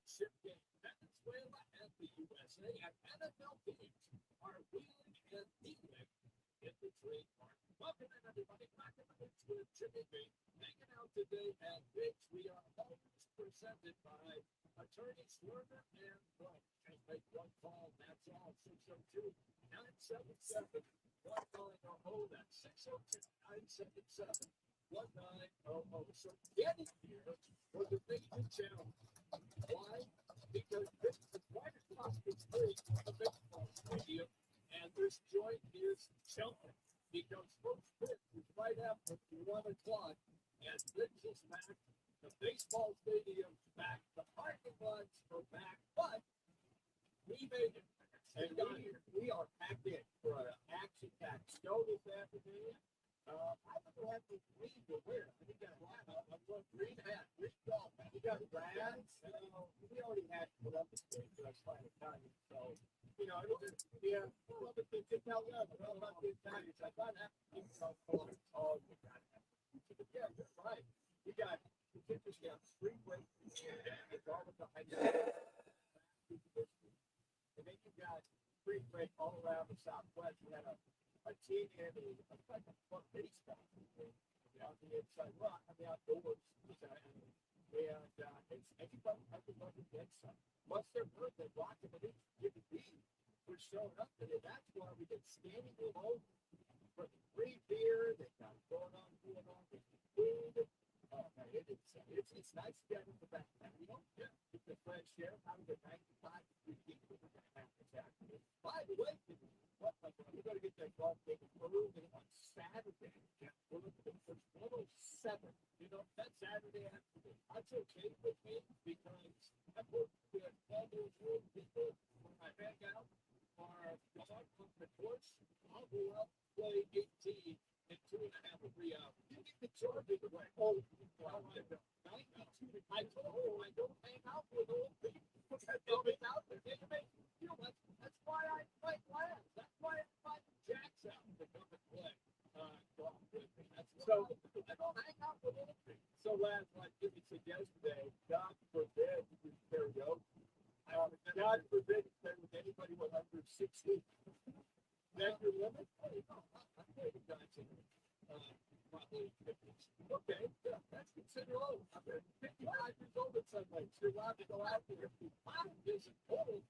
championship game. Venezuela and the USA and NFL teams are wheeling and dealing in the trademark. Welcome in, everybody. Bracketologist with Jimmy B. Hanging out today at Biggs. We are always presented by attorneys Lerner and Roc. Just make one call, that's all. 602-977. One calling our home at 602-977. 1900. So getting here was a major challenge. Why? Because this is right across the street from the baseball stadium, and this joint is jumping. Because first pitch is right after 1 o'clock, and this is back. The baseball stadium's back. The parking lots are back, but we made it. And we are packed in for an action-packed show this afternoon. I don't have to leave to wear. I think I'm green hat, green golf hat. You got brads. We already had Columbus Day, so that's fine Italian. So, you know, Columbus Day, just how well. Well, about the Italians. I thought that was Columbus. Oh, you got that. Yeah, you're right. You got the pitchers got free weight. It's all with the high school. And then you got free weight all around the Southwest. You had a team in like a fun baseball team on the inside, well, on the outdoors. And it's everybody gets some. Once they're good, they watch them, and it's giving me for showing up today. That's why we get standing room over for the free beer. They got going on with the food. It's nice to get in the back. You know, with the fresh air out of the 95 degree heat. By the way, we're going to get that golf game approved on Saturday. We're looking at 107. You know, that Saturday afternoon. That's okay with me because I've worked with all those real people. When I hang out or dog on the course, I'll go out play 18 in 2.5 or 3 hours. You get the charges away. Oh, well, I don't. I told you I don't hang out with old people. They'll be out there. You know, that's why I play class. That's why I invite Jacks out to come and play golf with me. So I don't hang out with old people. So last night, Jimmy said yesterday, God forbid you do karaoke. God forbid you play with anybody with under 60. That's your limit? Oh, no, I'm playing with guys in probably 50s. Okay, yeah, that's considered old. I'm 55 years old at Sunlight. You're allowed to go out there. Mine isn't old.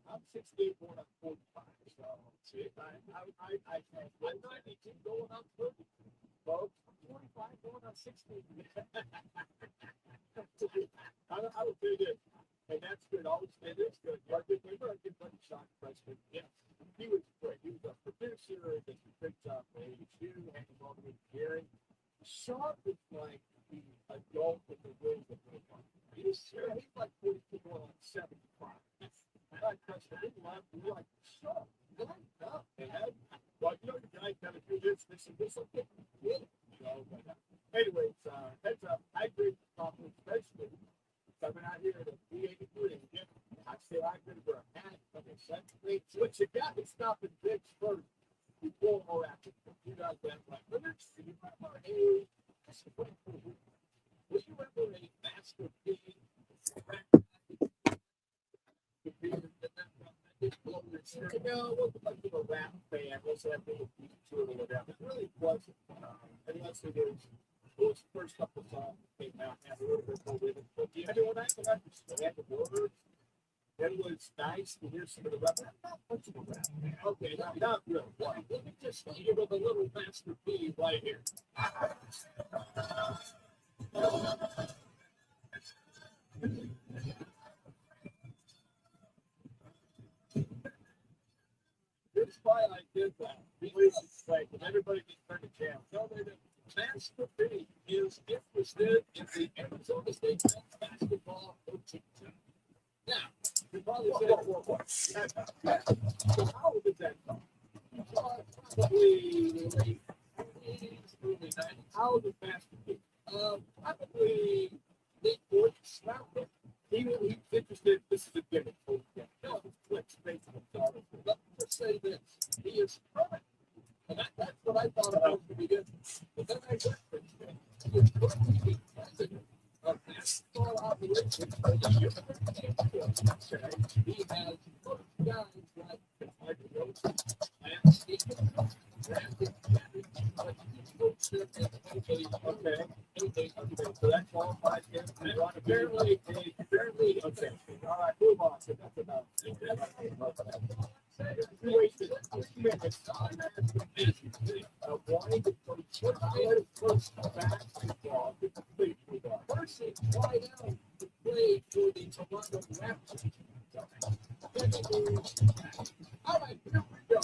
I'm 68 going on 45. So, see, I'm 92 going on 30. Folks, I'm 45 going on 16. I would do this. And that's good. Always say this good. Remember, I did buddy Sean Preston. Yes. He was great. He was a producer. He did a great job for HD-2, hanging on with Gary. Sean was like the adult in the room with me. He's like 42 going on 75. I touched him. We're like, Sean, line up, man. Well, you know, the guy got to do this, and this, okay. You know, but anyways, heads up. I agree with the problem, especially coming out here at a B83. I say I could wear a hat, but you got to stop in Biggs first before or after. You got that right. But let's see. Will you remember a Master P? You know, it wasn't like a rap band, was that big or whatever. It really wasn't. Unless it was the first couple of songs that came out and had a little bit more rhythm. But you know what I can understand the words. It was nice to hear some of the rap. Not much of a rap band. Okay, not really. Let me just leave you with a little Master P right here. This is why I did that. Because everybody can turn the channel. Tell me that Master P is interested in the Arizona State basketball coaching team. Now, you probably said, so how old is that? Probably late 80s, early 90s. How old is Master P? Probably late 40s. He's interested. This is a gimmick. No, let's make it. Let me just say this. He is perfect. And that's what I thought about from the beginning. But then I read this. He is going to be president of basketball operations for the He has most guys like okay, so that qualifies him. Apparently, okay. All right, move on. So that's enough. You wasted 2 minutes wanting to first basketball to complete first wide out to play for the Toronto Raptors. All right, here we go.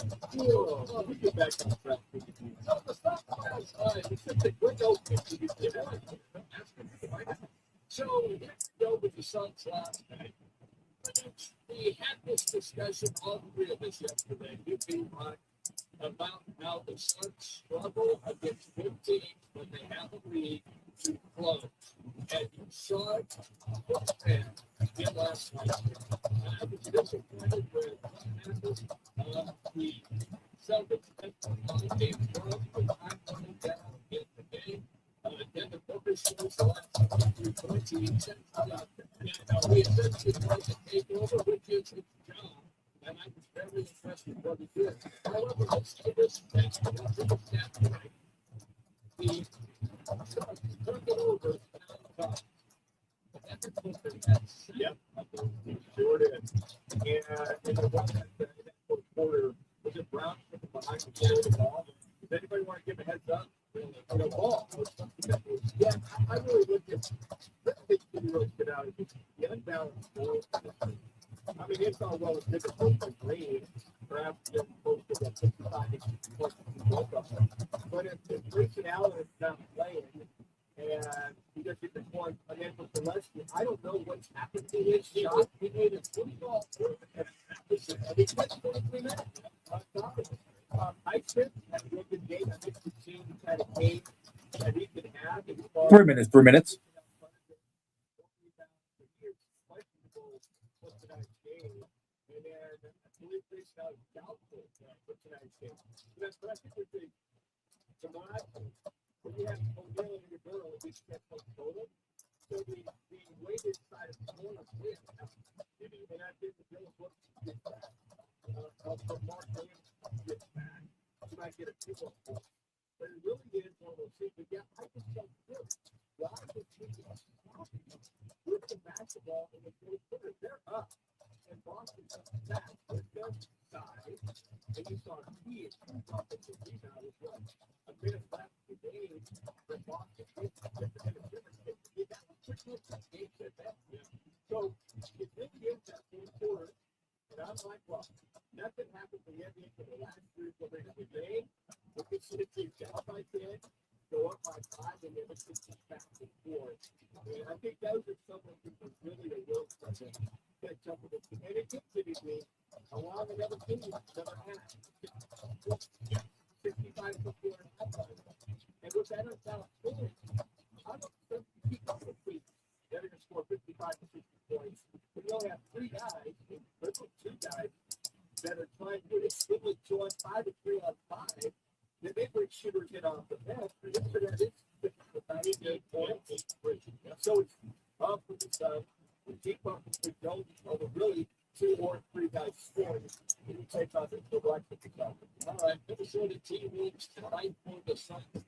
Whoa, we get back to the track. It's just a quick open. So here we go with the Suns last night. We had this discussion, all three of us yesterday. You being right about how the Suns struggle against good teams when they have a lead to close. And you saw it firsthand in last night. I was disappointed with the Celtics game with 5 down in the game. Then the focus was the last 3 points. He said, we essentially tried to take over, which is his job. And I was very impressed with what he did. However, let's say this next to the stat tonight. He took it over. Yep, sure did. And in the one that fourth quarter, was it Brown behind the ball? Does anybody want to give a heads up? The ball. Yeah, I really looked at the thing that really stood out is the unbalanced ball. I mean, it's all well and difficult to grade. Perhaps they're supposed to get 55 but if Grayson Allen is not playing and he just hit the point again with Gillespie, I don't know what's happened to his shot. He made a football. He played 23 minutes. I think at the end of the game, I think the team had a game that he could have. 3 minutes. 3 minutes. And then I believe they sound doubtful for tonight's game. That's what I think would be tonight. When you have O'Neill and your girl, we can't play total. So the weighted side of the corner wins. And I think the Bills will get back. From Mark Williams gets back. You might get a 2-1 score. But it really is one of those things. But yeah, I just don't feel why the team is with the basketball in the fourth quarter. They're up. And Boston back with their side, and you saw Keith offensive rebound as well. A minute left in the game, but Boston hit that was pretty much the game at that. So it really is that fourth quarter, and I'm like, well, nothing happened for the NBA for the last 3 or 4 minutes of the game. We can see the team down by 10, go up by 5, and then it's just back and forth. And I think those are some of the things really the real question. And it typically along another team never had 65 before and halftime. And with that unbalanced scoring, I don't think you keep up with teams. They're going to score 55 to 60 points. But you only have 3 guys, and 2 guys that are trying to do it. Split 2 on 5 and 3 on 5. Then they bring shooters in off the bench. But after that, it's 98 points. So it's up for the Suns. We keep up with don't over really 2 or 3 guys scoring. And you take out the right to pick up. All right, Minnesota team needs tonight for the Suns. The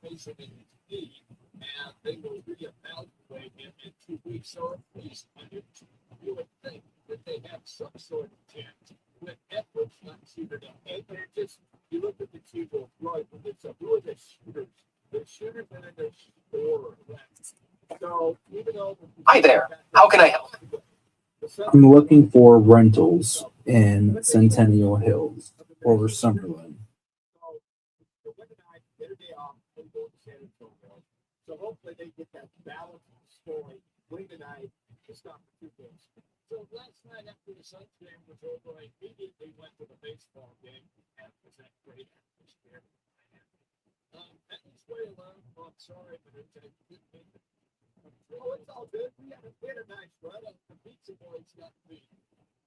information in the team, and they will reevaluate him in 2 weeks. So at least you would think that they have some sort of chance with Edwards not suited up. And just you look at the team of right when it's a who are the shooters? The shooters and then the scorer. So even though hi there, how can I help? I'm looking for rentals in Centennial Hills or Summerlin. So their day off, they go to San Antonio. So hopefully they get that balance of scoring. Win tonight, just not for 2 games. So last night after the Suns game was over, I immediately went to the baseball game. And it was that great atmosphere. That was way alone. I'm sorry, but it's oh, it's all good. We had a nice run. The Pizza Boys got beat.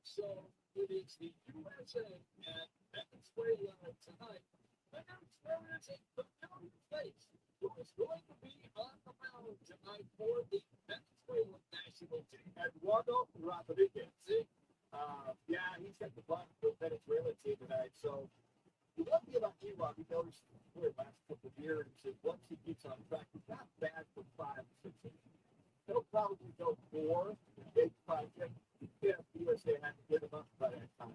So it is the USA at Venezuela tonight and they're experiencing the county face who is going to be on the mound tonight for the Venezuelan national team. Eduardo Rodriguez. Yeah, he's got the bunt for the Venezuelan team tonight. So the one thing about E-Rob, he noticed for the last couple of years is once he gets on track, he's not bad for 5 or 6 innings. He'll probably go 4 big project if USA had to get him up by that time.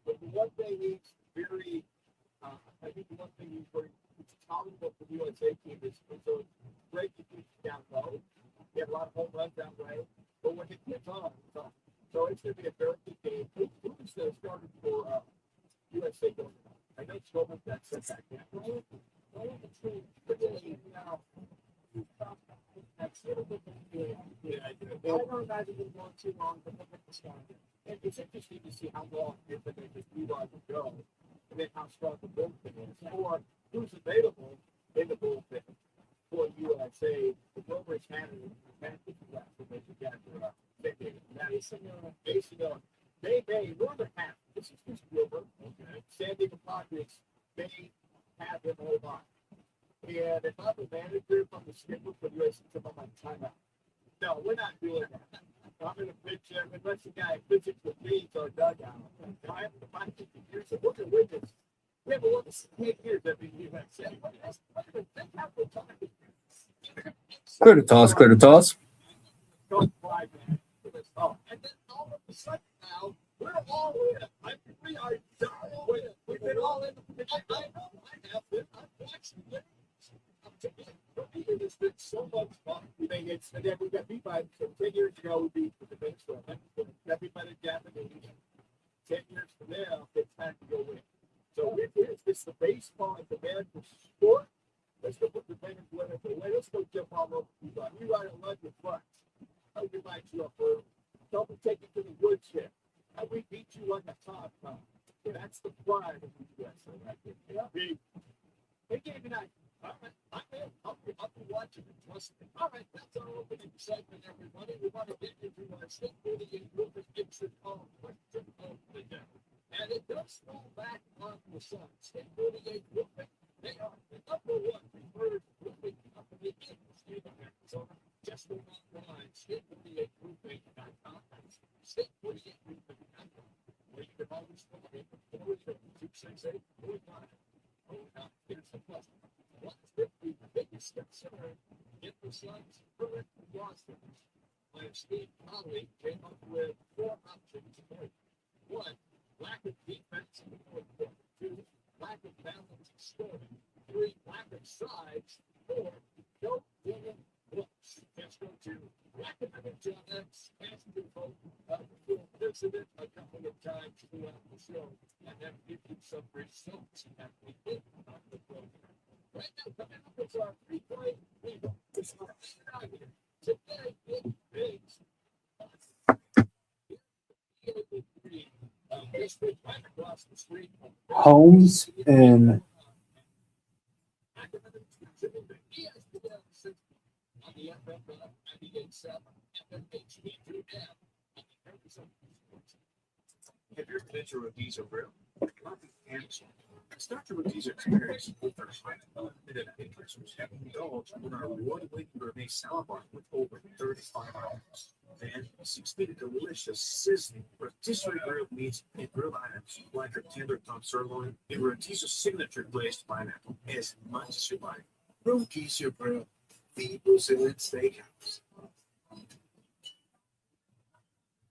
But the one thing he's very, I think the one thing he's very tolerable for the USA team is so great to keep down low. He had a lot of home runs that way. But when it gets on, it's on. So it's going to be a very good game. Who's the starter for USA going on? I know Strowman got sent back down. I don't imagine it going too long to look at the start. And it's interesting to see how long if they just move on to go, and then how strong the bullpen is, or who's available in the bullpen for USA. The Rovers had it in the advantage last week as you got Mason. They may more than half. This is just Wilbur. Okay. San Diego Padres may have him hold on. And if I'm the manager from the schedule for the USA, I'm on timeout. No, we're not doing that. I'm going to pitch him unless the guy pitches with me to a dugout. I have to find 50 years of working with this. We have a lot of 10 years that we do that. Think how we're talking. Clear to toss, clear to toss. Don't fly, man. Oh, and then all of a sudden now, we're all in. I mean, we are done with it. We've been all in. I know I have been. I'm watching it. For me, it has been so much fun. We think it's, and then we got beat by, so 10 years ago, we beat the Venezuela. Got beat by the Japanese. 10 years from now, it's time to go win. So it's the baseball and the American sport. Let's go put the Venezuela away. Let's go jump all over Cuba. You ride a leg with front. I'll invite you up for don't take it to the woodshed. And we beat you like a top time. That's the pride of the USA right there. Yeah. They gave me that. All right, I'm in. I'll be watching and trust me. All right, that's our opening segment, everybody. We want to get into our State 48 Movement Gibson Hall question of the day. And it does fall back on the sun. State 48 Movement, they are the number one preferred moving company in the state of Arizona. Just go online, state48movement.com. State 48 Movement.com. Where you can always call in for 268-49. Oh, now, here's the question. What is the biggest concern in the Suns' current roster? My esteemed colleague came up with 4 options for you. 1, lack of defense in the fourth quarter. 2, lack of balance in scoring. 3, lack of size. 4, no winning looks. Let's go to Roc and Manuch on X. Ask people who visited a couple of times throughout the show and then give you some results that we did on the program. Right now, coming up with our three-point lead. This is out here. Today, it is district right across the street. Holmes and ESPN on the FFL 98.7 and HD-2 app on the Arizona Sports. Have you ever been to a diesel grill? Start your diesel experience with our highly limited interest have indulged in our award-winning gourmet salad bar with over 35 items. Then, 6-minute delicious, sizzling rotisserie grilled meats and grilled items like our tender top sirloin and rotisserie signature glazed pineapple as much as you like. Rotisserie Grill, the Brazilian steakhouse.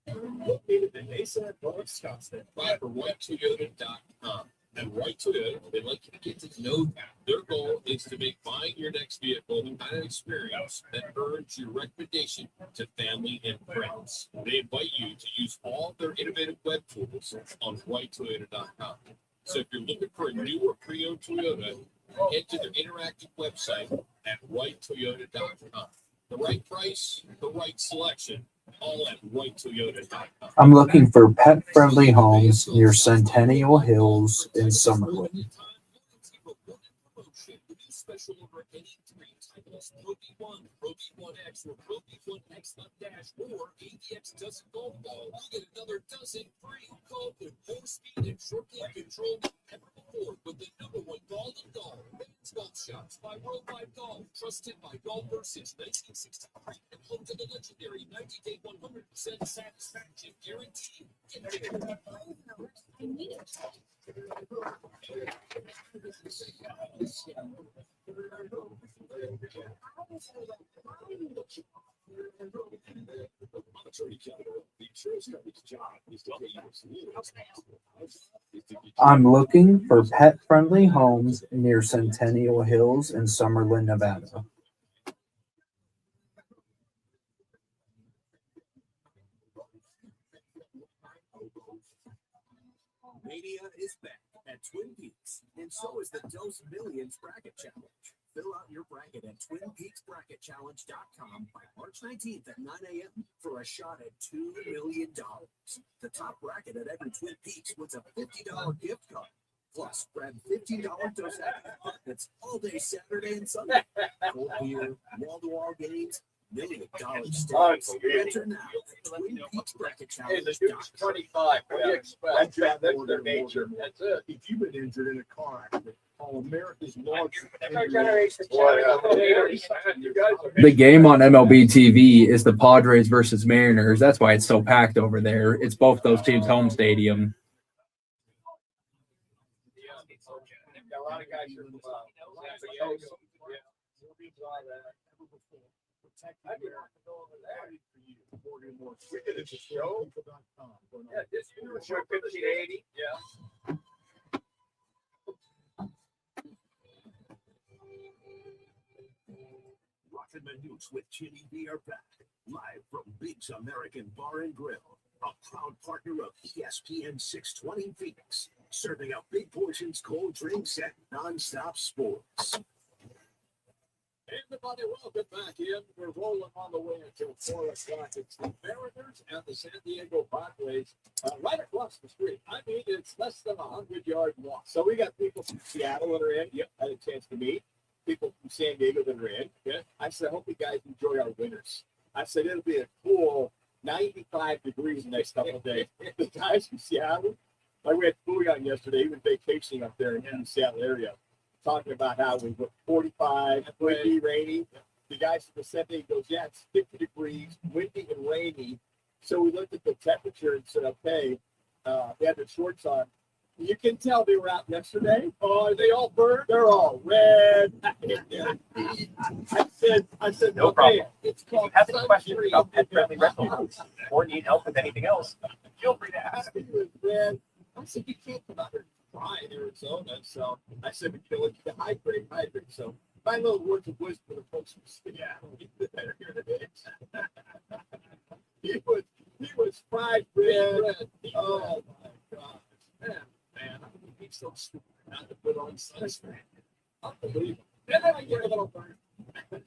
Located in Mesa, Wisconsin. Apply for WhiteToyota.com. At White Toyota, they'd like you to get to know them. Their goal is to make buying your next vehicle the kind of experience that earns your recommendation to family and friends. They invite you to use all their innovative web tools on WhiteToyota.com. So if you're looking for a new or pre-owned Toyota, head to their interactive website at WhiteToyota.com. The right price, the right selection, all at WhiteToyota.com. I'm looking for pet-friendly homes near Centennial Hills in Summerlin. Special over any 3 titles, Pro V1, Pro V1X, or Pro V1X Dash, or AVX dozen golf ball. You get another dozen free golf with more speed and short game control than ever before. forward with the #1 ball in golf. Men's golf shots by Worldwide Golf, trusted by golfers since 1963, and home to the legendary 90-day 100% satisfaction guarantee. I'm looking for pet-friendly homes near Centennial Hills in Summerlin, Nevada. Mania is back at Twin Peaks, and so is the Dose Millions Bracket Challenge. Fill out your bracket at TwinPeaksBracketChallenge.com by March 19th at 9 a.m. for a shot at $2 million. The top bracket at every Twin Peaks wins a $50 gift card. Plus, grab $15 Dose Brackets all day Saturday and Sunday. Cold beer, wall-to-wall games, $1 million stakes. Enter now at TwinPeaksBracketChallenge.com. 25. What do you expect? That's their nature. That's it. If you've been injured in a car accident, call America's largest. The game on MLB TV is the Padres versus Mariners. That's why it's so packed over there. It's both those teams' home stadium. A lot of guys are we did a show. Yeah, this was show 1580. Yeah. Roc and Manuch with Chitty V are back, live from Big's American Bar and Grill, a proud partner of ESPN 620 Phoenix, serving up big portions, cold drinks, and nonstop sports. Everybody, welcome back in. We're rolling on the way until 4 o'clock. It's the Mariners and the San Diego Padres right across the street. I mean, it's less than 100-yard walk. So we got people from Seattle that are in. Yep, I had a chance to meet people from San Diego that are in. Okay. I said, I hope you guys enjoy our winters. I said, it'll be a cool 95 degrees the next couple of days. The guys from Seattle, like we had Booyan yesterday, he was vacationing up there in the Seattle area, talking about how we were 45, windy, rainy. The guys from the San Diego goes, yeah, it's 50 degrees, windy and rainy. So we looked at the temperature and said, okay, they had their shorts on. You can tell they were out yesterday. Oh, are they all burned? They're all red. I said, No okay, problem. it's If you called have any questions sunscreen. about pet-friendly rental homes or need help with anything else, feel free to ask. It was red. I said, you can't come out here and fry in Arizona. So I said, we can look at hydrate. So my little words of wisdom for the folks from Seattle. He was fried red. Oh my God. Man, he's so stupid not to put on sunscreen. Unbelievable. And then I get a little burn. The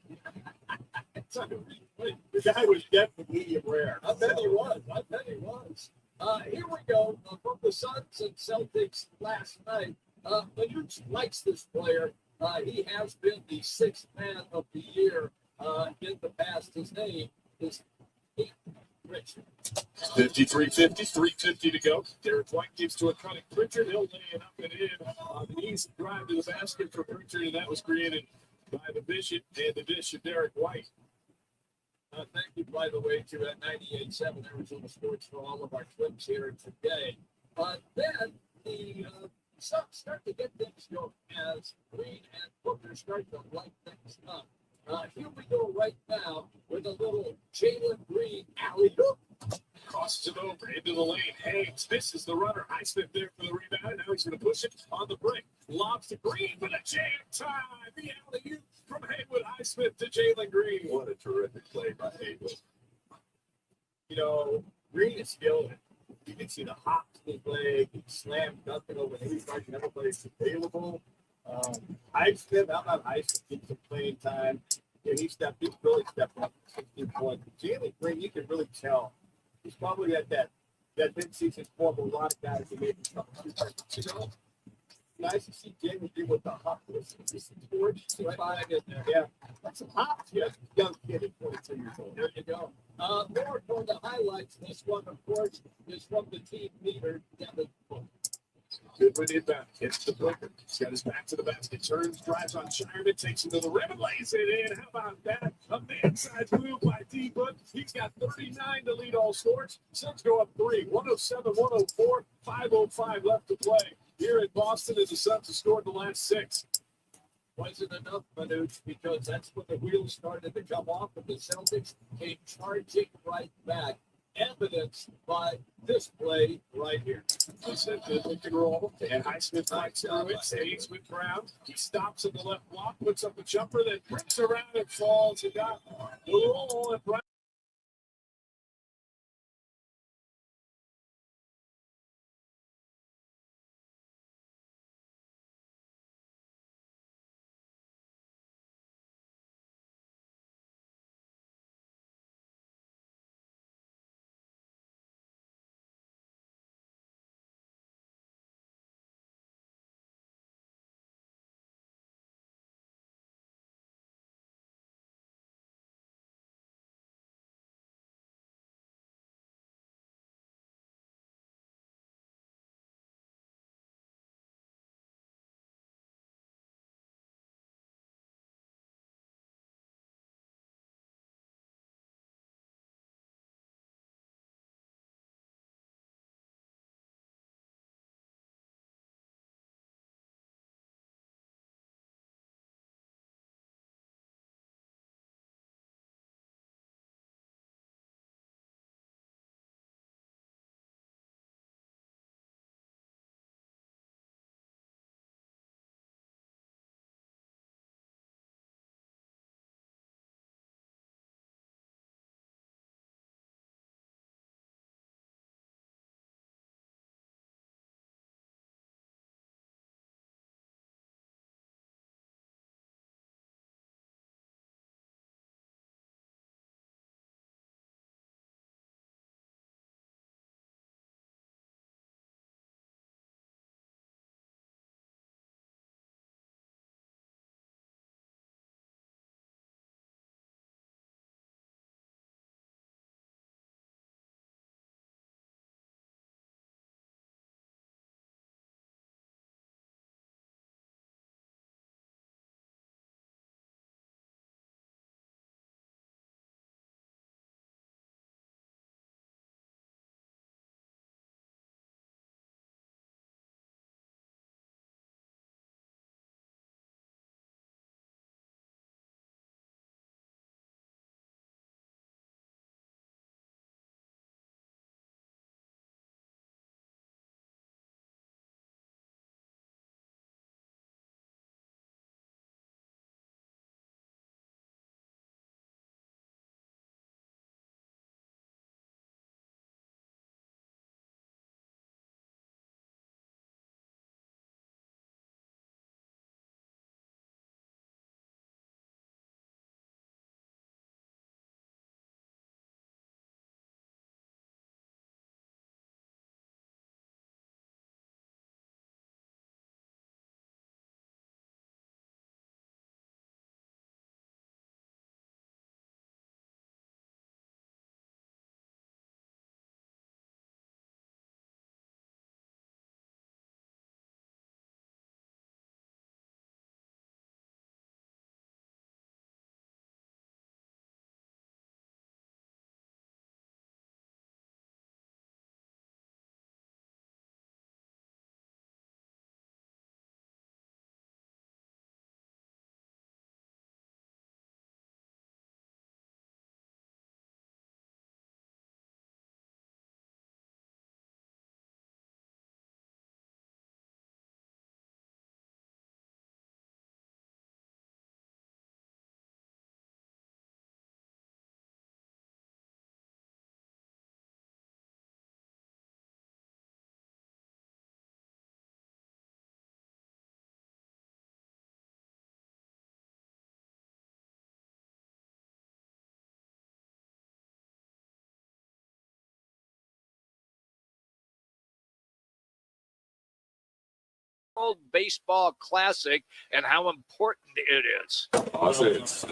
guy was definitely medium rare. I bet he was. Here we go from the Suns and Celtics last night. Manuch likes this player. He has been the 6th man of the year in the past. His name is Rich. 53-50, 3:50 to go. Derek White gives to a cutting Pritchard. He'll lay it up and in. An easy drive to the basket for Pritchard, and that was created by the Bishop and the Bishop, Derek White. Thank you, by the way, to 98.7 Arizona Sports for all of our clips here today. Then the Suns start to get things going as Green and Booker start to light things up. Here we go right now with a little Jalen Green alley-oop. Crosses it over into the lane. Hayes misses the runner. Highsmith there for the rebound. Now he's going to push it on the break. Lobs to Green for the jam time. The alley-oop from Haywood Highsmith to Jalen Green. What a terrific play by Haywood. You know, Green is skilled. You can see the hops in his leg. He slammed nothing over anybody. Everybody's available. Highsmith, how about Highsmith getting some playing time? Yeah, he really stepped up 16 points. Jalen Green, you can really tell. He's probably at that mid-season form of a lot of guys who made a couple of years. Nice to see Jalen Green with the hop. Yeah, that's some hops. Yeah, young kid at 22 years old. There you go. More for the highlights. This one, of course, is from the team leader, Devin Booker. Goodwin inbound, hits the blinker. He's got his back to the basket, turns, drives on Shireman, takes him to the rim and lays it in. How about that? A man-side move by D-Book. He's got 39 to lead all scores. Suns go up 3, 107-104, 5:05 left to play. Here in Boston as the Suns have scored the last 6. Wasn't enough, Manuch, because that's when the wheels started to come off and the Celtics came charging right back. Evidenced by this play right here. He said good pick and roll, and Highsmith fights through it, stays with Brown. He stops at the left block, puts up a jumper, then brings around and falls. He got the roll, and Brown. World Baseball Classic and how important it is. Honestly, it's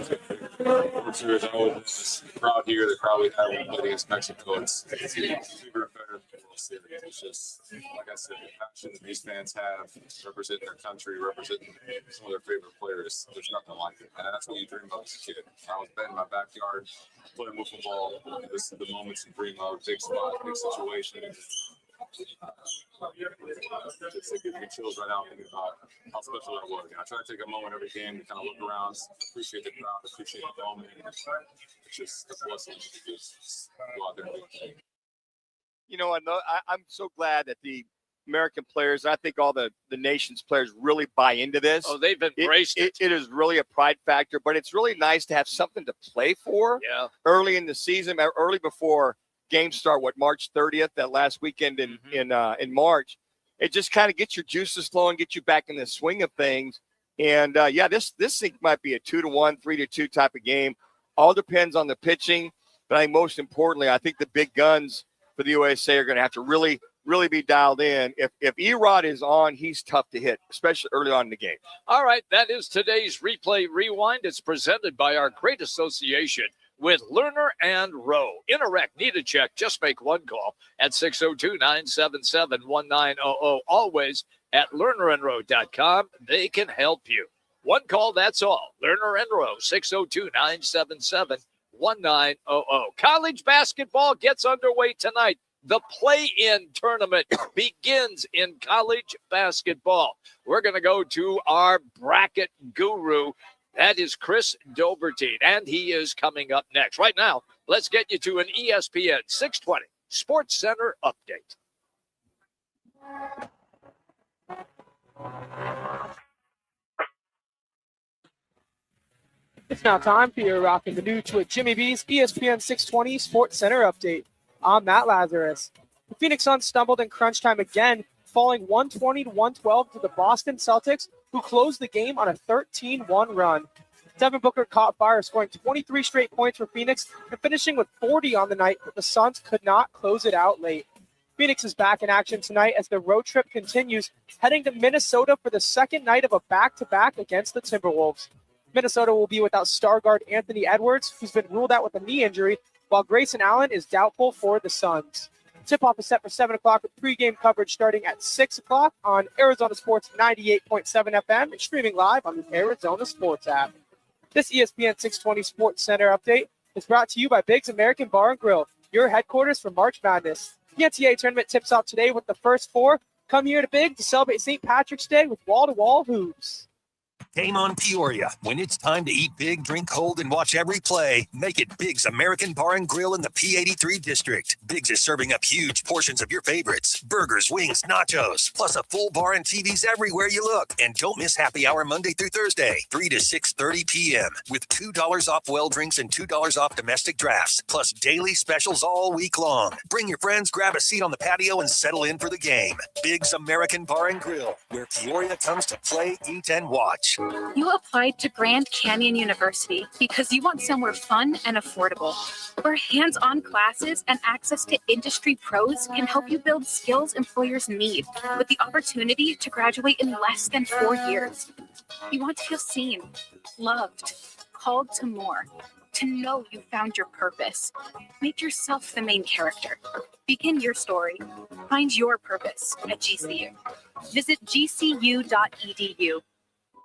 there's always this crowd here, the crowd we had when we played against Mexico. It's super better. series. It's just, like I said, the passion that these fans have, representing their country, representing some of their favorite players. There's nothing like it. And that's what you dream of as a kid. I was betting in my backyard, playing wiffle ball. This is the moments you dream of. Big spot, big situation. Just it gives me chills right now thinking about how special that was. I try to take a moment every game to kind of look around, appreciate the crowd, appreciate the moment. It's just a blessing to just go out there and do it. You know, I'm so glad that the American players, I think all the nation's players really buy into this. Oh, they've embraced it. It is really a pride factor, but it's really nice to have something to play for early in the season, early before games start, March 30th, that last weekend in March. It just kind of gets your juices flowing, get you back in the swing of things. And, this thing might be a 2-1, 3-2 type of game. All depends on the pitching. But I think most importantly, I think the big guns for the USA are going to have to really be dialed in. If Erod is on, he's tough to hit, especially early on in the game. All right, that is today's Replay Rewind. It's presented by our great association with Lerner and Rowe. Interact, need a check, just make one call at 602-977-1900. Always at lernerandrowe.com. They can help you. One call, that's all. Lerner and Rowe, 602-977-1900. College basketball gets underway tonight. The play-in tournament begins in college basketball. We're going to go to our bracket guru. That is Chris Dobbertean, and he is coming up next. Right now, let's get you to an ESPN 620 Sports Center update. It's now time for your Roc and Manuch with Jimmy B's ESPN 620 Sports Center update. I'm Matt Lazarus. The Phoenix Suns stumbled in crunch time again, falling 120-112 to the Boston Celtics, who closed the game on a 13-1 run. Devin Booker caught fire, scoring 23 straight points for Phoenix and finishing with 40 on the night, but the Suns could not close it out late. Phoenix is back in action tonight as the road trip continues, heading to Minnesota for the second night of a back-to-back against the Timberwolves. Minnesota will be without star guard Anthony Edwards, who's been ruled out with a knee injury, while Grayson Allen is doubtful for the Suns. Tip-off is set for 7 o'clock with pregame coverage starting at 6 o'clock on Arizona Sports 98.7 FM and streaming live on the Arizona Sports app. This ESPN 620 Sports Center update is brought to you by Biggs American Bar and Grill, your headquarters for March Madness. The NCAA tournament tips off today with the first 4. Come here to Big to celebrate St. Patrick's Day with wall-to-wall hoops. Game on Peoria. When it's time to eat big, drink cold, and watch every play, make it Big's American Bar and Grill in the P83 district. Big's is serving up huge portions of your favorites. Burgers, wings, nachos, plus a full bar and TVs everywhere you look. And don't miss happy hour Monday through Thursday, 3 to 6:30 p.m. with $2 off well drinks and $2 off domestic drafts, plus daily specials all week long. Bring your friends, grab a seat on the patio, and settle in for the game. Big's American Bar and Grill, where Peoria comes to play, eat, and watch. You applied to Grand Canyon University because you want somewhere fun and affordable, where hands-on classes and access to industry pros can help you build skills employers need, with the opportunity to graduate in less than 4 years. You want to feel seen, loved, called to more, to know you found your purpose. Make yourself the main character. Begin your story. Find your purpose at GCU. Visit gcu.edu.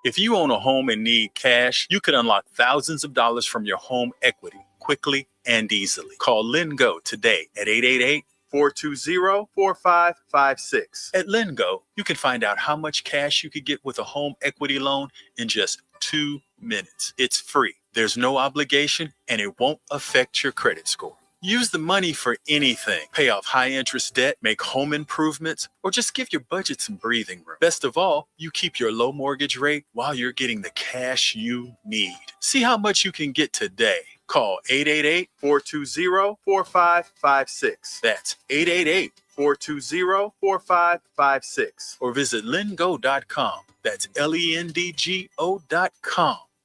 If you own a home and need cash, you could unlock thousands of dollars from your home equity quickly and easily. Call LendGo today at 888-420-4556. At LendGo, you can find out how much cash you could get with a home equity loan in just 2 minutes. It's free. There's no obligation, and it won't affect your credit score. Use the money for anything. Pay off high-interest debt, make home improvements, or just give your budget some breathing room. Best of all, you keep your low mortgage rate while you're getting the cash you need. See how much you can get today. Call 888-420-4556. That's 888-420-4556. Or visit lendgo.com. That's LENDGO.com.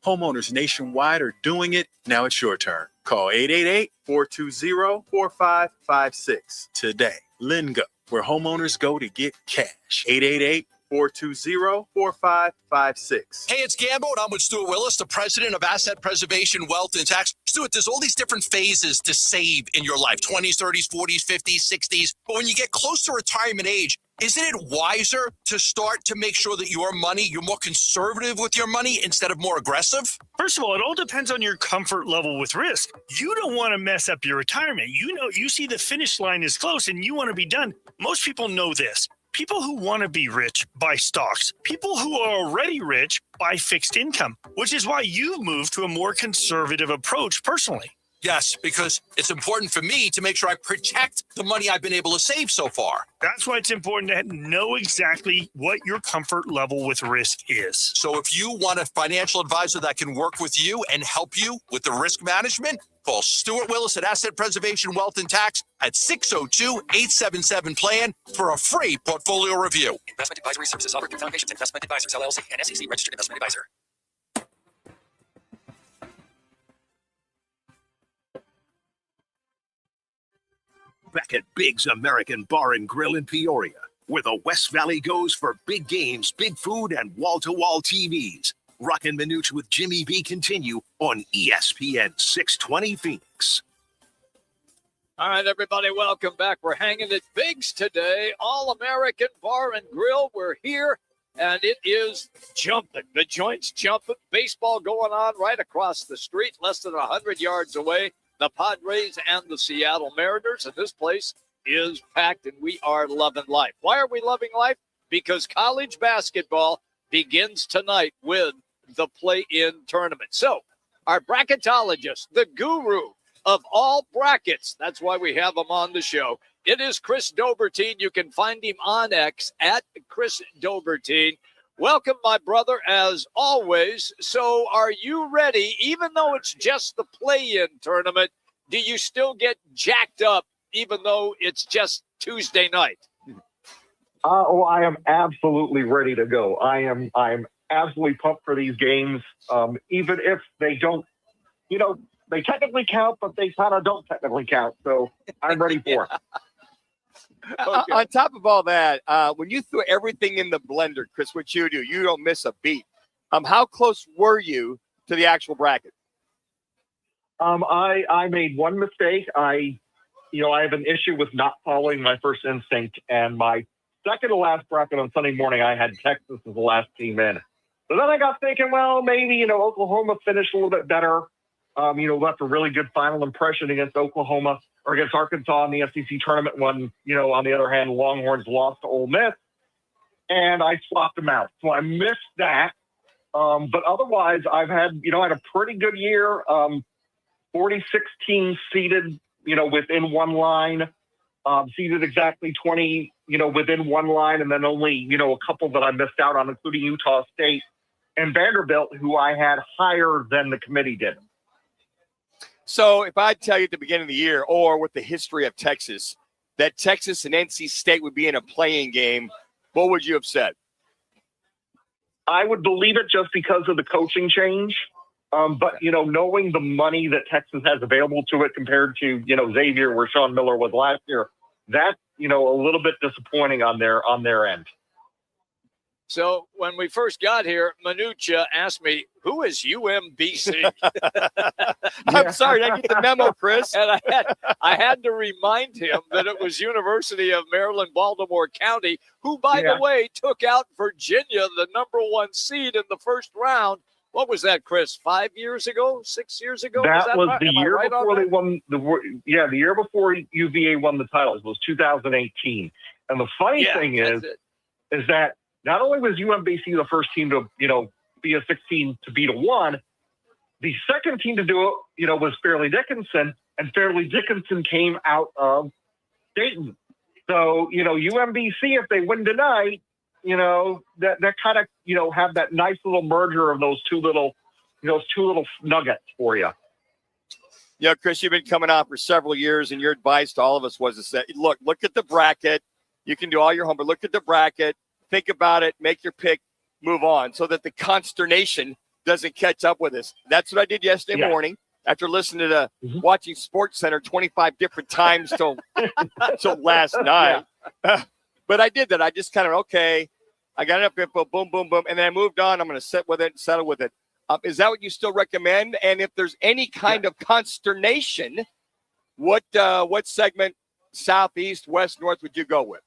Homeowners nationwide are doing it. Now it's your turn. Call 888-420-4556 today. LendGo, where homeowners go to get cash. 420-4556. Hey, it's Gambo, and I'm with Stuart Willis, the president of Asset Preservation, Wealth, and Tax. Stuart, there's all these different phases to save in your life, 20s, 30s, 40s, 50s, 60s. But when you get close to retirement age, isn't it wiser to start to make sure that you're more conservative with your money instead of more aggressive? First of all, it all depends on your comfort level with risk. You don't want to mess up your retirement. You see the finish line is close and you want to be done. Most people know this. People who want to be rich buy stocks. People who are already rich buy fixed income, which is why you've moved to a more conservative approach personally. Yes, because it's important for me to make sure I protect the money I've been able to save so far. That's why it's important to know exactly what your comfort level with risk is. So if you want a financial advisor that can work with you and help you with the risk management, call Stuart Willis at Asset Preservation, Wealth, and Tax at 602-877-PLAN for a free portfolio review. Investment advisory services offered through Foundations Investment Advisors, LLC, and SEC registered investment advisor. Back at Big's American Bar and Grill in Peoria, where the West Valley goes for big games, big food, and wall-to-wall TVs. Roc and Manuch with Jimmy B continue on ESPN 620 Phoenix. All right, everybody, welcome back. We're hanging at Big's today, All-American Bar and Grill. We're here, and it is jumping. The joint's jumping. Baseball going on right across the street, less than 100 yards away. The Padres and the Seattle Mariners, and this place is packed, and we are loving life. Why are we loving life? Because college basketball begins tonight with the play-in tournament. So, our bracketologist, the guru of all brackets, that's why we have him on the show. It is Chris Dobbertean. You can find him on X at Chris Dobbertean. Welcome, my brother, as always. So are you ready? Even though it's just the play-in tournament, do you still get jacked up even though it's just Tuesday night? I am absolutely ready to go. I'm absolutely pumped for these games, even if they don't, they technically count, but they kind of don't technically count. So I'm ready for it. Okay. On top of all that, when you threw everything in the blender, Chris, what you do, you don't miss a beat. How close were you to the actual bracket? I made one mistake. I have an issue with not following my first instinct, and my second to last bracket on Sunday morning, I had Texas as the last team in. But then I got thinking, well, maybe, Oklahoma finished a little bit better. Left a really good final impression against Oklahoma or against Arkansas in the SEC tournament when, on the other hand, Longhorns lost to Ole Miss. And I swapped them out. So I missed that. But otherwise, I've had, had a pretty good year. 46 teams seated, within one line. Seated exactly 20, within one line. And then only, a couple that I missed out on, including Utah State and Vanderbilt, who I had higher than the committee did. So if I tell you at the beginning of the year, or with the history of Texas, that Texas and NC State would be in a playing game, what would you have said? I would believe it just because of the coaching change. But, knowing the money that Texas has available to it compared to, Xavier, where Sean Miller was last year, that's, a little bit disappointing on their end. So when we first got here, Manuch asked me, who is UMBC? I'm sorry, I get the memo, Chris. And I had to remind him that it was University of Maryland, Baltimore County, who, by the way, took out Virginia, the number 1 seed in the first round. What was that, Chris? 5 years ago? 6 years ago? That was right? the year before they won the year before UVA won the titles was 2018. And the funny thing is that not only was UMBC the first team to, be a 16 to beat a 1, the second team to do it, was Fairleigh Dickinson, and Fairleigh Dickinson came out of Dayton. So, UMBC, if they win tonight, that kind of, have that nice little merger of those two little nuggets for you. Chris, you've been coming on for several years, and your advice to all of us was to say, look at the bracket. You can do all your homework. Look at the bracket. Think about it, make your pick, move on, so that the consternation doesn't catch up with us. That's what I did yesterday morning after listening to watching Sports Center 25 different times till last night. But I did that. I just kind of, I got enough info, boom, boom, boom, and then I moved on. I'm going to sit with it and settle with it. Is that what you still recommend? And if there's any kind of consternation, what segment, south, east, west, north, would you go with?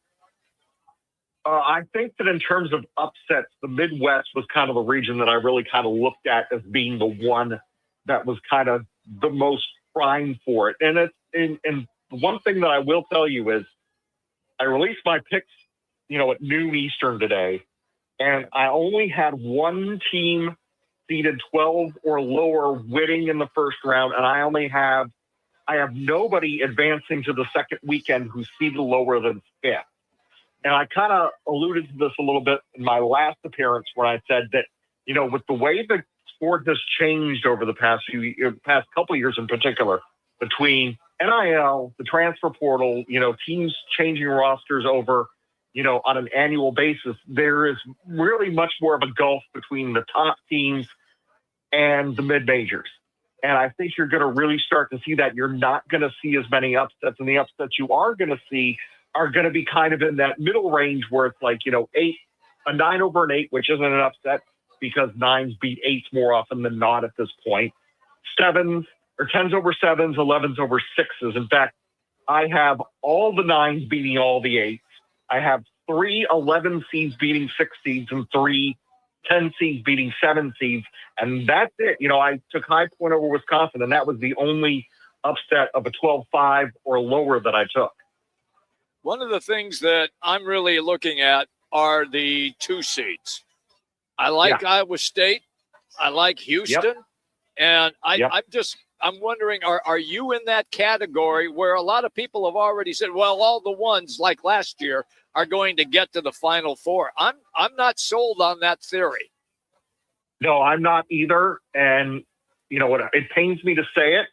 I think that in terms of upsets, the Midwest was kind of a region that I really kind of looked at as being the one that was kind of the most prime for it. And one thing that I will tell you is I released my picks, at noon Eastern today, and I only had one team seeded 12 or lower winning in the first round, and I have nobody advancing to the second weekend who's seeded lower than fifth. And I kind of alluded to this a little bit in my last appearance when I said that, with the way the sport has changed over the past couple of years in particular, between NIL, the transfer portal, teams changing rosters over, on an annual basis, there is really much more of a gulf between the top teams and the mid-majors. And I think you're going to really start to see that. You're not going to see as many upsets, and the upsets you are going to see are going to be kind of in that middle range where it's like, 9 over an 8, which isn't an upset because 9s beat 8s more often than not at this point. 7s or 10s over 7s, 11s over 6s. In fact, I have all the 9s beating all the 8s. I have 3 11 seeds beating 6 seeds and 3 10 seeds beating 7 seeds. And that's it. I took High Point over Wisconsin, and that was the only upset of a 12-5 or lower that I took. One of the things that I'm really looking at are the 2 seeds. I like Iowa State. I like Houston. And I'm wondering, are you in that category where a lot of people have already said, well, all the ones like last year are going to get to the Final Four? I'm not sold on that theory. No, I'm not either. And you know what? It pains me to say it,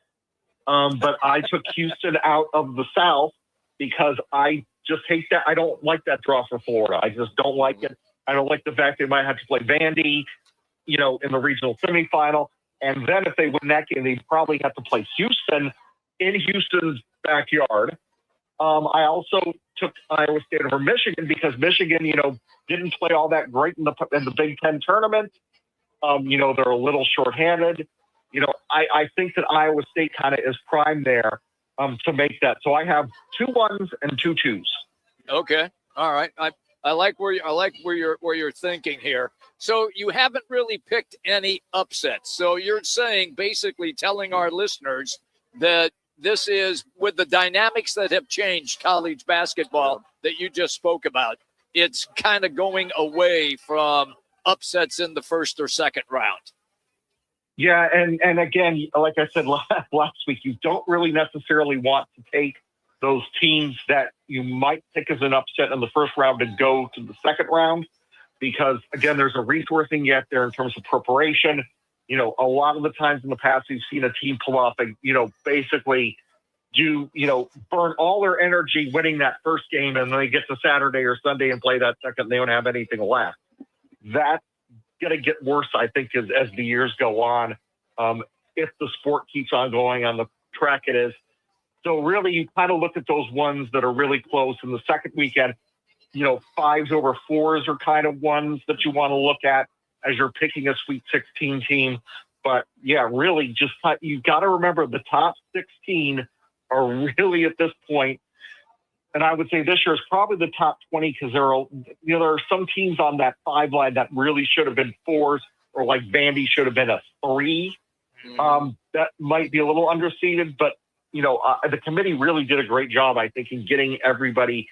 but I took Houston out of the South because I just hate that. I don't like that draw for Florida. I just don't like it. I don't like the fact they might have to play Vandy, in the regional semifinal. And then if they win that game, they probably have to play Houston in Houston's backyard. I also took Iowa State over Michigan because Michigan, didn't play all that great in the Big Ten tournament. They're a little shorthanded. I think that Iowa State kind of is prime there to make that. So I have 2 1s and 2 2s. Okay, all right. I like where you're thinking here. So you haven't really picked any upsets. So you're saying, basically telling our listeners that this is, with the dynamics that have changed college basketball that you just spoke about, it's kind of going away from upsets in the first or second round. Yeah, and again, like I said last week, you don't really necessarily want to take those teams that you might pick as an upset in the first round to go to the second round because, again, there's a resourcing yet there in terms of preparation. A lot of the times in the past, we've seen a team pull off and, basically burn all their energy winning that first game, and then they get to Saturday or Sunday and play that second, and they don't have anything left. That's going to get worse, I think, as the years go on, if the sport keeps on going on the track it is. So really, you kind of look at those ones that are really close in the second weekend. 5s over 4s are kind of ones that you want to look at as you're picking a Sweet 16 team. But yeah, really, just you've got to remember the top 16 are really at this point. And I would say this year is probably the top 20 because there are some teams on that 5 line that really should have been 4s, or like Vandy should have been a 3. That might be a little underseeded, but the committee really did a great job, I think, in getting everybody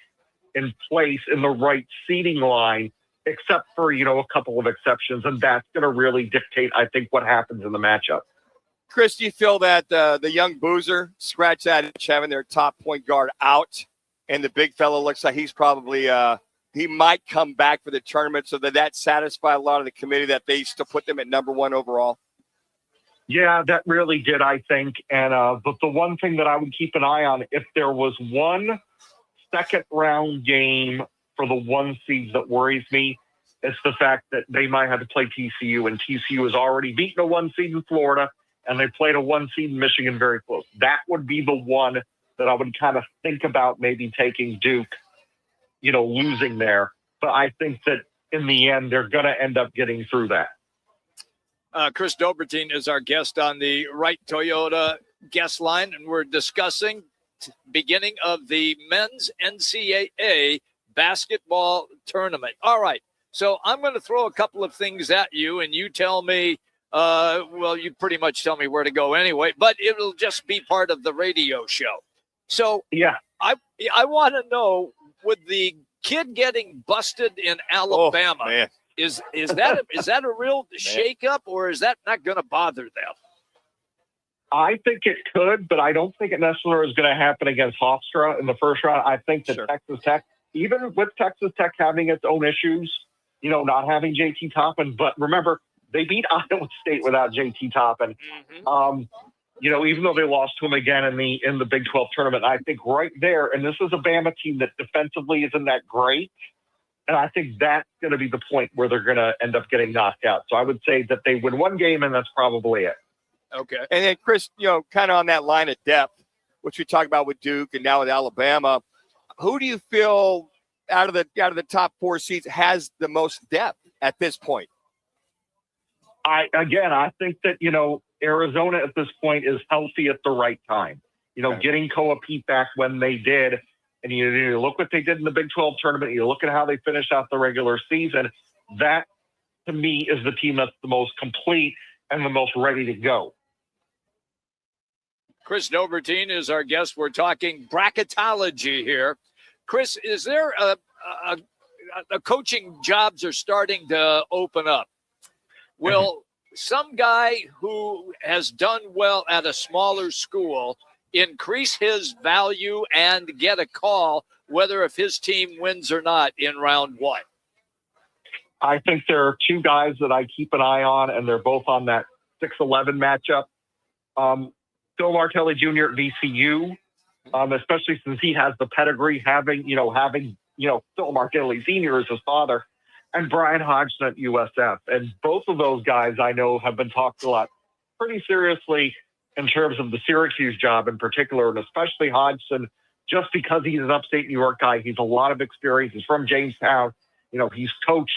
in place in the right seating line, except for, a couple of exceptions. And that's going to really dictate, I think, what happens in the matchup. Chris, do you feel that the young Boozer scratch that itch having their top point guard out, and the big fella looks like he's probably he might come back for the tournament, so that satisfy a lot of the committee that they used to put them at number 1 overall? Yeah, that really did, I think. And but the one thing that I would keep an eye on, if there was one second round game for the 1 seeds that worries me, is the fact that they might have to play TCU, and TCU has already beaten a 1 seed in Florida, and they played a 1 seed in Michigan very close. That would be the one that I would kind of think about maybe taking Duke, losing there. But I think that in the end, they're going to end up getting through that. Chris Dobbertean is our guest on the Wright Toyota guest line, and we're discussing beginning of the men's NCAA basketball tournament. All right, so I'm going to throw a couple of things at you, and you tell me, well, you pretty much tell me where to go anyway, but it'll just be part of the radio show. So yeah, I want to know, with the kid getting busted in Alabama, is that a real shakeup, or is that not going to bother them? I think it could, but I don't think it necessarily is going to happen against Hofstra in the first round. I think that Texas Tech, even with Texas Tech having its own issues, not having JT Toppin, but remember, they beat Iowa State without JT Toppin. Even though they lost to him again in the Big 12 tournament, I think right there, and this is a Bama team that defensively isn't that great, and I think that's going to be the point where they're going to end up getting knocked out. So I would say that they win one game, and that's probably it. Okay. And then, Chris, kind of on that line of depth, which we talked about with Duke and now with Alabama, who do you feel out of the top 4 seeds has the most depth at this point? I think that, Arizona at this point is healthy at the right time. Getting Koa Pete back when they did, and you look what they did in the Big 12 tournament, you look at how they finished out the regular season, that, to me, is the team that's the most complete and the most ready to go. Chris Dobbertean is our guest. We're talking bracketology here. Chris, is there a coaching jobs are starting to open up? Will some guy who has done well at a smaller school increase his value and get a call, whether if his team wins or not in round 1? I think there are 2 guys that I keep an eye on, and they're both on that 6-11 matchup. Phil Martelli Jr. at VCU, especially since he has the pedigree, having Phil Martelli Sr. as his father, and Brian Hodgson at USF. And both of those guys I know have been talked a lot pretty seriously in terms of the Syracuse job in particular, and especially Hodgson, just because he's an upstate New York guy. He's a lot of experience. He's from Jamestown. He's coached,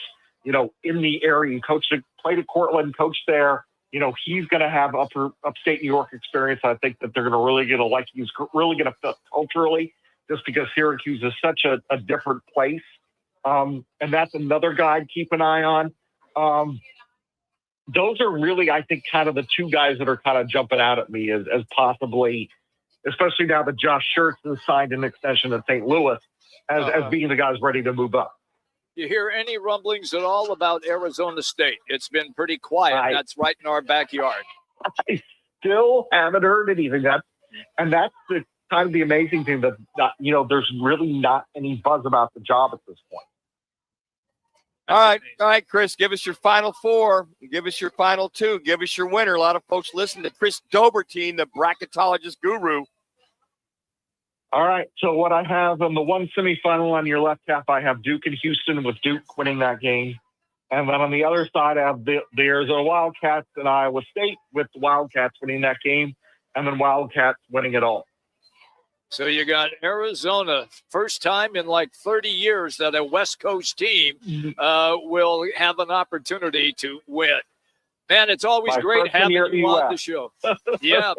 in the area. He played at Cortland, coached there. He's going to have upstate New York experience. I think that they're going to really he's really going to fit culturally, just because Syracuse is such a different place. And that's another guy to keep an eye on. Those are really, I think, kind of the 2 guys that are kind of jumping out at me as possibly, especially now that Josh Schertz has signed an extension at St. Louis, as being the guys ready to move up. You hear any rumblings at all about Arizona State? It's been pretty quiet. That's right in our backyard. I still haven't heard anything. That's the kind of the amazing thing that there's really not any buzz about the job at this point. All right, Chris, give us your final 4. Give us your final 2. Give us your winner. A lot of folks listen to Chris Dobbertean, the bracketologist guru. All right, so what I have in the 1 semifinal on your left half, I have Duke and Houston, with Duke winning that game. And then on the other side, I have the Arizona Wildcats and Iowa State, with the Wildcats winning that game, and then Wildcats winning it all. So you got Arizona, first time in like 30 years that a West Coast team will have an opportunity to win. Man, it's always great having you on the show. Yeah.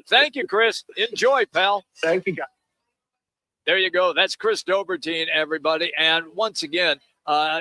Thank you, Chris. Enjoy, pal. Thank you, guys. There you go. That's Chris Dobbertean, everybody. And once again,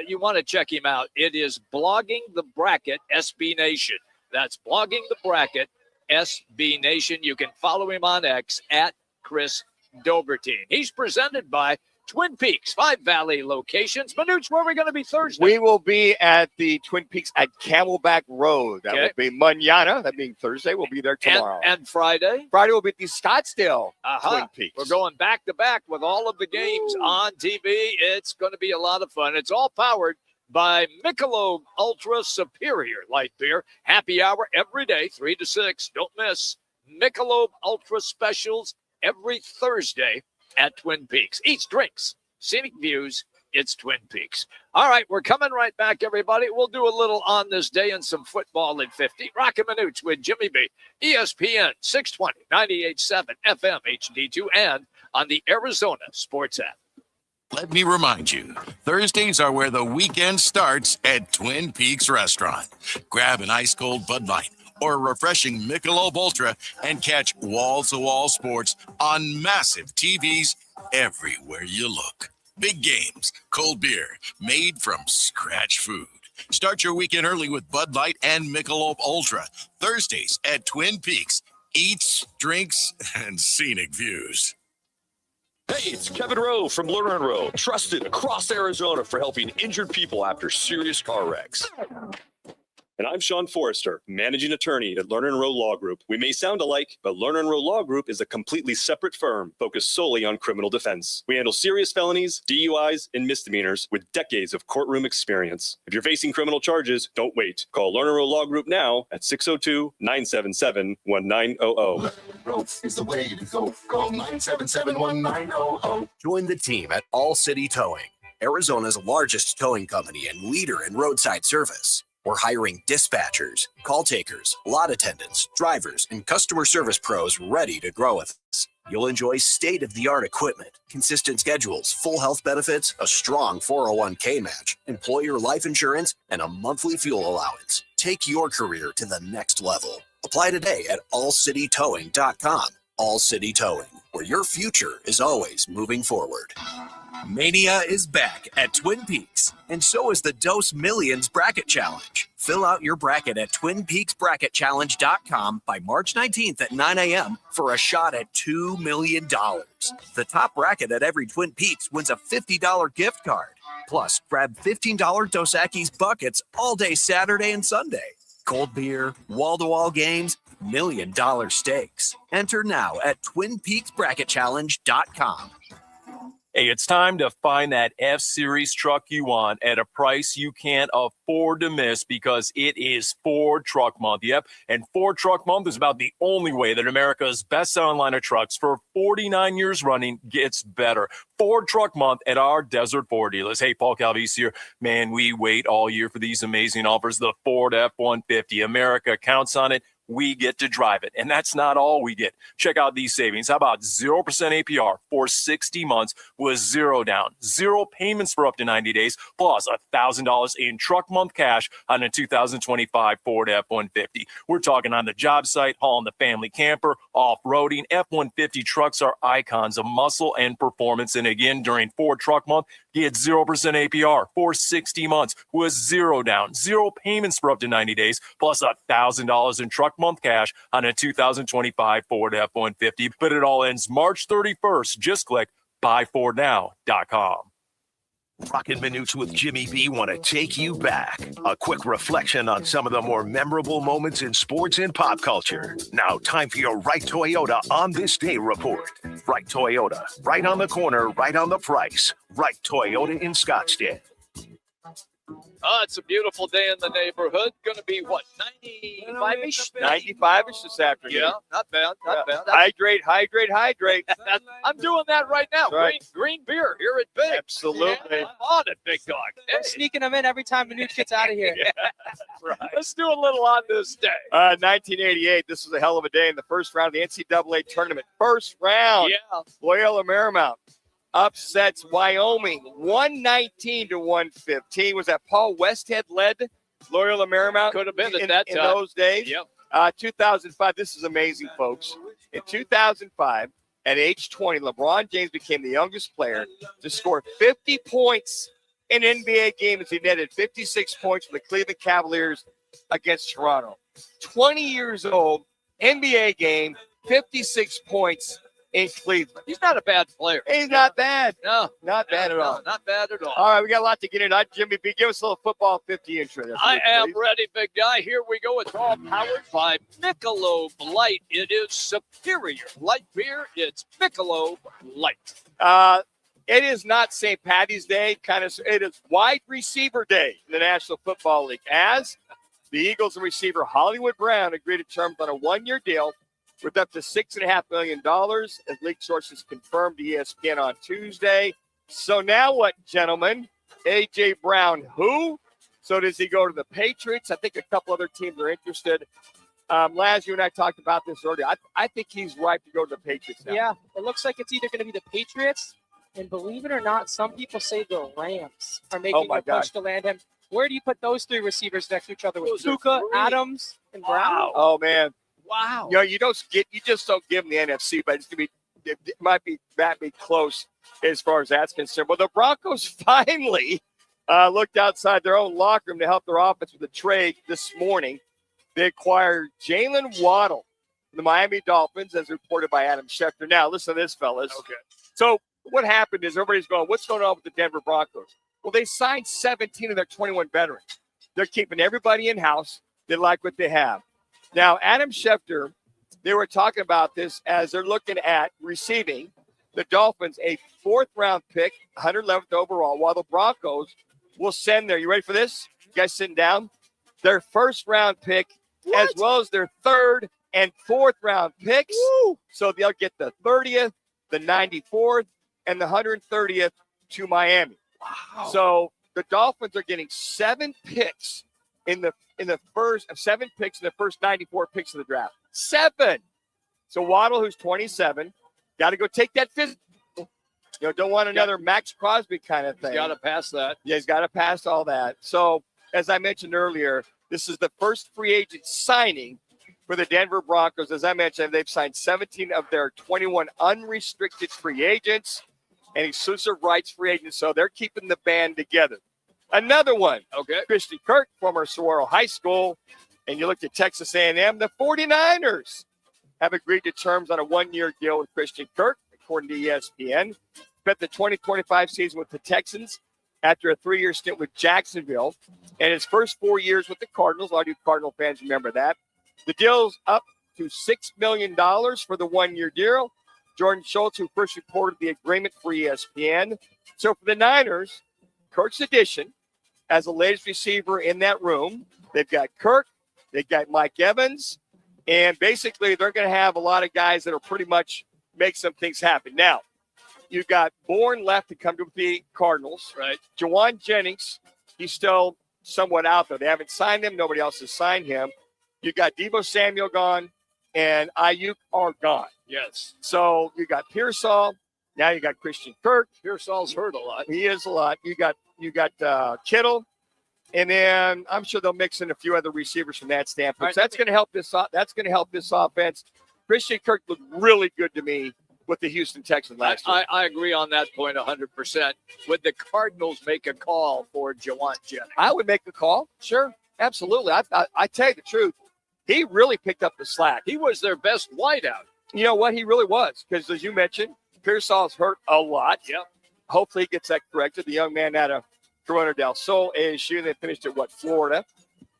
you want to check him out. It is Blogging the Bracket, SB Nation. That's Blogging the Bracket, SB Nation. You can follow him on X at Chris Dobbertean. He's presented by Twin Peaks, 5 Valley locations. Manuch, where are we going to be Thursday? We will be at the Twin Peaks at Camelback Road. That will be mañana. That being Thursday. We'll be there tomorrow. And Friday? Friday will be at the Scottsdale Twin Peaks. We're going back to back with all of the games on TV. It's going to be a lot of fun. It's all powered by Michelob Ultra Superior Light Beer. Happy hour every day, 3 to 6. Don't miss Michelob Ultra Specials every Thursday at Twin Peaks. Eats, drinks, scenic views. It's Twin Peaks. All right, we're coming right back, everybody. We'll do a little on this day and some football at 50. Roc and Manuch with Jimmy B. ESPN 620, 98.7 FM HD2 and on the Arizona Sports app. Let me remind you, Thursdays are where the weekend starts at Twin Peaks Restaurant. Grab an ice-cold Bud Light or a refreshing Michelob Ultra and catch wall-to-wall sports on massive TVs everywhere you look. Big games, cold beer, made from scratch food. Start your weekend early with Bud Light and Michelob Ultra. Thursdays at Twin Peaks. Eats, drinks, and scenic views. Hey, it's Kevin Rowe from Lerner & Rowe, trusted across Arizona for helping injured people after serious car wrecks. And I'm Sean Forrester, managing attorney at Lerner & Rowe Law Group. We may sound alike, but Lerner & Rowe Law Group is a completely separate firm focused solely on criminal defense. We handle serious felonies, DUIs, and misdemeanors with decades of courtroom experience. If you're facing criminal charges, don't wait. Call Lerner & Rowe Law Group now at 602-977-1900. Roads is the way to go. Call 977-1900. Join the team at All City Towing, Arizona's largest towing company and leader in roadside service. We're hiring dispatchers, call takers, lot attendants, drivers, and customer service pros ready to grow with us. You'll enjoy state-of-the-art equipment, consistent schedules, full health benefits, a strong 401k match, employer life insurance, and a monthly fuel allowance. Take your career to the next level. Apply today at allcitytowing.com. All City Towing, where your future is always moving forward. Mania is back at Twin Peaks, and so is the Dos Millions Bracket Challenge. Fill out your bracket at twinpeaksbracketchallenge.com by March 19th at 9 a.m. for a shot at $2 million. The top bracket at every Twin Peaks wins a $50 gift card. Plus, grab $15 Dos Equis buckets all day Saturday and Sunday. Cold beer, wall-to-wall games, $1 million stakes. Enter now at twinpeaksbracketchallenge.com. Hey, it's time to find that F-Series truck you want at a price you can't afford to miss because it is Ford Truck Month. Yep, and Ford Truck Month is about the only way that America's best-selling line of trucks for 49 years running gets better. Ford Truck Month at our Desert Ford dealers. Hey, Paul Calvise here. Man, we wait all year for these amazing offers. The Ford F-150. America counts on it. We get to drive it. And that's not all we get. Check out these savings. How about 0% APR for 60 months with zero down, zero payments for up to 90 days, plus $1,000 in truck month cash on a 2025 Ford F-150. We're talking on the job site, hauling the family camper, off-roading. F-150 trucks are icons of muscle and performance. And again, during Ford Truck Month, get 0% APR for 60 months with zero down, zero payments for up to 90 days, plus $1,000 in truck month cash on a 2025 Ford F-150. But it all ends March 31st. Just click buyfordnow.com. Roc and Manuch with Jimmy B want to take you back. A quick reflection on some of the more memorable moments in sports and pop culture. Now, time for your Right Toyota On This Day report. Right Toyota, right on the corner, right on the price. Right Toyota in Scottsdale. Oh, it's a beautiful day in the neighborhood. Going to be, what, 95-ish? 95-ish this afternoon. Yeah, not bad, not bad. Hydrate, hydrate, hydrate. I'm doing that right now. Right. Green beer here at Big. Absolutely. Yeah, I'm on it, Big Dog. I'm sneaking them in every time Manuch gets out of here. Yeah, right. Let's do a little on this day. 1988. This was a hell of a day in the first round of the NCAA tournament. First round. Yeah. Loyola Marymount upsets Wyoming 119-115. Was that Paul Westhead led Loyola Marymount? Could have been at that in time. those days. Yep. 2005. This is amazing, folks. In 2005, at age 20, LeBron James became the youngest player to score 50 points in an NBA game as he netted 56 points for the Cleveland Cavaliers against Toronto. 20 years old, NBA game, 56 points in Cleveland. He's not a bad player. He's not bad. No. Not bad at all. Not bad at all. All right, we got a lot to get into. Jimmy B, give us a little football 50 intro there. I am ready, big guy. Here we go. It's all powered by Michelob Light. It is superior light beer. It's Michelob Light. It is not St. Patty's Day. It is wide receiver day in the National Football League as the Eagles and receiver Hollywood Brown agreed to terms on a one-year deal with up to $6.5 million, as league sources confirmed to ESPN on Tuesday. So now what, gentlemen? A.J. Brown, who? So does he go to the Patriots? I think a couple other teams are interested. Laz, you and I talked about this earlier. I think he's ripe to go to the Patriots now. Yeah, it looks like it's either going to be the Patriots And believe it or not, some people say the Rams are making my a push gosh. to land him. Where do you put those three receivers next to each other with Those are Tuka, three. Adams, and Brown? Oh man, Wow. you just don't give them the NFC, but it might be close as far as that's concerned. Well, the Broncos finally looked outside their own locker room to help their offense with a trade this morning. They acquired Jalen Waddle from the Miami Dolphins, as reported by Adam Schefter. Now, listen to this, fellas. Okay. So what happened is everybody's going, what's going on with the Denver Broncos? Well, they signed 17 of their 21 veterans. They're keeping everybody in-house. They like what they have. Now, Adam Schefter, they were talking about this as they're looking at receiving the Dolphins a 4th-round pick, 111th overall, while the Broncos will send you ready for this? You guys sitting down? Their 1st-round pick, as well as their 3rd and 4th-round picks. Woo! So they'll get the 30th, the 94th, and the 130th to Miami. Wow. So the Dolphins are getting 7 picks in the first 7 picks in the first 94 picks of the draft. 7. So Waddle, who's 27, got to go take that physical. Don't want another Max Crosby kind of thing. He's got to pass that. Yeah, he's got to pass all that. So as I mentioned earlier, this is the first free agent signing for the Denver Broncos. As I mentioned, they've signed 17 of their 21 unrestricted free agents and exclusive rights free agents. So they're keeping the band together. Another one, okay. Christian Kirk, former Saguaro High School, and you looked at Texas A&M. The 49ers have agreed to terms on a 1-year deal with Christian Kirk, according to ESPN. Spent the 2025 season with the Texans after a 3-year stint with Jacksonville, and his first 4 years with the Cardinals. A lot of you Cardinal fans remember that. The deal's up to $6 million for the 1-year deal. Jordan Schultz, who first reported the agreement for ESPN. So for the Niners, Kirk's addition as the latest receiver in that room. They've got Kirk, they've got Mike Evans, and basically they're going to have a lot of guys that will pretty much make some things happen. Now, you've got Bourne left to come to the Cardinals. Right. Jawan Jennings, he's still somewhat out there. They haven't signed him. Nobody else has signed him. You got Deebo Samuel gone, and Ayuk are gone. Yes. So you got Pearsall. Now you got Christian Kirk. Pearsall's hurt a lot. He is a lot. You got Kittle, and then I'm sure they'll mix in a few other receivers from that standpoint. Right. So that's going to help this. That's going to help this offense. Christian Kirk looked really good to me with the Houston Texans last year. I agree on that point 100%. Would the Cardinals make a call for Jawan Jennings? I would make a call. Sure. Absolutely. I tell you the truth. He really picked up the slack. He was their best wideout. You know what? He really was. Because as you mentioned, Pearsall's hurt a lot. Yep. Hopefully he gets that corrected. The young man out of Corona del Sol, ASU, they finished at Florida.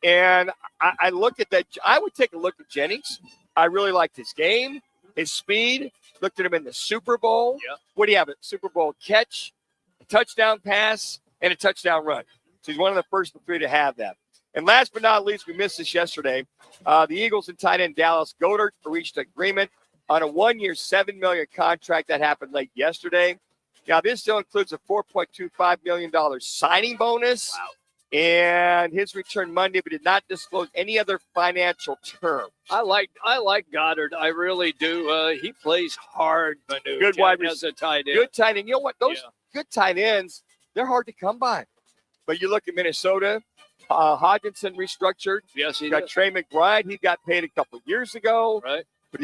And I look at that. I would take a look at Jennings. I really liked his game, his speed. Looked at him in the Super Bowl. Yep. What do you have? A Super Bowl catch, a touchdown pass, and a touchdown run. So he's one of the first 3 to have that. And last but not least, we missed this yesterday. The Eagles and tight end Dallas Goedert reached agreement on a 1-year, $7 million contract that happened late yesterday. Now, this still includes a $4.25 million signing bonus and his return Monday, but did not disclose any other financial terms. I like Goddard. I really do. He plays hard, Manuch. Good wide as a tight end. Good tight end. You know what? Those good tight ends, they're hard to come by. But you look at Minnesota, Hodgkinson restructured. Yes, he you got did. Trey McBride. He got paid a couple of years ago. Right. But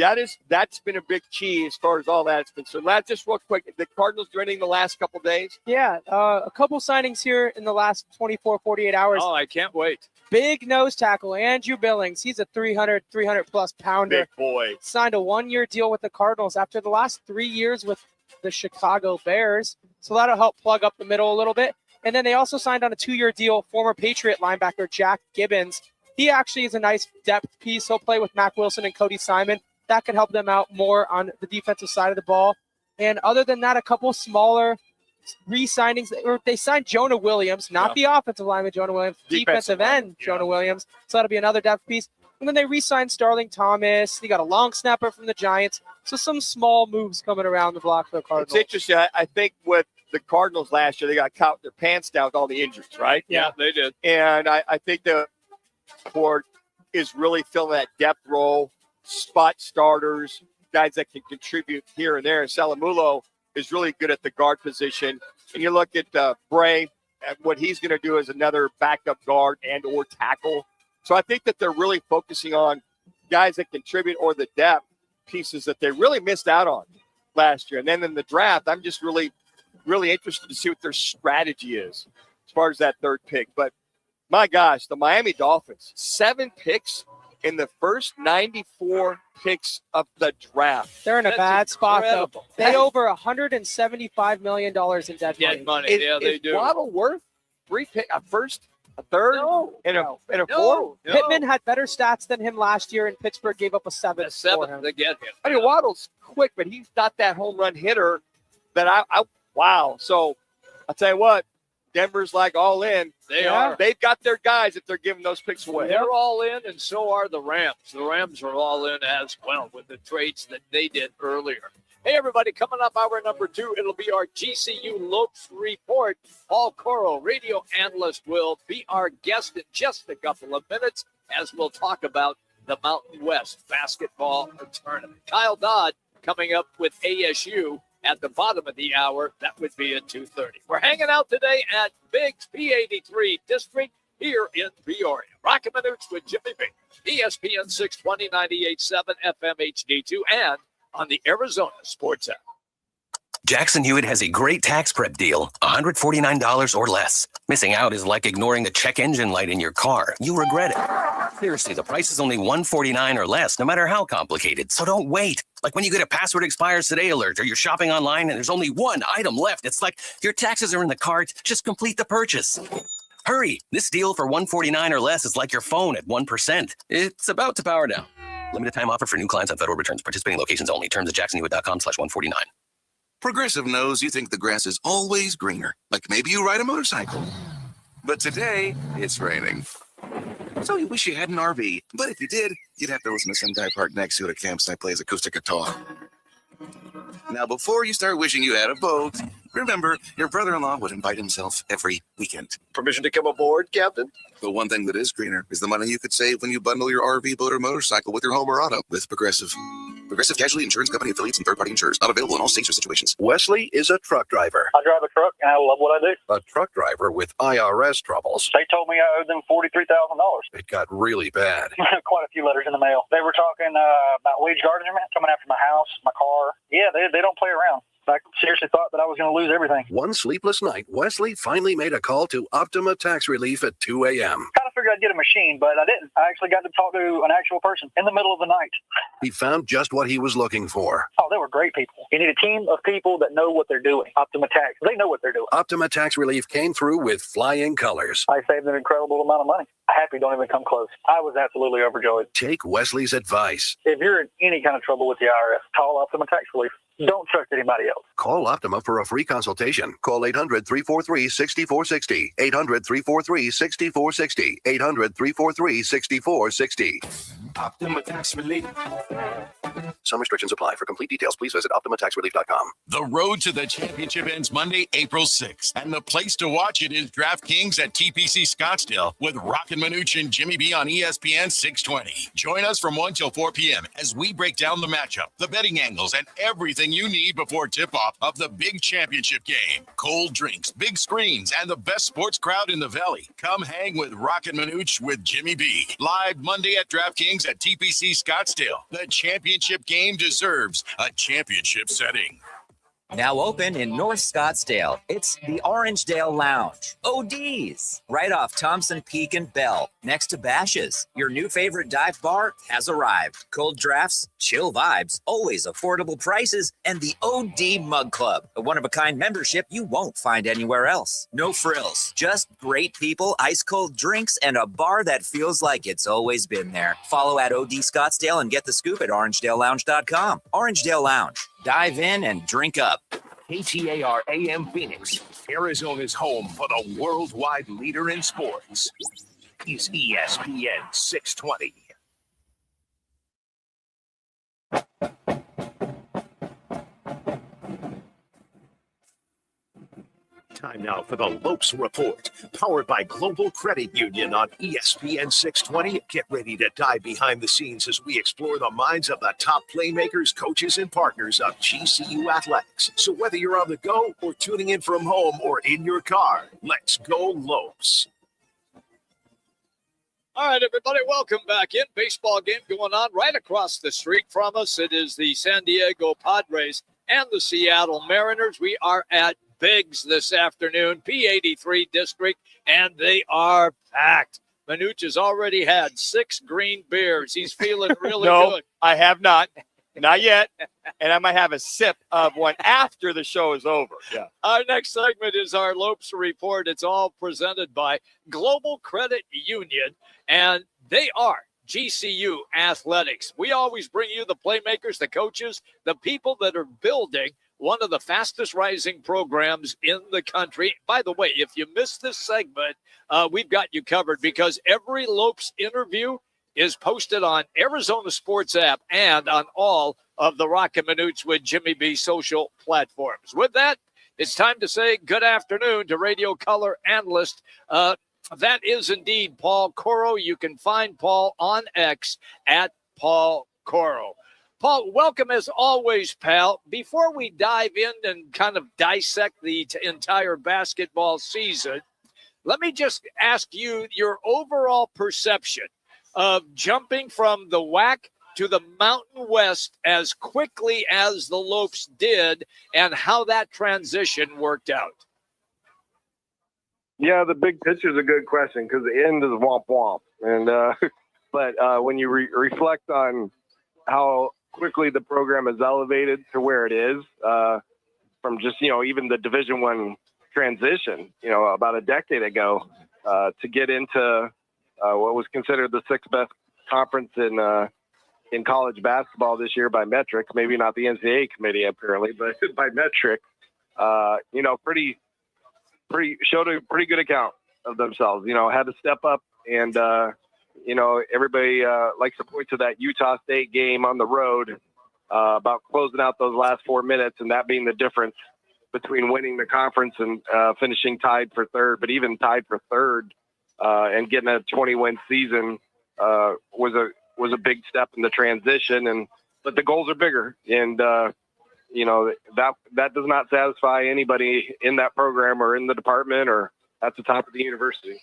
that's been a big key as far as all that's concerned. Last, just real quick, the Cardinals do anything the last couple of days? Yeah, a couple signings here in the last 24, 48 hours. Oh, I can't wait. Big nose tackle, Andrew Billings. He's a 300-plus pounder. Big boy. Signed a 1-year deal with the Cardinals after the last 3 years with the Chicago Bears. So that'll help plug up the middle a little bit. And then they also signed on a 2-year deal former Patriot linebacker Jack Gibbons. He actually is a nice depth piece. He'll play with Mac Wilson and Cody Simon. That could help them out more on the defensive side of the ball. And other than that, a couple smaller re-signings. They signed Jonah Williams, not the offensive lineman Jonah Williams, defensive end Jonah Williams. So that'll be another depth piece. And then they re-signed Starling Thomas. They got a long snapper from the Giants. So some small moves coming around the block for the Cardinals. It's interesting. I think with the Cardinals last year, they got caught with their pants down with all the injuries, right? Yeah, they did. And I think the board is really filling that depth role, spot starters, guys that can contribute here and there. And Salamulo is really good at the guard position. And you look at Bray, and what he's going to do as another backup guard and or tackle. So I think that they're really focusing on guys that contribute or the depth pieces that they really missed out on last year. And then in the draft, I'm just really interested to see what their strategy is as far as that third pick. But my gosh, the Miami Dolphins, 7 picks in the first 94 picks of the draft. They're in a bad spot, incredible. though. They over $175 million in dead money. Is Waddle worth 3 picks, a first, a third, and a fourth? Pittman had better stats than him last year, and Pittsburgh gave up a 7th for him. To get him. I mean, Waddle's quick, but he's not that home run hitter that wow. So I'll tell you what, Denver's like all in. They are. They've got their guys if they're giving those picks away. They're all in, and so are the Rams. The Rams are all in as well with the trades that they did earlier. Hey, everybody, coming up hour number 2, it'll be our GCU Lopes report. Paul Coro, radio analyst, will be our guest in just a couple of minutes as we'll talk about the Mountain West basketball tournament. Kyle Dodd coming up with ASU at the bottom of the hour. That would be at 2:30. We're hanging out today at Biggs P83 District here in Peoria. Roc and Manuch with Jimmy B. ESPN 620, 98.7 FM HD2 and on the Arizona Sports app. Jackson Hewitt has a great tax prep deal, $149 or less. Missing out is like ignoring the check engine light in your car. You'll regret it. Seriously, the price is only $149 or less, no matter how complicated. So don't wait. Like when you get a password expires today alert or you're shopping online and there's only one item left. It's like your taxes are in the cart. Just complete the purchase. Hurry. This deal for $149 or less is like your phone at 1%. It's about to power down. Limited time offer for new clients on federal returns. Participating locations only. Terms at jacksonhewitt.com/149. Progressive knows you think the grass is always greener, like maybe you ride a motorcycle. But today, it's raining. So you wish you had an RV, but if you did, you'd have to listen to some guy parked next to you at a campsite plays acoustic guitar. Now, before you start wishing you had a boat, remember, your brother-in-law would invite himself every weekend. Permission to come aboard, Captain? The one thing that is greener is the money you could save when you bundle your RV, boat, or motorcycle with your home or auto with Progressive. Progressive Casualty Insurance Company affiliates and third-party insurers. Not available in all states or situations. Wesley is a truck driver. I drive a truck, and I love what I do. A truck driver with IRS troubles. They told me I owed them $43,000. It got really bad. Quite a few letters in the mail. They were talking about wage garnishment coming after my house, my car. Yeah, they don't play around. I seriously thought that I was going to lose everything. One sleepless night, Wesley finally made a call to Optima Tax Relief at 2 a.m. Kind of figured I'd get a machine, but I didn't. I actually got to talk to an actual person in the middle of the night. He found just what he was looking for. Oh, they were great people. You need a team of people that know what they're doing. Optima Tax, they know what they're doing. Optima Tax Relief came through with flying colors. I saved an incredible amount of money. Happy don't even come close. I was absolutely overjoyed. Take Wesley's advice. If you're in any kind of trouble with the IRS, call Optima Tax Relief. Don't trust anybody else. Call Optima for a free consultation. Call 800-343-6460. 800-343-6460. 800-343-6460. Optima Tax Relief. Some restrictions apply. For complete details, please visit OptimaTaxRelief.com. The road to the championship ends Monday, April 6th. And the place to watch it is DraftKings at TPC Scottsdale with Roc and Manuch and Jimmy B on ESPN 620. Join us from 1 till 4 p.m. as we break down the matchup, the betting angles, and everything you need before tip-off of the big championship game. Cold drinks, big screens, and the best sports crowd in the Valley. Come hang with Roc and Manuch with Jimmy B. Live Monday at DraftKings at TPC Scottsdale. The championship game deserves a championship setting. Now open in North Scottsdale, it's the Orangedale Lounge. ODs, right off Thompson Peak and Bell, next to Bash's. Your new favorite dive bar has arrived. Cold drafts, chill vibes, always affordable prices, and the OD Mug Club, a one-of-a-kind membership you won't find anywhere else. No frills, just great people, ice-cold drinks, and a bar that feels like it's always been there. Follow at OD Scottsdale and get the scoop at orangedalelounge.com. Orangedale Lounge. Dive in and drink up. KTAR AM Phoenix, Arizona's home for the worldwide leader in sports, is ESPN 620. Time now for the Lopes Report, powered by Global Credit Union on ESPN 620. Get ready to dive behind the scenes as we explore the minds of the top playmakers, coaches, and partners of GCU athletics. So whether you're on the go or tuning in from home or in your car, let's go Lopes. All right, everybody, welcome back in. Baseball game going on right across the street from us. It is the San Diego Padres and the Seattle Mariners. We are at Biggs this afternoon, P83 district, and they are packed. Manuch has already had 6 green beers. He's feeling really good. I have not. Not yet. And I might have a sip of one after the show is over. Yeah. Our next segment is our Lopes Report. It's all presented by Global Credit Union, and they are GCU Athletics. We always bring you the playmakers, the coaches, the people that are building one of the fastest rising programs in the country. By the way, if you missed this segment, we've got you covered because every Lopes interview is posted on Arizona Sports app and on all of the Roc and Manuch with Jimmy B social platforms. With that, it's time to say good afternoon to radio color analyst. That is indeed Paul Coro. You can find Paul on X at Paul Coro. Paul, welcome as always, pal. Before we dive in and kind of dissect the entire basketball season, let me just ask you your overall perception of jumping from the WAC to the Mountain West as quickly as the Lopes did and how that transition worked out. Yeah, the big picture is a good question because the end is womp womp. And but when you reflect on how quickly the program is elevated to where it is, from just even the Division I transition, about a decade ago, to get into what was considered the 6th best conference in college basketball this year by metric. Maybe not the NCAA committee apparently, but by metric, showed a pretty good account of themselves. Had to step up, and everybody likes to point to that Utah State game on the road about closing out those last 4 minutes, and that being the difference between winning the conference and finishing tied for third. But even tied for third and getting a 20-win season was a big step in the transition. But the goals are bigger, and that does not satisfy anybody in that program or in the department or at the top of the university.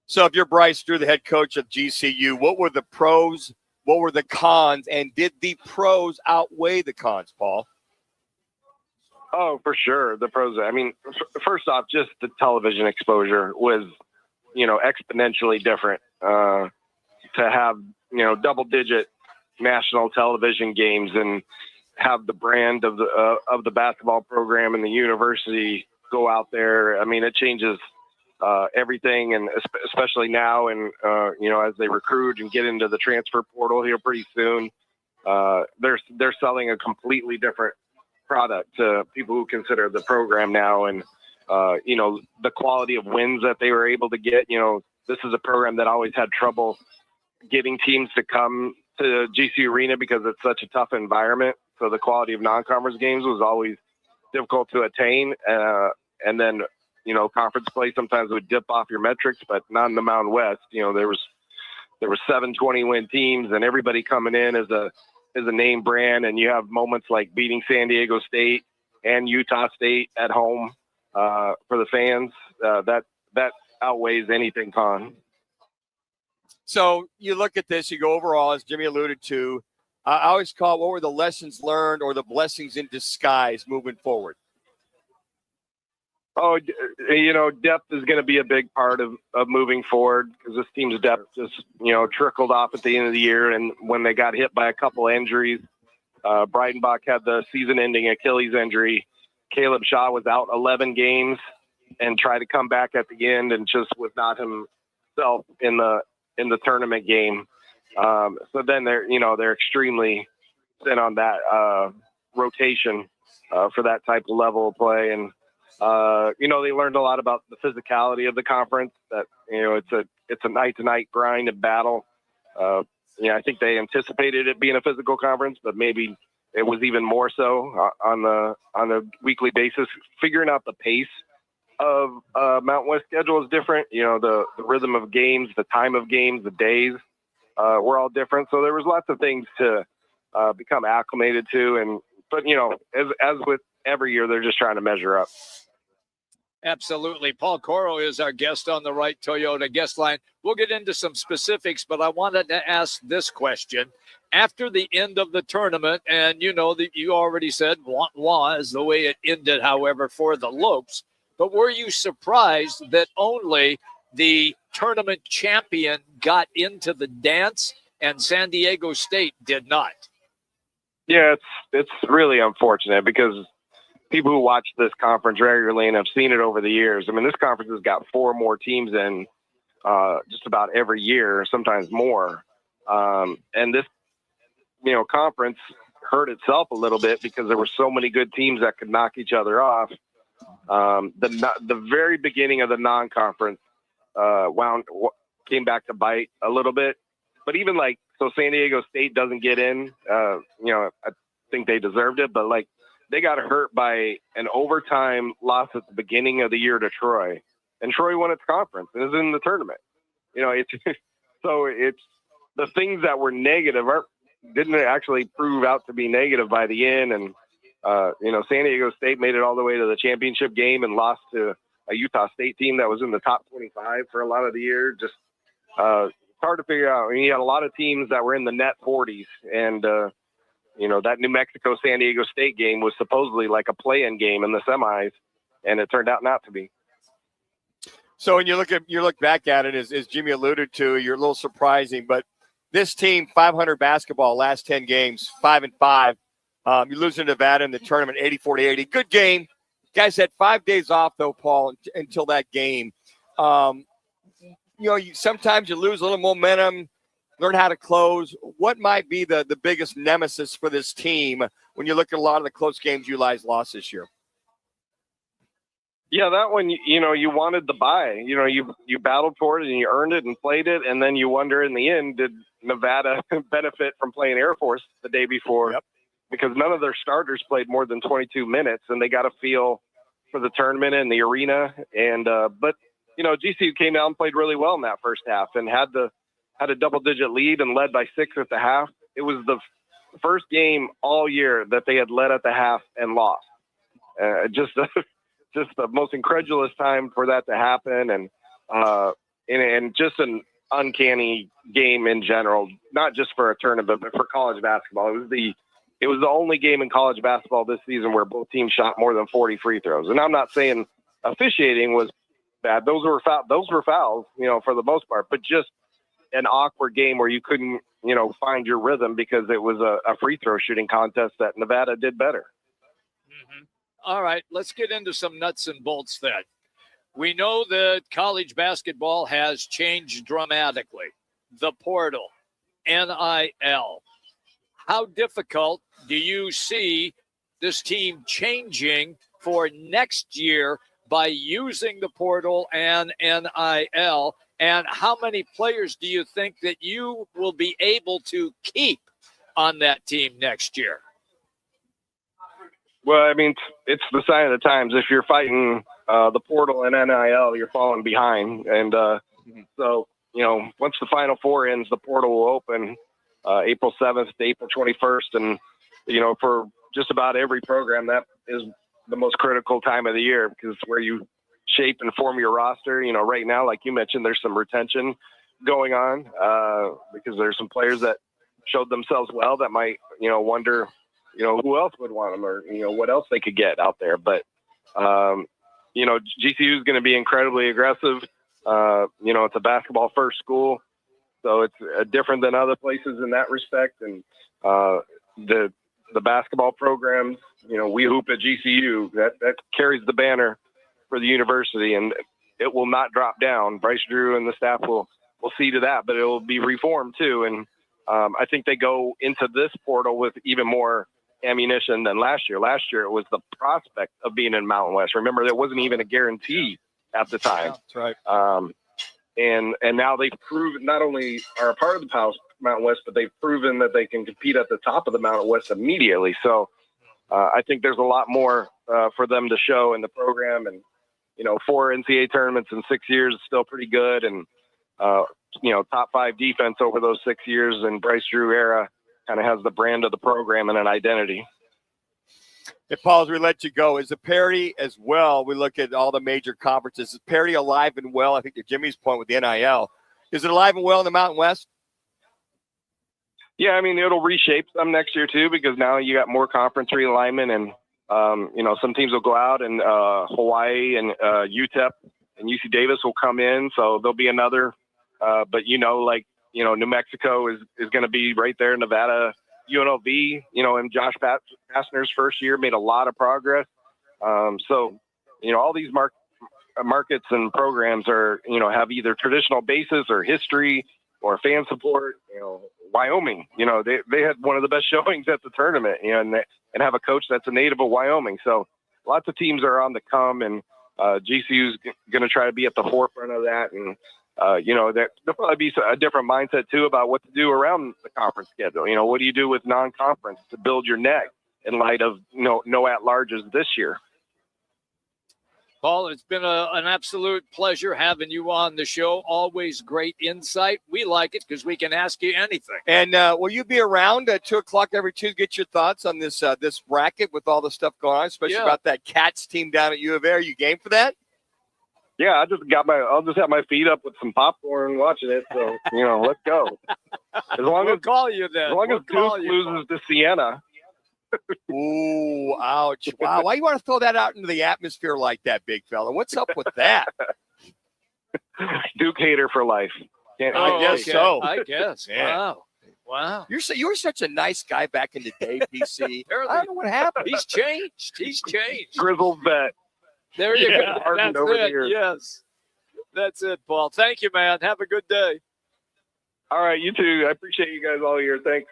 So if you're Bryce Drew, the head coach of GCU, what were the pros, what were the cons, and did the pros outweigh the cons, Paul? Oh, for sure. The pros. I mean, first off, just the television exposure was, exponentially different. To have, double-digit national television games and have the brand of the basketball program and the university go out there. I mean, it changes everything, and especially now, and as they recruit and get into the transfer portal here pretty soon, they're selling a completely different product to people who consider the program now, and the quality of wins that they were able to get. This is a program that always had trouble getting teams to come to GCU Arena because it's such a tough environment. So the quality of non-conference games was always difficult to attain. And then, conference play sometimes would dip off your metrics, but not in the Mountain West. There were 7 20-win teams, and everybody coming in as a name brand. And you have moments like beating San Diego State and Utah State at home for the fans. That outweighs anything con. So you look at this, you go overall, as Jimmy alluded to. I always call it, what were the lessons learned or the blessings in disguise moving forward? Oh, depth is going to be a big part of moving forward because this team's depth just, trickled off at the end of the year. And when they got hit by a couple injuries, Breidenbach had the season-ending Achilles injury. Caleb Shaw was out 11 games and tried to come back at the end and just was not himself in the tournament game. So then they're extremely thin on that rotation for that type of level of play. And, they learned a lot about the physicality of the conference, that, it's a night-to-night grind and battle. I think they anticipated it being a physical conference, but maybe it was even more so on a weekly basis, figuring out the pace of Mountain West schedule is different. You know, the rhythm of games, the time of games, the days were all different. So there was lots of things to become acclimated to. But you know, as with every year, they're just trying to measure up. Absolutely. Paul Coro is our guest on the Right Toyota guest line. We'll get into some specifics, but I wanted to ask this question. After the end of the tournament, and you know that you already said is the way it ended, however, for the Lopes, but were you surprised that only the tournament champion got into the dance and San Diego State did not? Yeah, it's really unfortunate because people who watch this conference regularly and have seen it over the years, I mean, this conference has got 4 more teams in just about every year, sometimes more. And this, you know, conference hurt itself a little bit because there were so many good teams that could knock each other off. The very beginning of the non-conference came back to bite a little bit. But even so San Diego State doesn't get in. You know, I think they deserved it, but they got hurt by an overtime loss at the beginning of the year to Troy, and Troy won its conference and is in the tournament. You know, it's the things that were negative didn't actually prove out to be negative by the end. And you know, San Diego State made it all the way to the championship game and lost to a Utah State team that was in the top 25 for a lot of the year. Just hard to figure out. I mean, you had a lot of teams that were in the net 40s, and you know, that New Mexico San Diego State game was supposedly like a play-in game in the semis, and it turned out not to be. So when you look back at it, as Jimmy alluded to, you're a little surprising, but this team, 500 basketball, last 10 games, 5-5. You lose to Nevada in the tournament, 84-80. Good game. Guys had 5 days off though, Paul, until that game. You know, sometimes you lose a little momentum. Learn how to close. What might be the biggest nemesis for this team when you look at a lot of the close games you guys lost this year? Yeah, that one, you know, you wanted the bye. You know, you battled for it and you earned it and played it, and then you wonder in the end, did Nevada benefit from playing Air Force the day before? Yep. Because none of their starters played more than 22 minutes, and they got a feel for the tournament and the arena. And but you know, GCU came out and played really well in that first half and had a double-digit lead and led by 6 at the half. It was the first game all year that they had led at the half and lost. Just the most incredulous time for that to happen, and just an uncanny game in general, not just for a tournament, but for college basketball. It was the only game in college basketball this season where both teams shot more than 40 free throws. And I'm not saying officiating was bad; those were fouls, you know, for the most part, but just an awkward game where you couldn't, you know, find your rhythm because it was a free throw shooting contest that Nevada did better. Mm-hmm. All right, let's get into some nuts and bolts then. We know that college basketball has changed dramatically. The portal, NIL. How difficult do you see this team changing for next year by using the portal and NIL? And how many players do you think that you will be able to keep on that team next year? Well, I mean, it's the sign of the times. If you're fighting the portal and NIL, you're falling behind. And so, you know, once the Final Four ends, the portal will open April 7th to April 21st. And, you know, for just about every program, that is the most critical time of the year because it's where you shape and form your roster. You know, right now, like you mentioned, there's some retention going on because there's some players that showed themselves well that might, you know, wonder, you know, who else would want them or, you know, what else they could get out there. But, you know, GCU is going to be incredibly aggressive. You know, it's a basketball first school, so it's different than other places in that respect. And the basketball programs, you know, we hoop at GCU, that carries the banner for the university, and it will not drop down. Bryce Drew and the staff will see to that, but it will be reformed too. And I think they go into this portal with even more ammunition than last year. Last year, it was the prospect of being in Mountain West. Remember, there wasn't even a guarantee at the time. That's right. And now they've proven not only are a part of the Mountain West, but they've proven that they can compete at the top of the Mountain West immediately. So I think there's a lot more for them to show in the program. And 4 NCAA tournaments in 6 years is still pretty good. And, top 5 defense over those 6 years. And Bryce Drew era kind of has the brand of the program and an identity. Hey, Paul, as we let you go, is the parity as well? We look at all the major conferences. Is parity alive and well? I think to Jimmy's point with the NIL, is it alive and well in the Mountain West? Yeah, I mean, it'll reshape some next year too, because now you got more conference realignment, and some teams will go out, and Hawaii and UTEP and UC Davis will come in, so there'll be another. But New Mexico is going to be right there. Nevada, UNLV, and Josh Pastner's first year made a lot of progress. All these markets and programs are, have either traditional bases or history or fan support. Wyoming, they had one of the best showings at the tournament, and have a coach that's a native of Wyoming. So lots of teams are on the come, and GCU's going to try to be at the forefront of that. And, there'll probably be a different mindset too about what to do around the conference schedule. What do you do with non-conference to build your net in light of no at-larges this year? Paul, it's been an absolute pleasure having you on the show. Always great insight. We like it because we can ask you anything. And will you be around at 2 o'clock every Tuesday? Get your thoughts on this bracket with all the stuff going on, especially about that Cats team down at U of A. Are you game for that? Yeah, I'll just have my feet up with some popcorn watching it. So, let's go. As long we'll call you then. As long as Duke loses to Siena. Ooh, ouch. Wow. Why you want to throw that out into the atmosphere like that, big fella? What's up with that? Duke hater for life. I guess so. I guess. Yeah. Wow. You were such a nice guy back in the day, PC. I don't know what happened. He's changed. Grizzled vet. There you go. Hardened That's over it. the years. Yes. That's it, Paul. Thank you, man. Have a good day. All right, you too. I appreciate you guys all year. Thanks.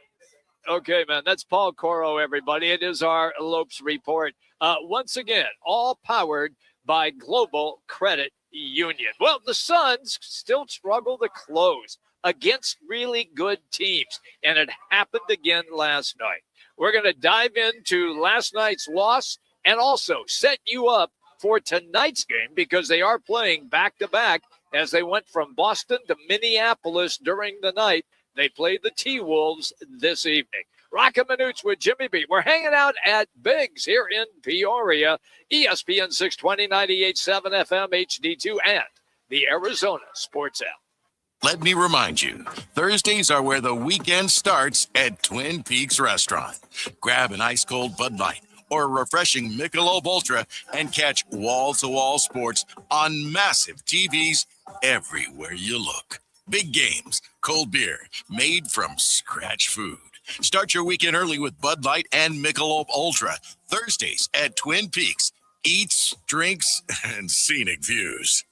Okay, man. That's Paul Coro, everybody. It is our Lopes Report. Once again, all powered by Global Credit Union. Well, the Suns still struggle to close against really good teams, and it happened again last night. We're going to dive into last night's loss and also set you up for tonight's game because they are playing back-to-back as they went from Boston to Minneapolis during the night. They played the T-Wolves this evening. Roc and Manuch with Jimmy B. We're hanging out at Biggs here in Peoria, ESPN 620, 98.7 FM, HD-2, and the Arizona Sports app. Let me remind you, Thursdays are where the weekend starts at Twin Peaks Restaurant. Grab an ice-cold Bud Light or a refreshing Michelob Ultra and catch wall-to-wall sports on massive TVs everywhere you look. Big games, cold beer, made from scratch food. Start your weekend early with Bud Light and Michelob Ultra. Thursdays at Twin Peaks. Eats, drinks, and scenic views.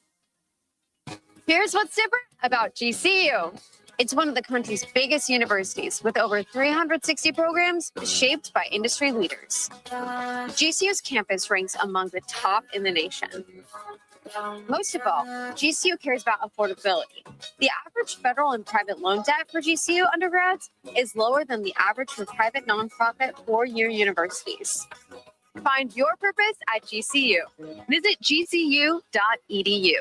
Here's what's different about GCU. It's one of the country's biggest universities with over 360 programs shaped by industry leaders. GCU's campus ranks among the top in the nation. Most of all, GCU cares about affordability. The average federal and private loan debt for GCU undergrads is lower than the average for private nonprofit four-year universities. Find your purpose at GCU. Visit gcu.edu.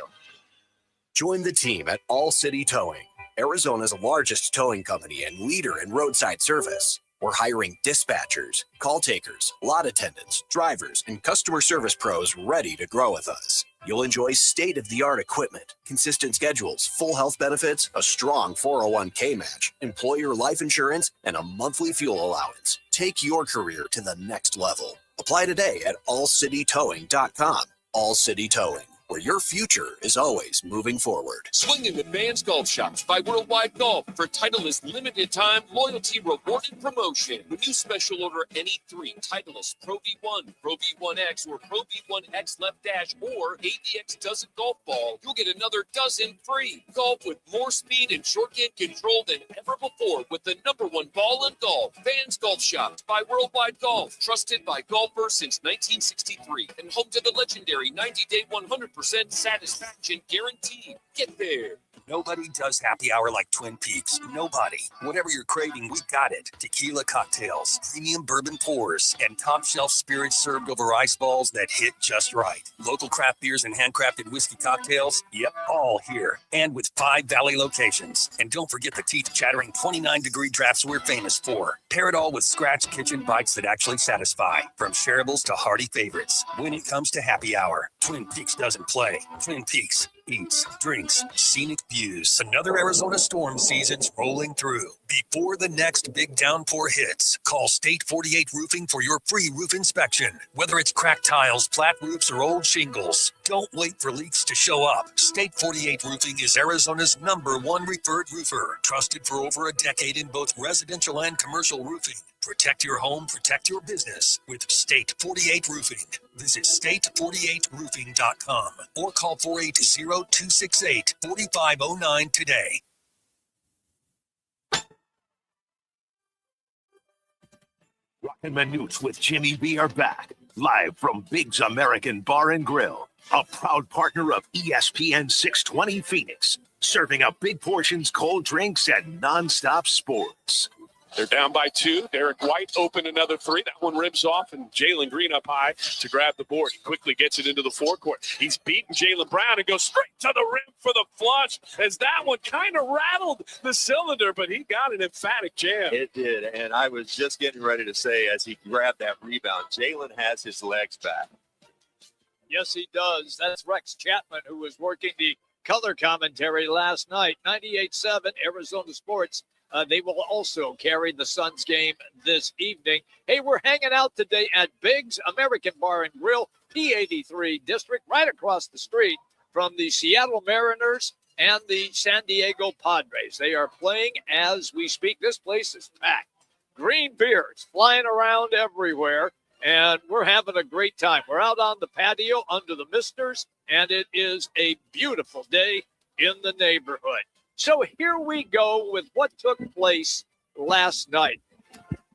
Join the team at All City Towing, Arizona's largest towing company and leader in roadside service. We're hiring dispatchers, call takers, lot attendants, drivers, and customer service pros ready to grow with us. You'll enjoy state-of-the-art equipment, consistent schedules, full health benefits, a strong 401k match, employer life insurance, and a monthly fuel allowance. Take your career to the next level. Apply today at allcitytowing.com. All City Towing, where your future is always moving forward. Swing into Vans Golf Shops by Worldwide Golf for Titleist limited time loyalty rewarded promotion. When you special order any 3 Titleist Pro V1, Pro V1X, or Pro V1X Left Dash or AVX dozen golf ball, you'll get another dozen free. Golf with more speed and short game control than ever before with the #1 ball in golf. Vans Golf Shops by Worldwide Golf, trusted by golfers since 1963 and home to the legendary 90-day 100% satisfaction guaranteed. Get there. Nobody does happy hour like Twin Peaks. Nobody. Whatever you're craving, we got it. Tequila cocktails, premium bourbon pours, and top shelf spirits served over ice balls that hit just right. Local craft beers and handcrafted whiskey cocktails, yep, all here. And with 5 Valley locations. And don't forget the teeth-chattering 29-degree drafts we're famous for. Pair it all with scratch kitchen bites that actually satisfy. From shareables to hearty favorites. When it comes to happy hour, Twin Peaks doesn't play. Twin Peaks eats, drinks, scenic views. Another Arizona storm season's rolling through. Before the next big downpour hits, call State 48 Roofing for your free roof inspection. Whether it's cracked tiles, flat roofs, or old shingles, don't wait for leaks to show up. State 48 Roofing is Arizona's #1 referred roofer. Trusted for over a decade in both residential and commercial roofing. Protect your home, protect your business with State 48 Roofing. Visit state48roofing.com or call 480-268-4509 today. Roc and Manuch with Jimmy B are back, live from Big's American Bar and Grill, a proud partner of ESPN 620 Phoenix, serving up big portions, cold drinks, and nonstop sports. They're down by 2. Derek White opened another 3. That one rims off, and Jalen Green up high to grab the board. He quickly gets it into the forecourt. He's beaten Jalen Brown and goes straight to the rim for the flush, as that one kind of rattled the cylinder, but he got an emphatic jam. It did, and I was just getting ready to say, as he grabbed that rebound, Jalen has his legs back. Yes, he does. That's Rex Chapman, who was working the color commentary last night. 98.7 Arizona Sports. They will also carry the Suns game this evening. Hey, we're hanging out today at Big's American Bar and Grill, P83 District, right across the street from the Seattle Mariners and the San Diego Padres. They are playing as we speak. This place is packed. Green beers flying around everywhere, and we're having a great time. We're out on the patio under the misters, and it is a beautiful day in the neighborhood. So here we go with what took place last night.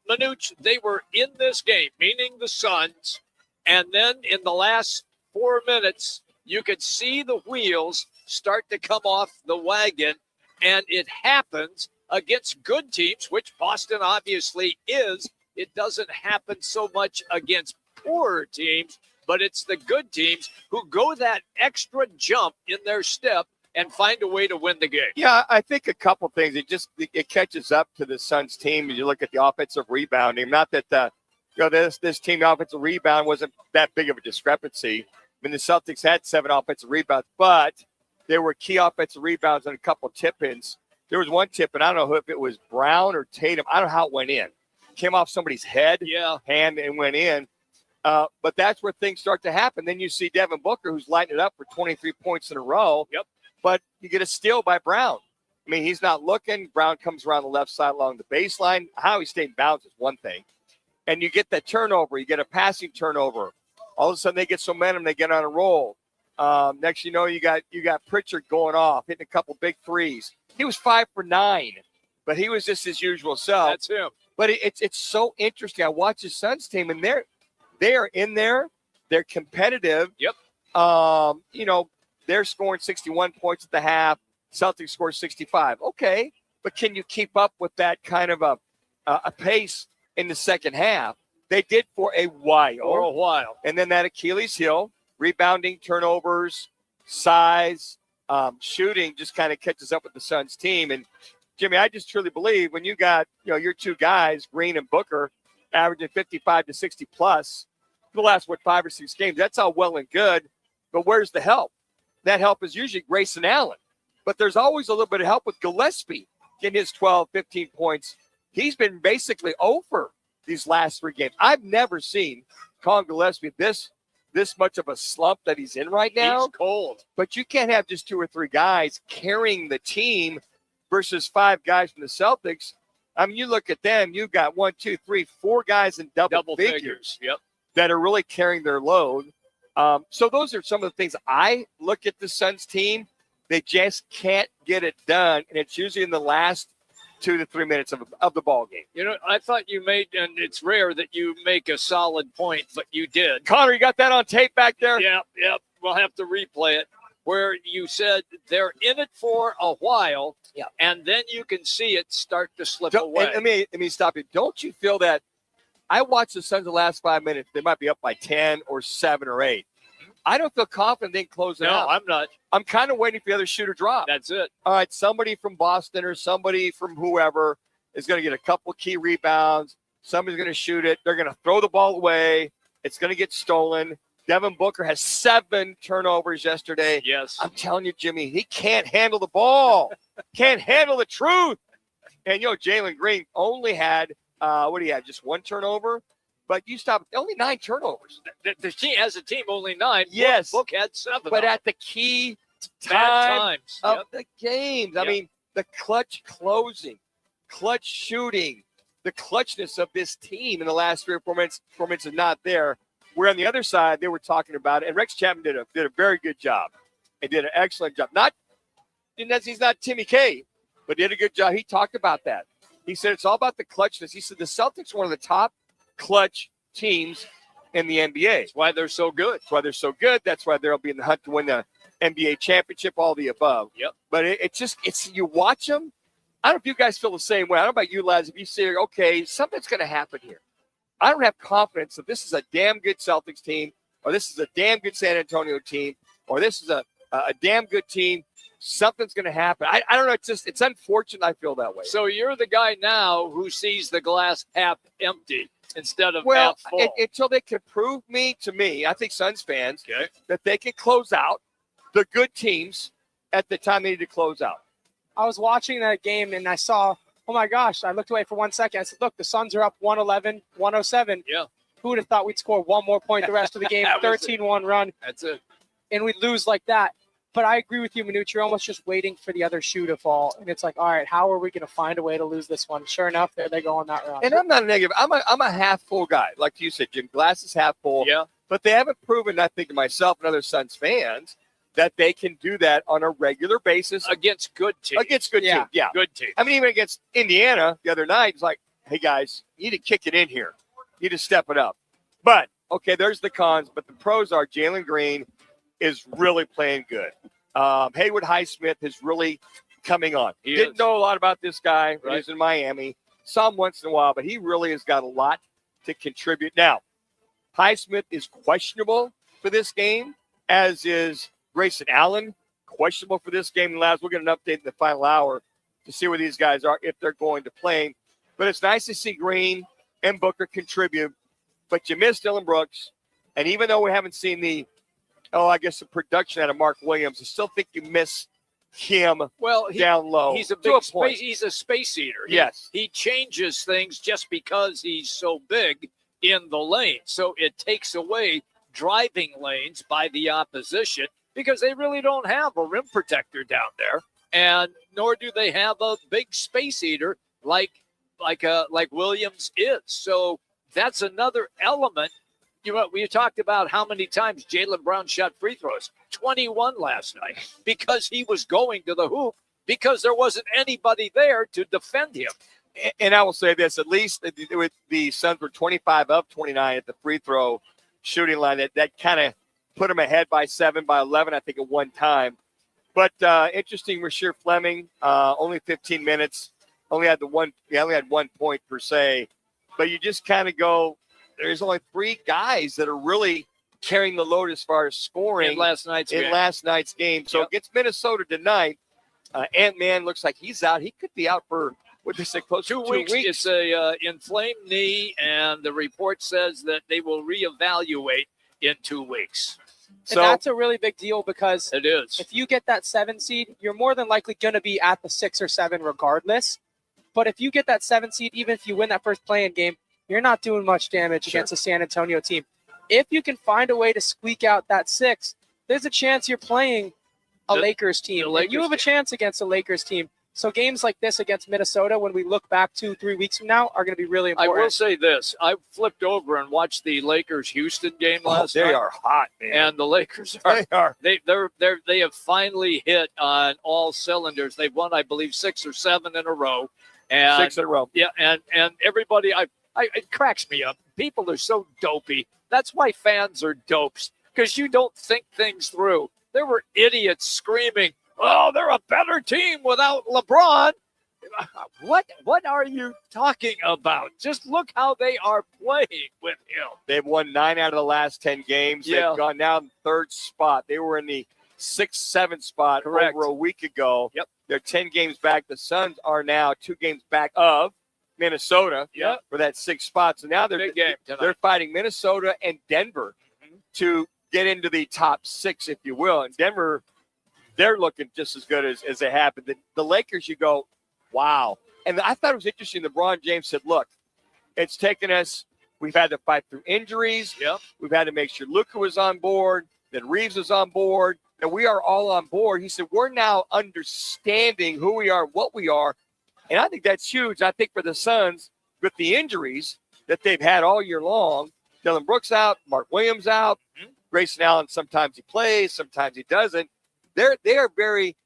Manuch, they were in this game, meaning the Suns, and then in the last 4 minutes, you could see the wheels start to come off the wagon, and it happens against good teams, which Boston obviously is. It doesn't happen so much against poorer teams, but it's the good teams who go that extra jump in their step and find a way to win the game. Yeah, I think a couple things. It catches up to the Suns team as you look at the offensive rebounding. Not that this team offensive rebound wasn't that big of a discrepancy. I mean, the Celtics had 7 offensive rebounds, but there were key offensive rebounds and a couple tip-ins. There was one tip, and I don't know if it was Brown or Tatum. I don't know how it went in. Came off somebody's hand, and went in. But that's where things start to happen. Then you see Devin Booker, who's lighting it up for 23 points in a row. Yep. But you get a steal by Brown. I mean, he's not looking. Brown comes around the left side along the baseline. How he stayed in bounds is one thing. And you get that turnover. You get a passing turnover. All of a sudden, they get some momentum. They get on a roll. Next, you know, you got Pritchard going off, hitting a couple big threes. He was 5 for 9, but he was just his usual self. That's him. But it's so interesting. I watch the Suns team, and they are in there. They're competitive. Yep. You know, they're scoring 61 points at the half. Celtics score 65. Okay, but can you keep up with that kind of a pace in the second half? They did for a while. And then that Achilles heel, rebounding, turnovers, size, shooting just kind of catches up with the Suns team. And, Jimmy, I just truly believe when you got, your 2 guys, Green and Booker, averaging 55 to 60 plus for the last, 5 or 6 games, that's all well and good. But where's the help? That help is usually Grayson Allen. But there's always a little bit of help with Gillespie getting his 12, 15 points. He's been basically over these last 3 games. I've never seen Colin Gillespie this much of a slump that he's in right now. He's cold. But you can't have just 2 or 3 guys carrying the team versus 5 guys from the Celtics. I mean, you look at them, you've got 1, 2, 3, 4 guys in double figures. Yep. That are really carrying their load. So those are some of the things I look at the Suns team. They just can't get it done, and it's usually in the last 2 to 3 minutes of the ball game. You know, I thought you made, and it's rare that you make a solid point, but you did. Connor, you got that on tape back there? Yep. We'll have to replay it. where you said they're in it for a while, and then you can see it start to slip away. And let me stop you. Don't you feel that? I watched the Suns the last 5 minutes. They might be up by 10 or 7 or 8. I don't feel confident they can close it out. No, I'm not. I'm kind of waiting for the other shoe to drop. That's it. All right, somebody from Boston or somebody from whoever is going to get a couple key rebounds. Somebody's going to shoot it. They're going to throw the ball away. It's going to get stolen. Devin Booker has 7 turnovers yesterday. Yes. I'm telling you, Jimmy, he can't handle the ball. Can't handle the truth. And, Jalen Green only had, what do you have, just 1 turnover? But you stop, only 9 turnovers. The team, as a team, only 9. Yes. Book had 7. But at the key times of the games. I mean, the clutch closing, clutch shooting, the clutchness of this team in the last 3 or 4 minutes is not there. Where on the other side, they were talking about it, and Rex Chapman did a very good job. He did an excellent job. He's not Timmy K, but did a good job. He talked about that. He said it's all about the clutchness. He said the Celtics are one of the top clutch teams in the NBA. That's why they're so good. That's why they're so good. That's why they'll be in the hunt to win the NBA championship, all the above. Yep. But it's you watch them. I don't know if you guys feel the same way. I don't know about you, lads. If you say, okay, something's going to happen here. I don't have confidence that this is a damn good Celtics team, or this is a damn good San Antonio team, or this is a damn good team. Something's going to happen. I don't know. It's unfortunate. I feel that way. So you're the guy now who sees the glass half empty instead of half full. Until they can prove to me, I think Suns fans, that they can close out the good teams at the time they need to close out. I was watching that game and I saw, oh my gosh, I looked away for 1 second. I said, look, the Suns are up 111, 107. Yeah. Who would have thought we'd score 1 more point the rest of the game, 13-1 run. That's it. And we'd lose like that. But I agree with you, Manuch. You're almost just waiting for the other shoe to fall. And it's like, all right, how are we going to find a way to lose this one? Sure enough, there they go on that run. And I'm not negative. I'm a half full guy. Like you said, Jim, glass is half full. Yeah. But they haven't proven, I think, to myself and other Suns fans, that they can do that on a regular basis. Against good teams. Against good teams, yeah. Good teams. I mean, even against Indiana the other night, it's like, hey, guys, you need to kick it in here. You need to step it up. But, okay, there's the cons. But the pros are Jalen Green is really playing good. Haywood Highsmith is really coming on. Didn't know a lot about this guy when he was in Miami. Saw him once in a while, but he really has got a lot to contribute. Now, Highsmith is questionable for this game, as is Grayson Allen, questionable for this game. And lads, we'll get an update in the final hour to see where these guys are, if they're going to play. But it's nice to see Green and Booker contribute. But you miss Dylan Brooks. And even though we haven't seen the production out of Mark Williams, I still think you miss him down low. He's a big space. He's a space eater. Yes. He changes things just because he's so big in the lane. So it takes away driving lanes by the opposition, because they really don't have a rim protector down there, and nor do they have a big space eater like Williams is. So that's another element. We talked about how many times Jaylen Brown shot free throws. 21 last night, because he was going to the hoop, because there wasn't anybody there to defend him. And I will say this, at least the Suns were 25 of 29 at the free throw shooting line. That kind of put them ahead by 7, by 11, I think, at one time. But interesting, Rasheer Fleming, only 15 minutes, only had 1 point per se. But you just kind of go, there's only 3 guys that are really carrying the load as far as scoring in last night's game. So against Minnesota tonight, Ant-Man looks like he's out. He could be out for, what did they say, close to 2 weeks? It's a inflamed knee, and the report says that they will reevaluate in 2 weeks. And that's a really big deal, because it is. If you get that 7 seed, you're more than likely going to be at the 6 or 7 regardless. But if you get that 7 seed, even if you win that first play-in game, you're not doing much damage against a San Antonio team. If you can find a way to squeak out that 6, there's a chance you're playing a Lakers team. And you have a chance against a Lakers team. So games like this against Minnesota, when we look back 2-3 weeks from now, are going to be really important. I will say this. I flipped over and watched the Lakers-Houston game last night. They are hot, man. And the Lakers they have finally hit on all cylinders. They've won, I believe, 6 or 7 in a row. And 6 in a row. Yeah, and everybody, it cracks me up. People are so dopey. That's why fans are dopes, because you don't think things through. There were idiots screaming, "Oh, they're a better team without LeBron." What are you talking about? Just look how they are playing with him. They've won 9 out of the last 10 games. Yeah. They've gone down third spot. They were in the 6th, 7th spot over a week ago. Yep. They're 10 games back. The Suns are now 2 games back of Minnesota for that 6th spot. So now they're fighting Minnesota and Denver to get into the top 6, if you will. And Denver, they're looking just as good as they have. But the Lakers, you go, wow. And I thought it was interesting. LeBron James said, look, it's taken us, we've had to fight through injuries. Yep. We've had to make sure Luka was on board, that Reeves was on board, that we are all on board. He said, we're now understanding who we are, what we are. And I think that's huge. I think for the Suns, with the injuries that they've had all year long, Dylan Brooks out, Mark Williams out, Grayson Allen, sometimes he plays, sometimes he doesn't. They are very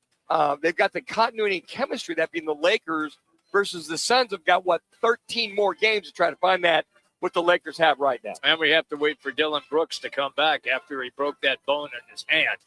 they've got the continuity and chemistry, that being the Lakers versus the Suns have got, 13 more games to try to find that what the Lakers have right now. And we have to wait for Dylan Brooks to come back after he broke that bone in his hand.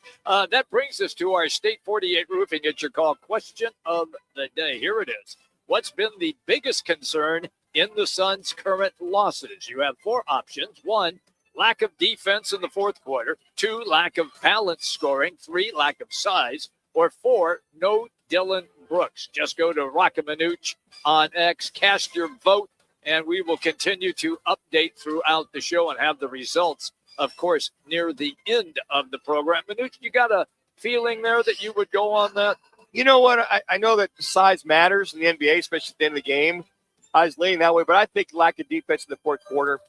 That brings us to our State 48 Roofing It's Your Call question of the day. Here it is. What's been the biggest concern in the Suns' current losses? You have 4 options. 1, lack of defense in the fourth quarter. 2, lack of balanced scoring. 3, lack of size. Or 4, no Dylan Brooks. Just go to Roc and Manuch on X, cast your vote, and we will continue to update throughout the show and have the results, of course, near the end of the program. Manuch, you got a feeling there that you would go on that? You know what? I know that size matters in the NBA, especially at the end of the game. I was leaning that way, but I think lack of defense in the fourth quarter.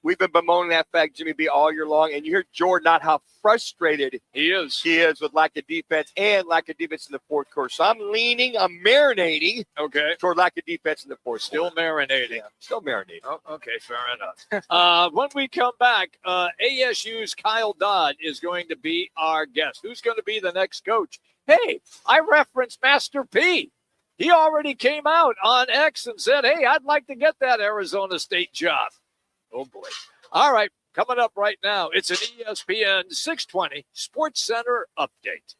We've been bemoaning that fact, Jimmy B, all year long, and you hear Jordan not how frustrated he is with lack of defense and lack of defense in the fourth quarter. So I'm marinating toward lack of defense in the fourth Still quarter. marinating. Yeah, still marinating. Oh, okay, fair enough. When we come back, ASU's Kyle Dodd is going to be our guest. Who's going to be the next coach? Hey, I referenced Master P. He already came out on X and said, hey, I'd like to get that Arizona State job. Oh, boy. All right, coming up right now, it's an ESPN 620 Sports Center update.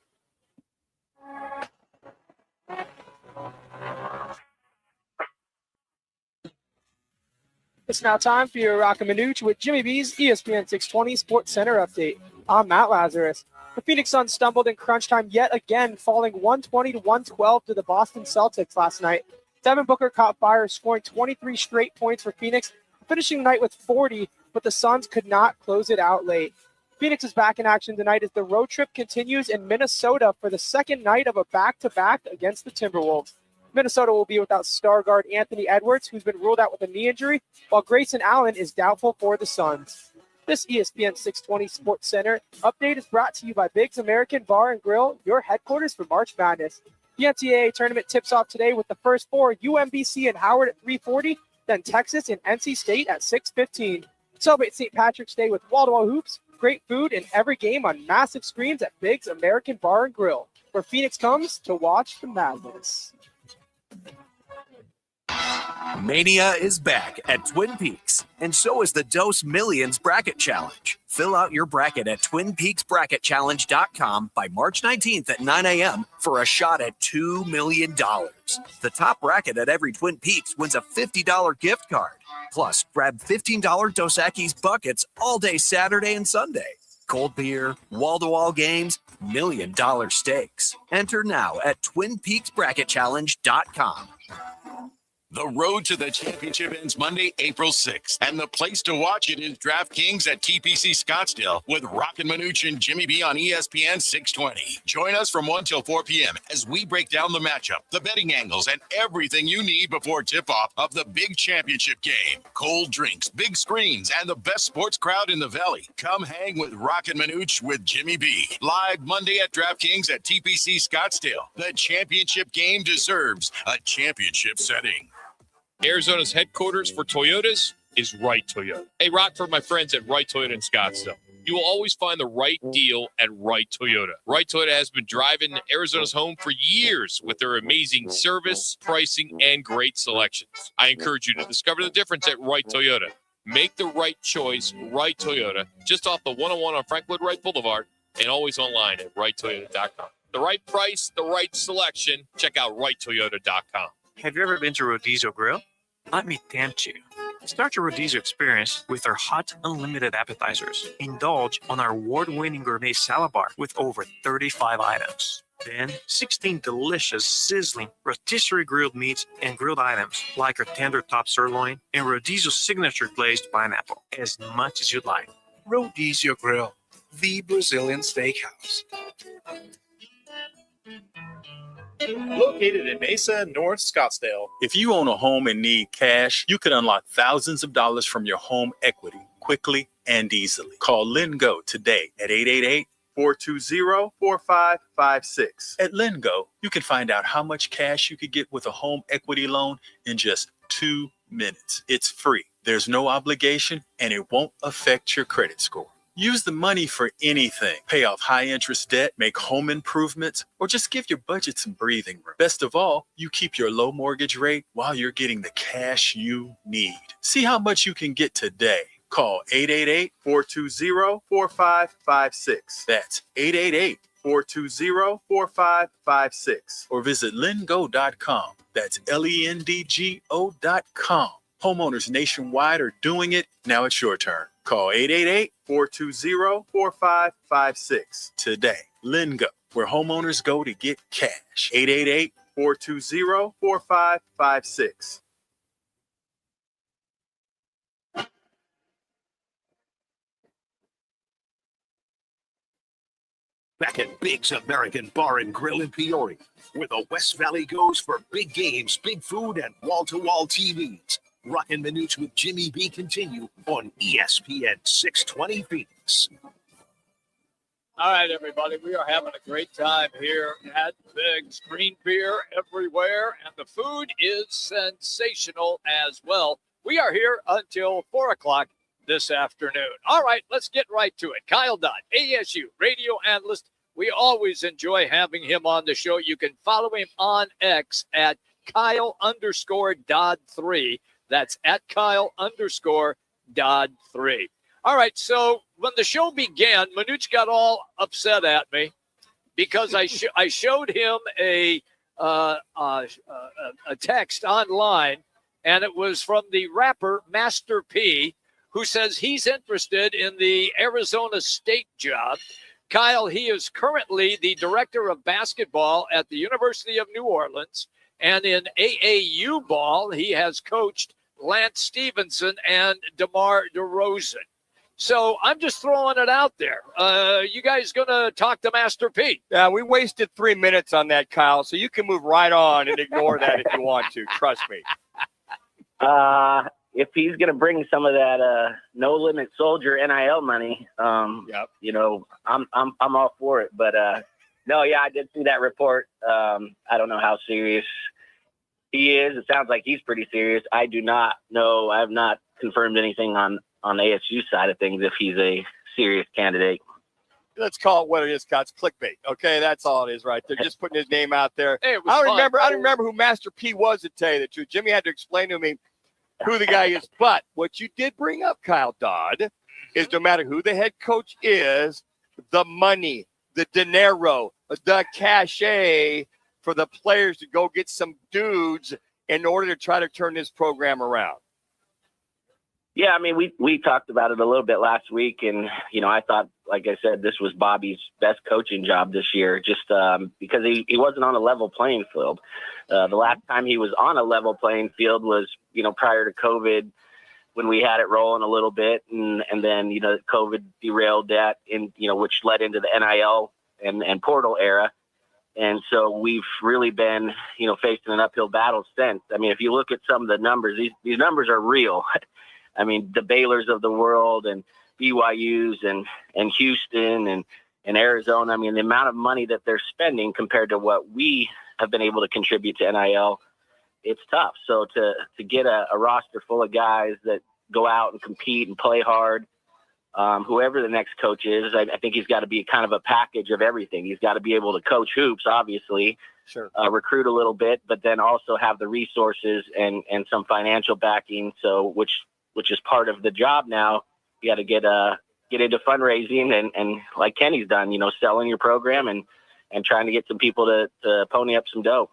It's now time for your Roc and Manuch with Jimmy B's ESPN 620 Sports Center update. I'm Matt Lazarus. The Phoenix Suns stumbled in crunch time yet again, falling 120-112 to the Boston Celtics last night. Devin Booker caught fire, scoring 23 straight points for Phoenix, finishing the night with 40, but the Suns could not close it out late. Phoenix is back in action tonight as the road trip continues in Minnesota for the second night of a back-to-back against the Timberwolves. Minnesota will be without star guard Anthony Edwards, who's been ruled out with a knee injury, while Grayson Allen is doubtful for the Suns. This ESPN 620 Sports Center update is brought to you by Biggs American Bar and Grill, your headquarters for March Madness. The NCAA tournament tips off today with the first 4, UMBC and Howard at 3:40, then Texas and NC State at 6:15. Celebrate St. Patrick's Day with wall-to-wall hoops, great food, and every game on massive screens at Biggs American Bar and Grill, where Phoenix comes to watch the madness. Mania is back at Twin Peaks, and so is the Dose Millions Bracket Challenge. Fill out your bracket at TwinPeaksBracketChallenge.com by March 19th at 9 a.m. for a shot at $2 million. The top bracket at every Twin Peaks wins a $50 gift card. Plus, grab $15 Dos Equis buckets all day Saturday and Sunday. Cold beer, wall-to-wall games, $1 million stakes. Enter now at TwinPeaksBracketChallenge.com. The road to the championship ends Monday, April 6th, and the place to watch it is DraftKings at TPC Scottsdale with Roc and Manuch and Jimmy B on ESPN 620. Join us from 1 till 4 p.m. as we break down the matchup, the betting angles, and everything you need before tip-off of the big championship game. Cold drinks, big screens, and the best sports crowd in the Valley. Come hang with Roc and Manuch with Jimmy B. Live Monday at DraftKings at TPC Scottsdale. The championship game deserves a championship setting. Arizona's headquarters for Toyotas is Wright Toyota. Hey, Rock, for my friends at Wright Toyota in Scottsdale. You will always find the right deal at Wright Toyota. Wright Toyota has been driving Arizona's home for years with their amazing service, pricing, and great selections. I encourage you to discover the difference at Wright Toyota. Make the right choice, Wright Toyota, just off the 101 on Franklin Wright Boulevard and always online at righttoyota.com. The right price, the right selection. Check out righttoyota.com. Have you ever been to Rodizio Grill? Let me tempt you. Start your Rodizio experience with our hot, unlimited appetizers. Indulge on our award-winning gourmet salad bar with over 35 items. Then, 16 delicious, sizzling, rotisserie grilled meats and grilled items like our tender top sirloin and Rodizio's signature glazed pineapple, as much as you'd like. Rodizio Grill, the Brazilian steakhouse. Located in Mesa, North Scottsdale. If you own a home and need cash, you could unlock thousands of dollars from your home equity quickly and easily. Call LendGo today at 888-420-4556. At LendGo, you can find out how much cash you could get with a home equity loan in just 2 minutes. It's free. There's no obligation, and it won't affect your credit score. Use the money for anything. Pay off high-interest debt, make home improvements, or just give your budget some breathing room. Best of all, you keep your low mortgage rate while you're getting the cash you need. See how much you can get today. Call 888-420-4556. That's 888-420-4556. Or visit lendgo.com. That's LENDGO.com. Homeowners nationwide are doing it. Now it's your turn. Call 888-420-4556 today. LendGo, where homeowners go to get cash. 888-420-4556. Back at Big's American Bar and Grill in Peoria, where the West Valley goes for big games, big food, and wall-to-wall TVs. Roc and Manuch with Jimmy B continue on ESPN 620 Phoenix. All right, everybody, we are having a great time here at Big's. Green beer everywhere, and the food is sensational as well. We are here until 4 o'clock this afternoon. All right, let's get right to it. Kyle Dodd, ASU radio analyst. We always enjoy having him on the show. You can follow him on X at Kyle_Dodd3. That's at Kyle_Dodd3. All right, so when the show began, Manuch got all upset at me because I showed him a text online, and it was from the rapper Master P, who says he's interested in the Arizona State job. Kyle, he is currently the director of basketball at the University of New Orleans, and in AAU ball, he has coached Lance Stevenson and DeMar DeRozan. So I'm just throwing it out there. You guys going to talk to Master P? Yeah, we wasted 3 minutes on that, Kyle, so you can move right on and ignore that if you want to. Trust me. If he's going to bring some of that no limit soldier NIL money, you know, I'm all for it. But no, yeah, I did see that report. I don't know how serious he is. It sounds like he's pretty serious. I do not know. I have not confirmed anything on the ASU side of things if he's a serious candidate. Let's call it what it is, Scott. It's clickbait. Okay, that's all it is right there. Just putting his name out there. Hey, I don't remember who Master P was, to tell you the truth. Jimmy had to explain to me who the guy is. But what you did bring up, Kyle Dodd, is no matter who the head coach is, the money, the dinero, the cachet for the players to go get some dudes in order to try to turn this program around. Yeah, I mean, we talked about it a little bit last week, and, you know, I thought, like I said, this was Bobby's best coaching job this year, just because he wasn't on a level playing field. The last time he was on a level playing field was, you know, prior to COVID, when we had it rolling a little bit, and then, you know, COVID derailed that, and, you know, which led into the NIL and portal era. And so we've really been, you know, facing an uphill battle since. I mean, if you look at some of the numbers, these numbers are real. I mean, the Baylors of the world and BYUs and Houston and Arizona. I mean, the amount of money that they're spending compared to what we have been able to contribute to NIL, it's tough. So to get a roster full of guys that go out and compete and play hard, whoever the next coach is, I think he's got to be kind of a package of everything. He's got to be able to coach hoops, obviously, sure, recruit a little bit, but then also have the resources and some financial backing. So which is part of the job now. You got to get get into fundraising and like Kenny's done, selling your program and trying to get some people to pony up some dough.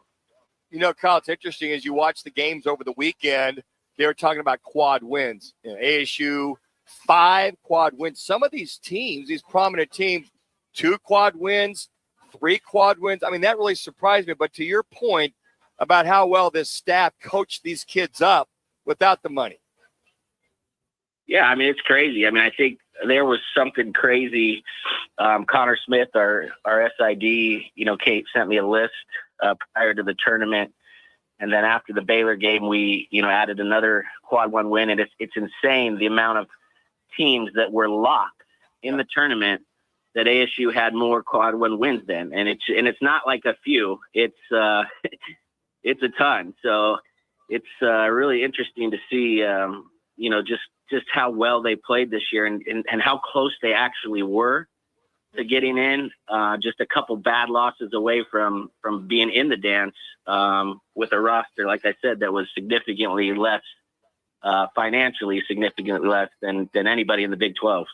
Kyle, it's interesting as you watch the games over the weekend, they were talking about quad wins. ASU, 5 quad wins. Some of these teams, these prominent teams, 2 quad wins, 3 quad wins. I mean, that really surprised me. But to your point about how well this staff coached these kids up without the money. Yeah, I mean, it's crazy. I mean, I think there was something crazy. Connor Smith, our SID, Kate sent me a list prior to the tournament. And then after the Baylor game, we, added another quad 1 win. And it's insane the amount of teams that were locked in the tournament that ASU had more quad 1 wins than. And it's not like a few. It's it's a ton. So it's really interesting to see, just how well they played this year and how close they actually were to getting in. Just a couple bad losses away from being in the dance with a roster, like I said, that was significantly less, financially significantly less than anybody in the Big 12.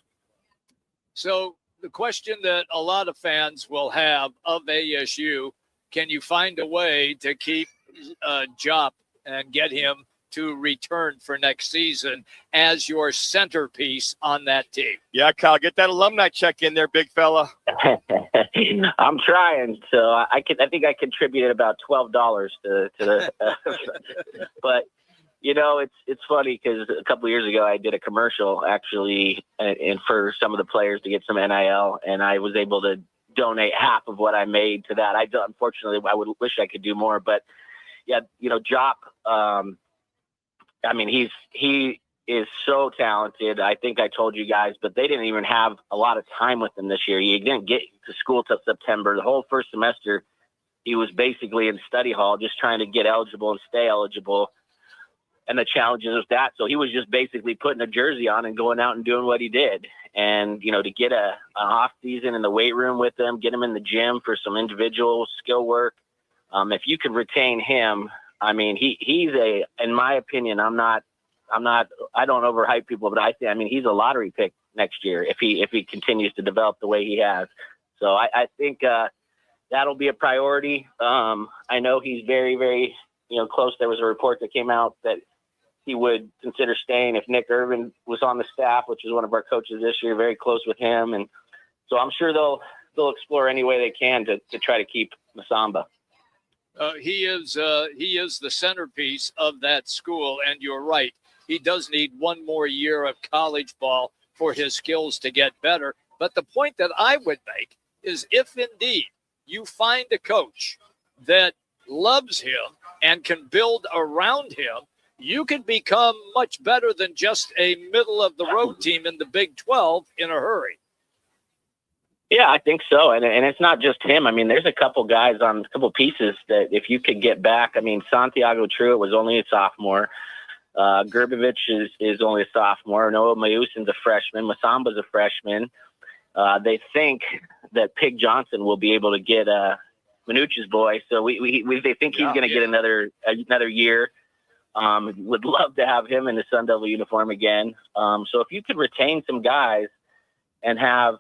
So the question that a lot of fans will have of ASU, can you find a way to keep Jop and get him to return for next season as your centerpiece on that team? Yeah, Kyle, get that alumni check in there, big fella. I'm trying. So I think I contributed about $12 to the, but it's funny because a couple of years ago I did a commercial actually, and for some of the players to get some NIL, and I was able to donate half of what I made to that. Unfortunately, I would wish I could do more, but yeah, Jop. I mean, he is so talented. I think I told you guys, but they didn't even have a lot of time with him this year. He didn't get to school till September. The whole first semester, he was basically in study hall, just trying to get eligible and stay eligible. And the challenges of that. So he was just basically putting a jersey on and going out and doing what he did. And, to get an off season in the weight room with him, get him in the gym for some individual skill work. If you could retain him, I mean, he's in my opinion, I don't overhype people, but he's a lottery pick next year if he continues to develop the way he has. So I think that'll be a priority. I know he's very, very, close. There was a report that came out that he would consider staying if Nick Irvin was on the staff, which is one of our coaches this year, very close with him. And so I'm sure they'll explore any way they can to try to keep Masamba. He is the centerpiece of that school, and you're right. He does need one more year of college ball for his skills to get better. But the point that I would make is if indeed you find a coach that loves him and can build around him, you can become much better than just a middle-of-the-road team in the Big 12 in a hurry. Yeah, I think so. And it's not just him. I mean, there's a couple guys on a couple pieces that if you could get back, I mean, Santiago Truitt was only a sophomore. Gerbevich is only a sophomore. Noah Mayusin's a freshman. Masamba's a freshman. They think that Pig Johnson will be able to get Manuch's boy. So they think he's going to get another year. Would love to have him in the Sun Devil uniform again. So if you could retain some guys and have,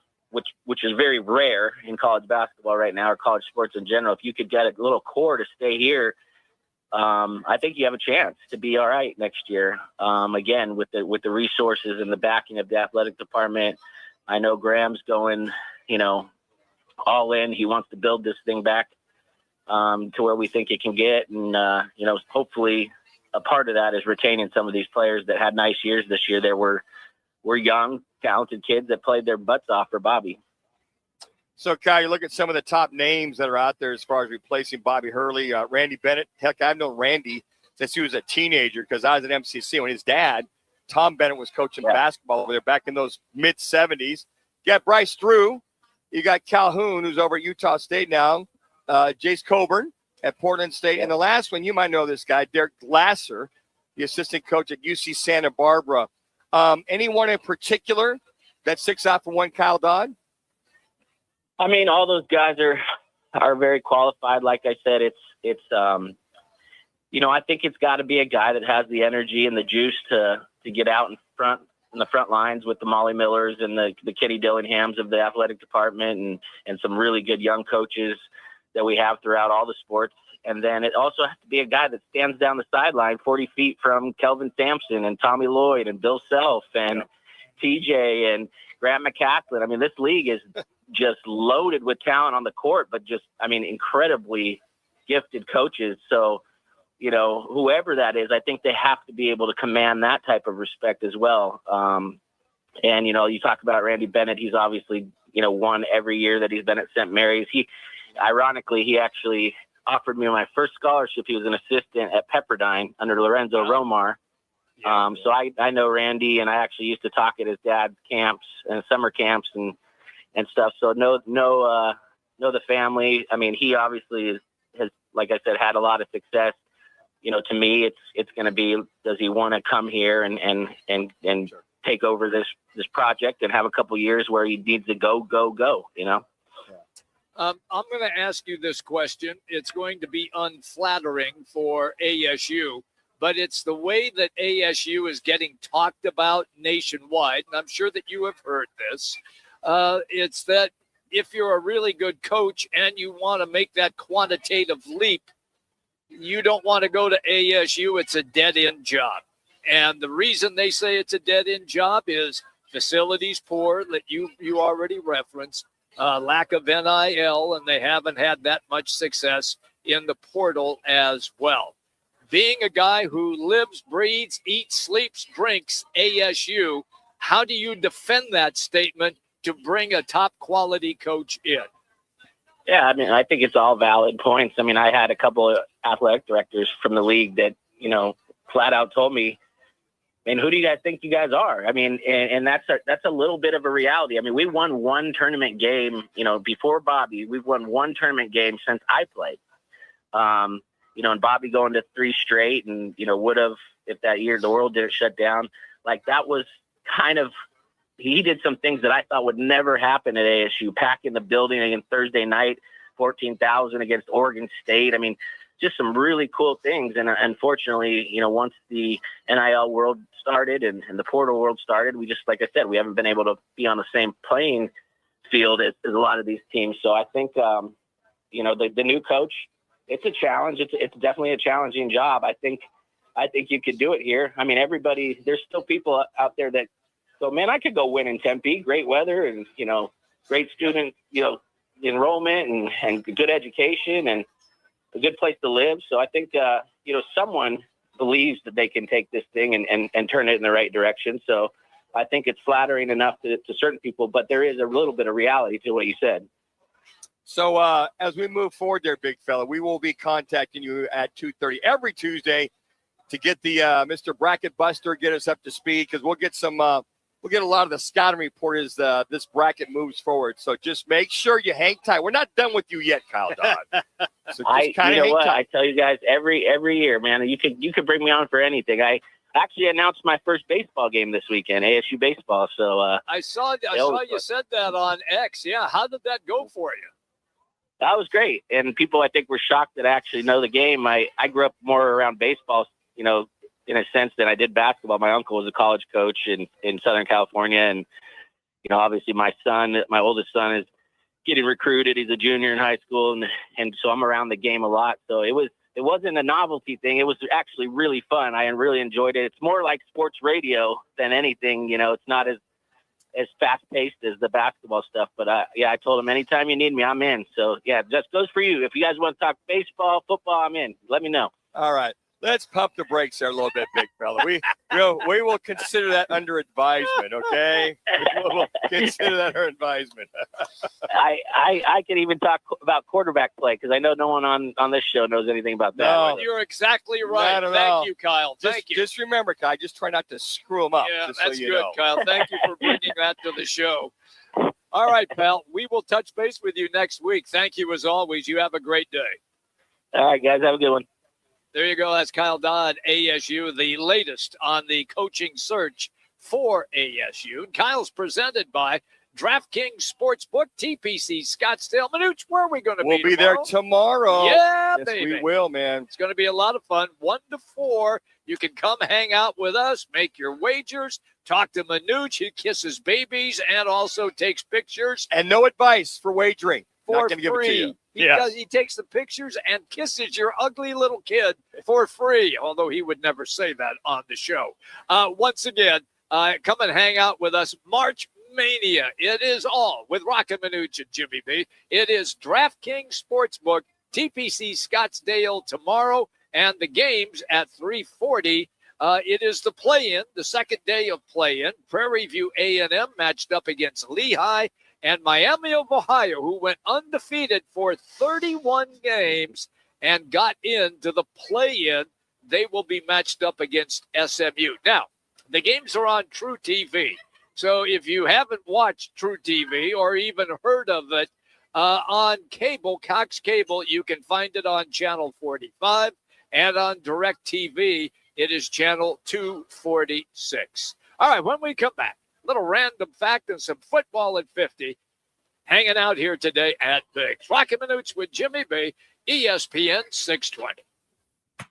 which is very rare in college basketball right now or college sports in general, if you could get a little core to stay here, I think you have a chance to be all right next year. Again, with the resources and the backing of the athletic department. I know Graham's going, all in. He wants to build this thing back to where we think it can get. And, hopefully a part of that is retaining some of these players that had nice years this year. There were young, talented kids that played their butts off for Bobby. So, Kyle, you look at some of the top names that are out there as far as replacing Bobby Hurley, Randy Bennett. Heck, I've known Randy since he was a teenager because I was at MCC when his dad, Tom Bennett, was coaching basketball over there back in those mid-'70s. You got Bryce Drew. You got Calhoun, who's over at Utah State now. Jace Coburn at Portland State. And the last one, you might know this guy, Derek Glasser, the assistant coach at UC Santa Barbara. Anyone in particular that sticks out for one Kyle Dodd? I mean, all those guys are very qualified. Like I said, it's I think it's got to be a guy that has the energy and the juice to get out in front the front lines with the Molly Millers and the Kitty Dillinghams of the athletic department, and some really good young coaches that we have throughout all the sports. And then it also has to be a guy that stands down the sideline 40 feet from Kelvin Sampson and Tommy Lloyd and Bill Self and TJ and Grant McCaslin. I mean, this league is just loaded with talent on the court, but just, I mean, incredibly gifted coaches. So, you know, whoever that is, I think they have to be able to command that type of respect as well. And, you know, you talk about Randy Bennett. He's obviously, you know, won every year that he's been at St. Mary's. Ironically, he actually offered me my first scholarship. He was an assistant at Pepperdine under Lorenzo Romar. So I know Randy, and I actually used to talk at his dad's camps and summer camps and stuff. So know the family. I mean, he obviously has, like I said, had a lot of success. You know, to me, it's going to be, does he want to come here and take over this project and have a couple years where he needs to go, you know? I'm going to ask you this question. It's going to be unflattering for ASU, but it's the way that ASU is getting talked about nationwide, and I'm sure that you have heard this. It's that if you're a really good coach and you want to make that quantitative leap, you don't want to go to ASU. It's a dead-end job. And the reason they say it's a dead-end job is facilities poor, that you already referenced, lack of NIL, and they haven't had that much success in the portal as well. Being a guy who lives, breathes, eats, sleeps, drinks ASU, how do you defend that statement to bring a top-quality coach in? Yeah, I mean, I think it's all valid points. I mean, I had a couple of athletic directors from the league that, you know, flat out told me, and who do you guys think you guys are? I mean, and that's a little bit of a reality. I mean, we won one tournament game, you know, before Bobby. We've won one tournament game since I played. You know, and Bobby going to 3 straight, and, you know, would have if that year the world didn't shut down. Like, that was kind of, he did some things that I thought would never happen at ASU, packing the building against Thursday night, 14,000 against Oregon State. I mean, just some really cool things. And unfortunately, you know, once the NIL world started and the portal world started, we just, like I said, we haven't been able to be on the same playing field as a lot of these teams. So I think, you know, the new coach, it's a challenge. It's definitely a challenging job. I think you could do it here. I mean, there's still people out there that go, man, I could go win in Tempe, great weather and, you know, great student, you know, enrollment and good education and a good place to live. So I think, you know, someone believes that they can take this thing and turn it in the right direction. So I think it's flattering enough to certain people, but there is a little bit of reality to what you said. So as we move forward there, big fella, we will be contacting you at 2:30 every Tuesday to get the Mr. Bracket Buster, get us up to speed, because we'll get some we'll get a lot of the scouting report as this bracket moves forward. So just make sure you hang tight. We're not done with you yet, Kyle Dodd. So just you know what? I tell you guys every year, man, you could bring me on for anything. I actually announced my first baseball game this weekend, ASU baseball. So I saw you said that on X. Yeah, how did that go for you? That was great, and people I think were shocked that I actually know the game. I grew up more around baseball, you know, in a sense than I did basketball. My uncle was a college coach in Southern California, and, you know, obviously my oldest son is getting recruited. He's a junior in high school, and so I'm around the game a lot. So it wasn't a novelty thing. It was actually really fun. I really enjoyed it. It's more like sports radio than anything. You know, it's not as fast paced as the basketball stuff. But I told him anytime you need me, I'm in. So yeah, just goes for you. If you guys want to talk baseball, football, I'm in. Let me know. All right. Let's pump the brakes there a little bit, big fella. We will consider that under advisement, okay? We'll consider that under advisement. I can even talk about quarterback play, because I know no one on this show knows anything about that. No, you're exactly right. Thank you, Kyle. Thank you. Just remember, Kyle, just try not to screw them up. Yeah, just that's so good, Kyle. Thank you for bringing that to the show. All right, pal. We will touch base with you next week. Thank you, as always. You have a great day. All right, guys. Have a good one. There you go. That's Kyle Dodd, ASU, the latest on the coaching search for ASU. Kyle's presented by DraftKings Sportsbook, TPC Scottsdale. Manuch, where are we going to be tomorrow? We'll be there tomorrow. Yeah, yes, baby. we will, man. It's going to be a lot of fun. 1 to 4 You can come hang out with us, make your wagers, talk to Manuch. He kisses babies and also takes pictures. And no advice for wagering. For Not going to give it to you. you. He takes the pictures and kisses your ugly little kid for free, although he would never say that on the show. Once again, come and hang out with us. March Mania. It is all with Roc and Manuch and Jimmy B. It is DraftKings Sportsbook, TPC Scottsdale tomorrow, and the games at 3:40. It is the play-in, the second day of play-in. Prairie View A&M matched up against Lehigh, and Miami of Ohio, who went undefeated for 31 games and got into the play-in. They will be matched up against SMU. Now, the games are on True TV. So if you haven't watched True TV or even heard of it on cable, Cox Cable, you can find it on Channel 45, and on DirecTV, it is Channel 246. All right, when we come back, little random fact and some football at 50. Hanging out here today at Biggs. Roc and Manuch with Jimmy B, ESPN 620.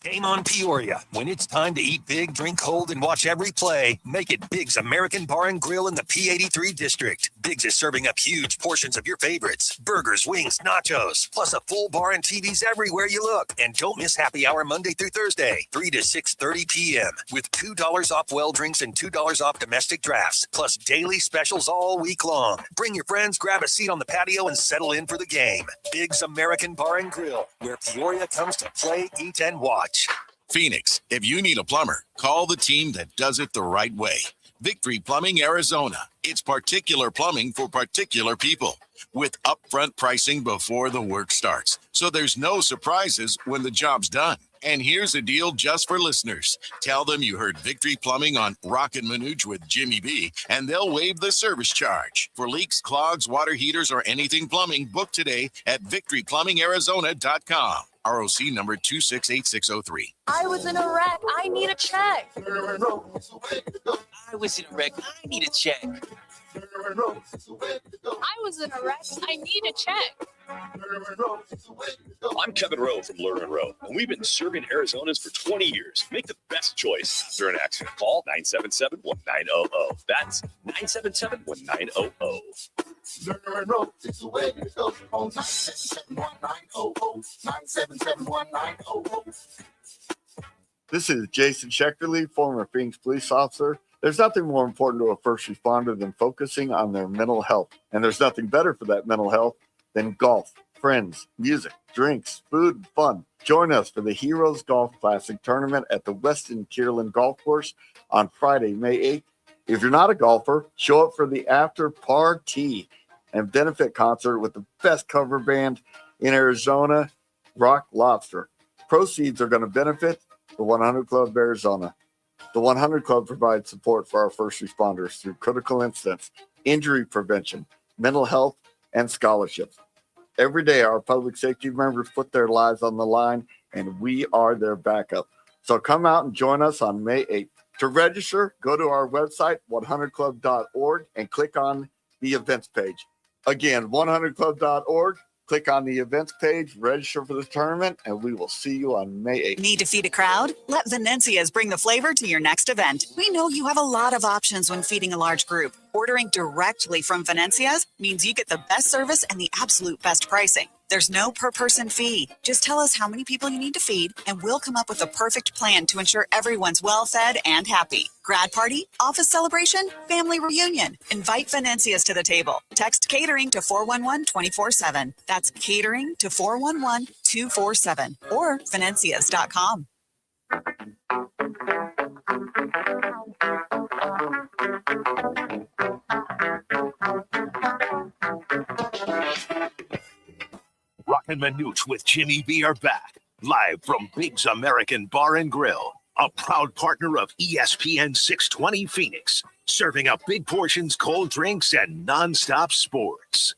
Game on Peoria. When it's time to eat big, drink cold, and watch every play, make it Biggs American Bar and Grill in the P83 district. Biggs is serving up huge portions of your favorites. Burgers, wings, nachos, plus a full bar and TVs everywhere you look. And don't miss happy hour Monday through Thursday, 3 to 6:30 p.m. with $2 off well drinks and $2 off domestic drafts, plus daily specials all week long. Bring your friends, grab a seat on the patio, and settle in for the game. Biggs American Bar and Grill, where Peoria comes to play, eat, and watch. Phoenix, if you need a plumber, call the team that does it the right way. Victory Plumbing Arizona. It's particular plumbing for particular people with upfront pricing before the work starts. So there's no surprises when the job's done. And here's a deal just for listeners. Tell them you heard Victory Plumbing on Roc and Manuch with Jimmy B, and they'll waive the service charge. For leaks, clogs, water heaters, or anything plumbing, book today at victoryplumbingarizona.com. ROC number 268603. I was in a wreck. I need a check. I was in a wreck. I need a check. I was in a wreck. I need a check. I'm Kevin Rowe from Lerner and Rowe, and we've been serving Arizonans for 20 years. Make the best choice after an accident. Call 977-1900. That's 977-1900. Lerner and Rowe, it's the way to go. On 977-1900. 977-1900. This is Jason Schechterly, former Phoenix police officer. There's nothing more important to a first responder than focusing on their mental health. And there's nothing better for that mental health than golf, friends, music, drinks, food, and fun. Join us for the Heroes Golf Classic Tournament at the Weston Kierland Golf Course on Friday, May 8th. If you're not a golfer, show up for the after party and benefit concert with the best cover band in Arizona, Rock Lobster. Proceeds are going to benefit the 100 Club of Arizona. The 100 Club provides support for our first responders through critical incidents, injury prevention, mental health, and scholarships. Every day, our public safety members put their lives on the line, and we are their backup. So come out and join us on May 8th. To register, go to our website, 100club.org, and click on the events page. Again, 100club.org. Click on the events page, register for the tournament, and we will see you on May 8th. Need to feed a crowd? Let Venencia's bring the flavor to your next event. We know you have a lot of options when feeding a large group. Ordering directly from Venencia's means you get the best service and the absolute best pricing. There's no per-person fee. Just tell us how many people you need to feed, and we'll come up with a perfect plan to ensure everyone's well-fed and happy. Grad party, office celebration, family reunion. Invite Venencia's to the table. Text catering to 411-24/7. That's catering to 411-247 or Venencias.com. Roc and Manuch with Jimmy B are back, live from Biggs American Bar and Grill, a proud partner of ESPN 620 Phoenix, serving up big portions, cold drinks, and nonstop sports.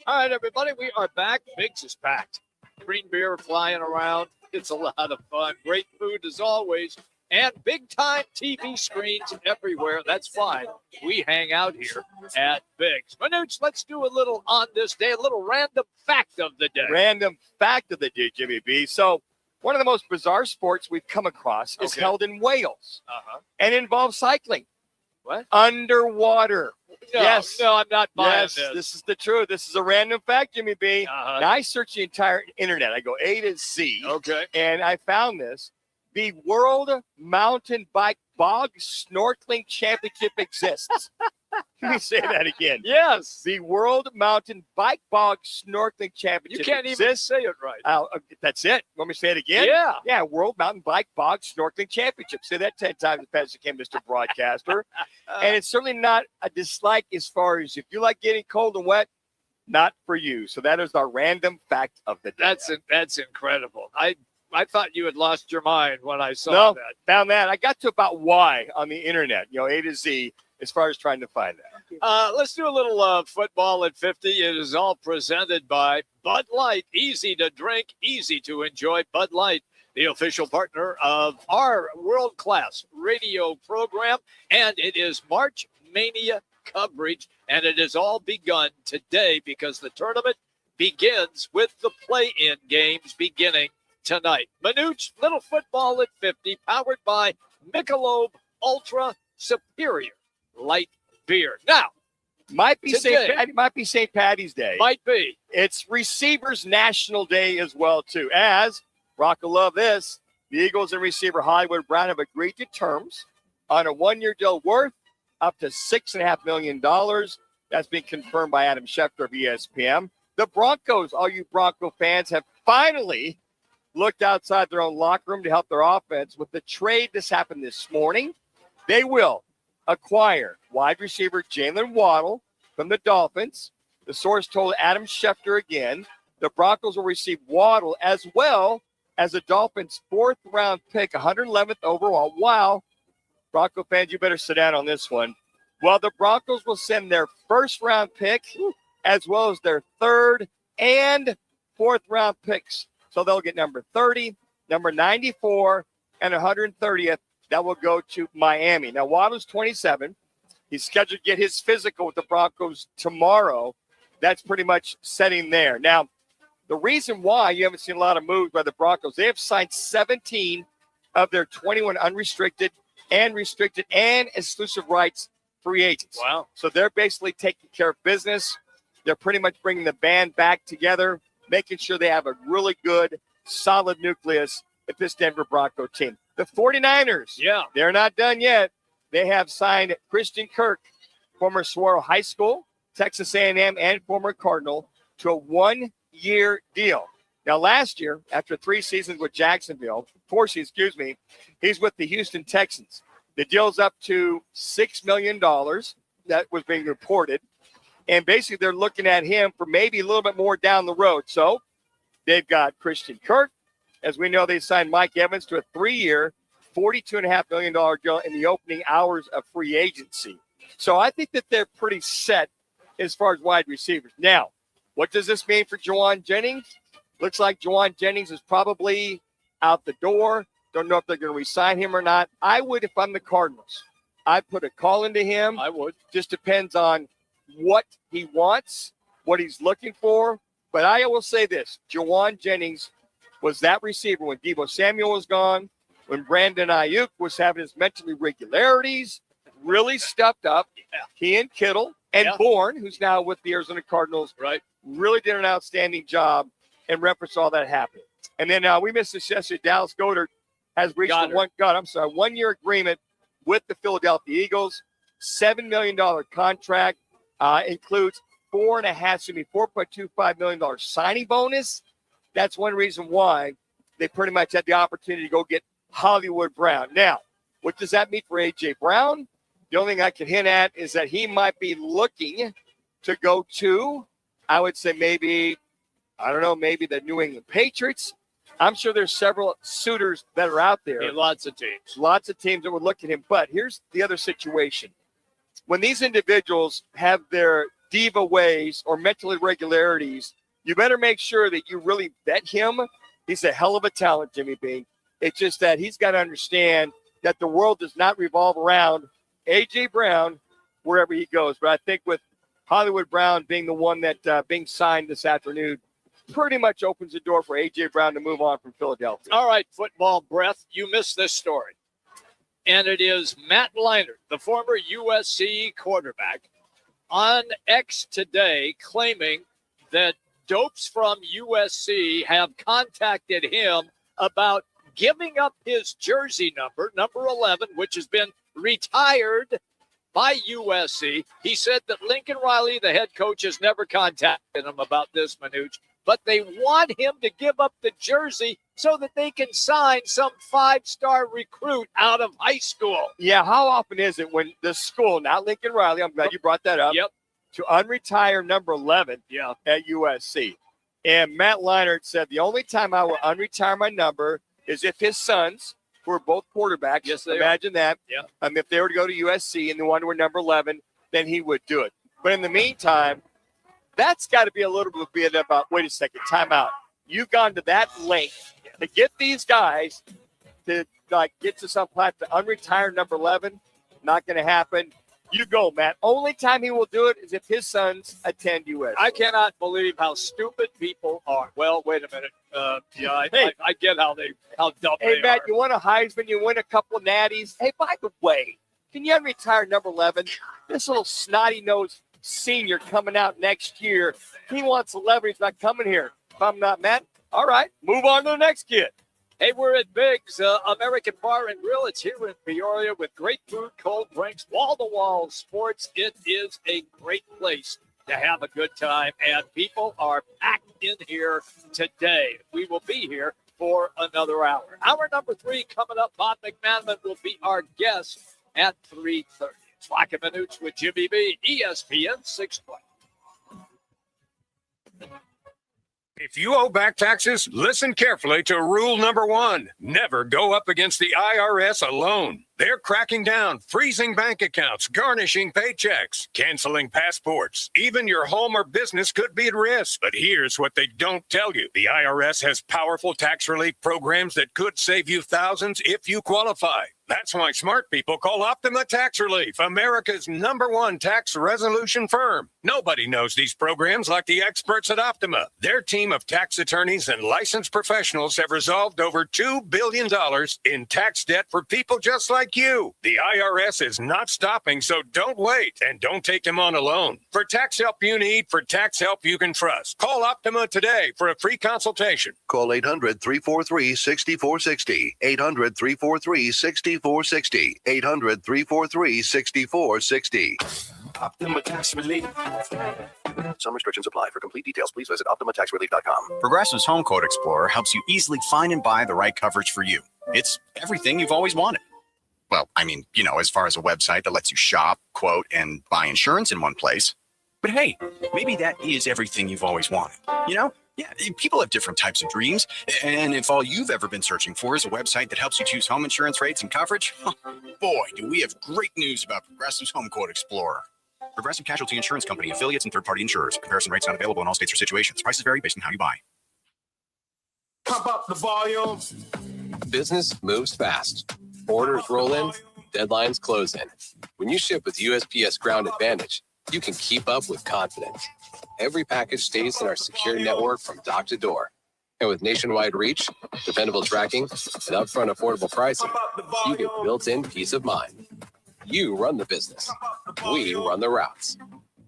All right, everybody, we are back. Biggs is packed. Green beer flying around. It's a lot of fun. Great food as always. And big-time TV screens everywhere. That's fine. We hang out here at Biggs. Manuch, let's do a little on this day, a little random fact of the day. Random fact of the day, Jimmy B. So one of the most bizarre sports we've come across is held in Wales and involves cycling. What? Underwater. No, Yes. no, I'm not buying Yes, this. this is the truth. This is a random fact, Jimmy B. Now, I searched the entire internet. I go A to Z. Okay. And I found this. The World Mountain Bike Bog Snorkeling Championship exists. Let me say that again. Yes. The World Mountain Bike Bog Snorkeling Championship You can't even exists. say it right. That's it. Want me to say it again? Yeah. Yeah, World Mountain Bike Bog Snorkeling Championship. Say that 10 times as fast as you can, Mr. Broadcaster. And it's certainly not a dislike as far as if you like getting cold and wet, not for you. So that is our random fact of the day. That's incredible. I thought you had lost your mind when I saw that. Found that. I got to about why on the internet, A to Z, as far as trying to find that. Let's do a little football at 50. It is all presented by Bud Light. Easy to drink, easy to enjoy. Bud Light, the official partner of our world-class radio program. And it is March Mania coverage. And it has all begun today because the tournament begins with the play-in games beginning tonight. Manuch, little football at 50, powered by Michelob Ultra Superior Light Beer. Now, might be today, St. Patty's Day. Might be. It's Receivers National Day as well, too. As, Roc will love this, the Eagles and receiver Hollywood Brown have agreed to terms on a one-year deal worth up to $6.5 million. That's been confirmed by Adam Schefter of ESPN. The Broncos, all you Bronco fans, have finally looked outside their own locker room to help their offense with the trade. This happened this morning. They will acquire wide receiver Jalen Waddle from the Dolphins. The source told Adam Schefter again, the Broncos will receive Waddle as well as the Dolphins' fourth-round pick, 111th overall. Wow. Bronco fans, you better sit down on this one. Well, the Broncos will send their first-round pick as well as their third and fourth-round picks. So they'll get number 30, number 94, and 130th. That will go to Miami. Now, Waddle's 27. He's scheduled to get his physical with the Broncos tomorrow. That's pretty much setting there. Now, the reason why you haven't seen a lot of moves by the Broncos, they have signed 17 of their 21 unrestricted and restricted and exclusive rights free agents. Wow. So they're basically taking care of business. They're pretty much bringing the band back together, making sure they have a really good, solid nucleus at this Denver Bronco team. The 49ers, they're not done yet. They have signed Christian Kirk, former Saguaro High School, Texas A&M, and former Cardinal, to a one-year deal. Now, last year, after 4 seasons, he's with the Houston Texans. The deal's up to $6 million. That was being reported. And basically, they're looking at him for maybe a little bit more down the road. So they've got Christian Kirk. As we know, they signed Mike Evans to a 3-year, $42.5 million deal in the opening hours of free agency. So I think that they're pretty set as far as wide receivers. Now, what does this mean for Juwan Jennings? Looks like Juwan Jennings is probably out the door. Don't know if they're going to re-sign him or not. I would if I'm the Cardinals. I'd put a call into him. I would. Just depends on what he wants, what he's looking for. But I will say this, Juwan Jennings was that receiver when Deebo Samuel was gone, when Brandon Ayuk was having his mental irregularities, really stepped up. He and Kittle and Bourne, who's now with the Arizona Cardinals, really did an outstanding job in reference to all that happening. And then we missed this yesterday. Dallas Goedert has reached a 1-year agreement with the Philadelphia Eagles. $7 million contract includes $4.25 million signing bonus. That's one reason why they pretty much had the opportunity to go get Hollywood Brown. Now, what does that mean for A.J. Brown? The only thing I can hint at is that he might be looking to go to, I would say maybe the New England Patriots. I'm sure there's several suitors that are out there. Lots of teams. Lots of teams that would look at him. But here's the other situation. When these individuals have their diva ways or mental irregularities, you better make sure that you really vet him. He's a hell of a talent, Jimmy B. It's just that he's got to understand that the world does not revolve around A.J. Brown wherever he goes. But I think with Hollywood Brown being the one that being signed this afternoon, pretty much opens the door for A.J. Brown to move on from Philadelphia. All right, football breath. You missed this story. And it is Matt Leinart, the former USC quarterback, on X today claiming that dopes from USC have contacted him about giving up his jersey number 11, which has been retired by USC. He said that Lincoln Riley, the head coach, has never contacted him about this, Manuch, but they want him to give up the jersey so that they can sign some 5-star recruit out of high school. Yeah, how often is it when the school, not Lincoln Riley, I'm glad you brought that up, to unretire number 11 at USC. And Matt Leinart said the only time I will unretire my number is if his sons, who are both quarterbacks, imagine that, if they were to go to USC and they wanted to wear number 11, then he would do it. But in the meantime, that's got to be a little bit about, wait a second, time out. You've gone to that length to get these guys to get to some place to unretire number 11. Not going to happen. You go, Matt. Only time he will do it is if his sons attend USC. I cannot believe how stupid people are. Well, wait a minute. I get how dumb they are. Hey, Matt, you won a Heisman. You win a couple of natties. Hey, by the way, can you unretire number 11? This little snotty-nosed senior coming out next year. He wants 11. He's not coming here. If I'm not Matt, all right, move on to the next kid. Hey, we're at Biggs, American Bar and Grill. It's here in Peoria with great food, cold drinks, wall-to-wall sports. It is a great place to have a good time, and people are packed in here today. We will be here for another hour. Hour number 3 coming up. Bob McManaman will be our guest at 3:30. It's Roc and Manuch with Jimmy B, ESPN 620. If you owe back taxes, listen carefully to rule number 1. Never go up against the IRS alone. They're cracking down, freezing bank accounts, garnishing paychecks, canceling passports. Even your home or business could be at risk. But here's what they don't tell you. The IRS has powerful tax relief programs that could save you thousands if you qualify. That's why smart people call Optima Tax Relief, America's #1 tax resolution firm. Nobody knows these programs like the experts at Optima. Their team of tax attorneys and licensed professionals have resolved over $2 billion in tax debt for people just like you. The IRS is not stopping, so don't wait and don't take them on alone. For tax help you need, for tax help you can trust, call Optima today for a free consultation. Call 800-343-6460. 800-343-6460. 800-343-6460. Optima Tax Relief. Some restrictions apply. For complete details, please visit OptimaTaxRelief.com. Progressive's Home Quote Explorer helps you easily find and buy the right coverage for you. It's everything you've always wanted. Well, I mean, as far as a website that lets you shop, quote, and buy insurance in one place. But hey, maybe that is everything you've always wanted. Yeah, people have different types of dreams. And if all you've ever been searching for is a website that helps you choose home insurance rates and coverage, boy, do we have great news about Progressive's Home Quote Explorer. Progressive Casualty Insurance Company, affiliates, and third-party insurers. Comparison rates not available in all states or situations. Prices vary based on how you buy. Pump up the volume. Business moves fast. Orders roll in, deadlines close in. When you ship with USPS Ground Advantage, you can keep up with confidence. Every package stays in our secure network from dock to door. And with nationwide reach, dependable tracking, and upfront affordable pricing, you get built-in peace of mind. You run the business. We run the routes.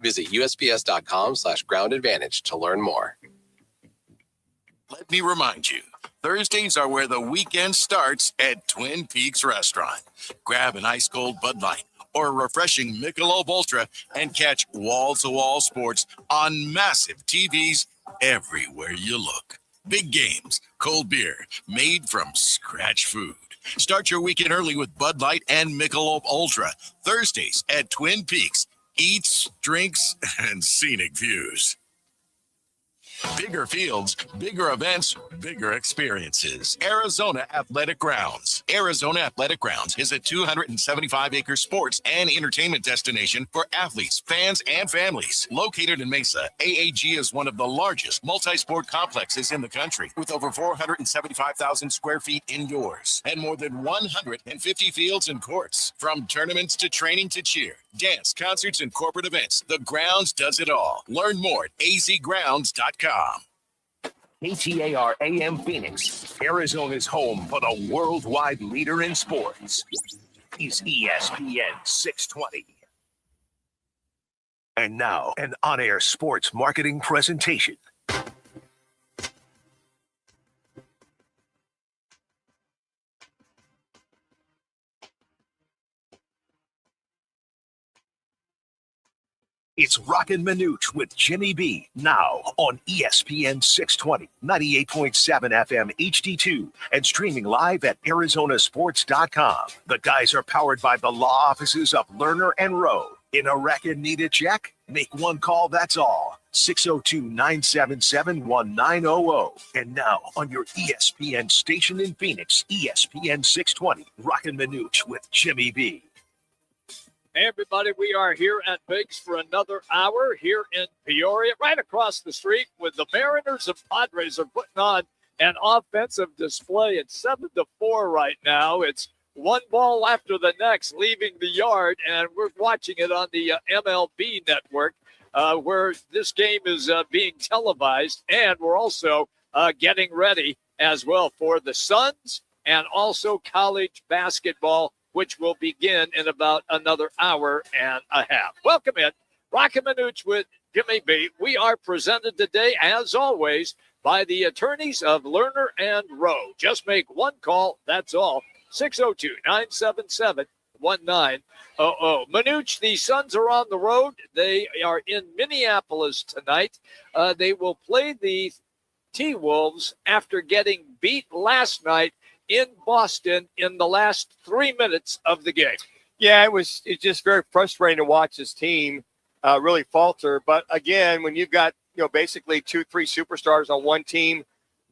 Visit USPS.com/Ground Advantage to learn more. Let me remind you, Thursdays are where the weekend starts at Twin Peaks Restaurant. Grab an ice-cold Bud Light or a refreshing Michelob Ultra and catch wall-to-wall sports on massive TVs everywhere you look. Big games, cold beer, made from scratch food. Start your weekend early with Bud Light and Michelob Ultra. Thursdays at Twin Peaks. Eats, drinks, and scenic views. Bigger fields, bigger events, bigger experiences. Arizona Athletic Grounds. Arizona Athletic Grounds is a 275-acre sports and entertainment destination for athletes, fans, and families. Located in Mesa, AAG is one of the largest multi-sport complexes in the country, with over 475,000 square feet indoors and more than 150 fields and courts. From tournaments to training to cheer, dance, concerts, and corporate events, the Grounds does it all. Learn more at azgrounds.com. KTAR AM Phoenix, Arizona's home for the worldwide leader in sports, is ESPN 620. And now, an on-air sports marketing presentation. It's Roc and Manuch with Jimmy B, now on ESPN 620, 98.7 FM HD-2, and streaming live at arizonasports.com. The guys are powered by the law offices of Lerner and Rowe. In a wreck and need a check? Make one call, that's all. 602-977-1900. And now on your ESPN station in Phoenix, ESPN 620, Roc and Manuch with Jimmy B. Hey, everybody, we are here at Biggs for another hour here in Peoria, right across the street with the Mariners and Padres are putting on an offensive display. It's 7-4 right now. It's one ball after the next leaving the yard, and we're watching it on the MLB network where this game is being televised, and we're also getting ready as well for the Suns and also college basketball, which will begin in about another hour and a half. Welcome in. Roc and Manuch with Jimmy B. We are presented today, as always, by the attorneys of Lerner and Rowe. Just make one call, that's all. 602-977-1900. Manuch, the Suns are on the road. They are in Minneapolis tonight. They will play the T-Wolves after getting beat last night in Boston in the last 3 minutes of the game. Yeah, it's just very frustrating to watch this team really falter. But again, when you've got basically 2-3 superstars on one team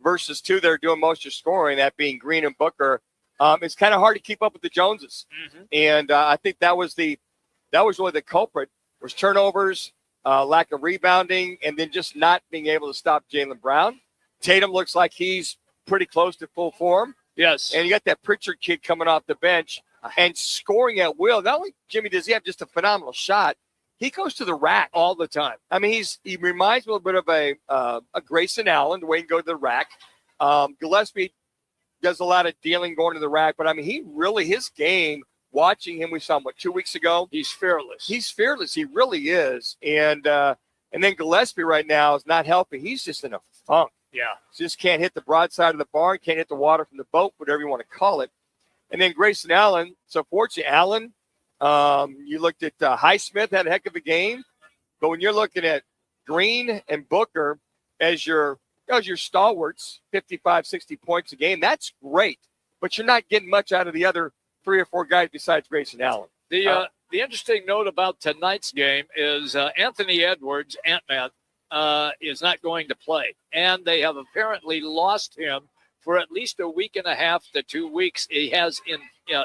versus two that are doing most of your scoring, that being Green and Booker, it's kind of hard to keep up with the Joneses. Mm-hmm. And I think that was really the culprit was turnovers, lack of rebounding, and then just not being able to stop Jaylen Brown. Tatum looks like he's pretty close to full form. Yes. And you got that Pritchard kid coming off the bench and scoring at will. Not only, Jimmy, does he have just a phenomenal shot, he goes to the rack all the time. I mean, he reminds me a little bit of a Grayson Allen, the way he can go to the rack. Gillespie does a lot of dealing going to the rack, but I mean, his game, watching him, we saw him, 2 weeks ago? He's fearless. He's fearless. He really is. And then Gillespie right now is not helping. He's just in a funk. Yeah. Just can't hit the broadside of the barn, can't hit the water from the boat, whatever you want to call it. And then Grayson Allen. So fortunately, Allen, you looked at Highsmith, had a heck of a game. But when you're looking at Green and Booker as your stalwarts, 55, 60 points a game, that's great. But you're not getting much out of the other 3 or 4 guys besides Grayson Allen. The interesting note about tonight's game is Anthony Edwards, Ant-Man, is not going to play. And they have apparently lost him for at least a week and a half to 2 weeks. He has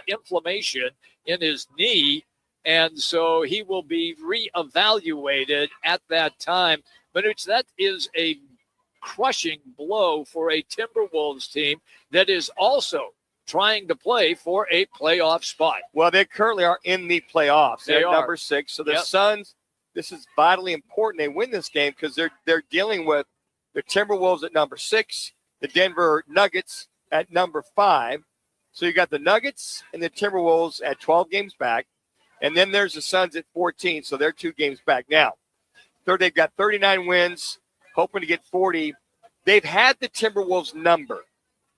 inflammation in his knee, and so he will be reevaluated at that time. But that is a crushing blow for a Timberwolves team that is also trying to play for a playoff spot. Well, they currently are in the playoffs. They're number 6. So the Suns, this is vitally important. They win this game because they're dealing with the Timberwolves at number 6, the Denver Nuggets at number 5. So you got the Nuggets and the Timberwolves at 12 games back. And then there's the Suns at 14. So they're 2 games back. Now, they've got 39 wins, hoping to get 40. They've had the Timberwolves number.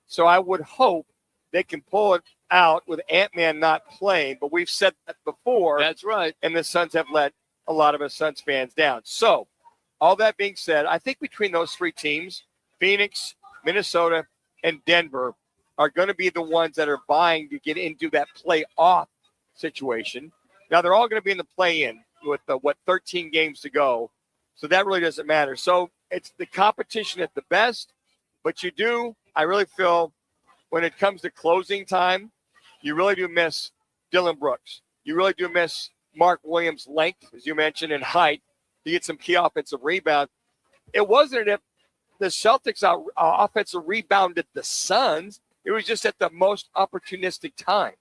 So I would hope they can pull it out with Ant-Man not playing. But we've said that before. That's right. And the Suns have let a lot of us Suns fans down. So all that being said, I think between those 3 teams, Phoenix, Minnesota, and Denver are going to be the ones that are vying to get into that playoff situation. Now, they're all going to be in the play-in with, 13 games to go. So that really doesn't matter. So it's the competition at the best. But I really feel when it comes to closing time, you really do miss Dylan Brooks. You really do miss Mark Williams' length, as you mentioned, and height. You get some key offensive rebound. It wasn't if the Celtics offensive rebounded the Suns. It was just at the most opportunistic time,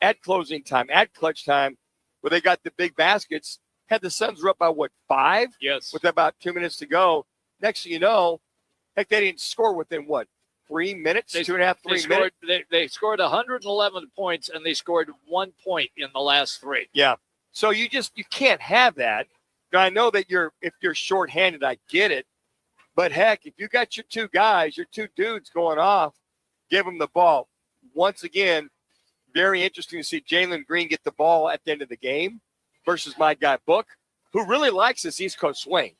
at closing time, at clutch time, where they got the big baskets. Had the Suns were up by 5? Yes. With about 2 minutes to go. Next thing you know, Heck, they didn't score within what? 3 minutes? 2.5, 3 minutes? They scored 111 points, and they scored 1 point in the last 3. Yeah. So you can't have that. Now, I know that if you're shorthanded, I get it. But heck, if you got your 2 guys, your 2 dudes going off, give them the ball. Once again, very interesting to see Jalen Green get the ball at the end of the game versus my guy Book, who really likes this East Coast swing.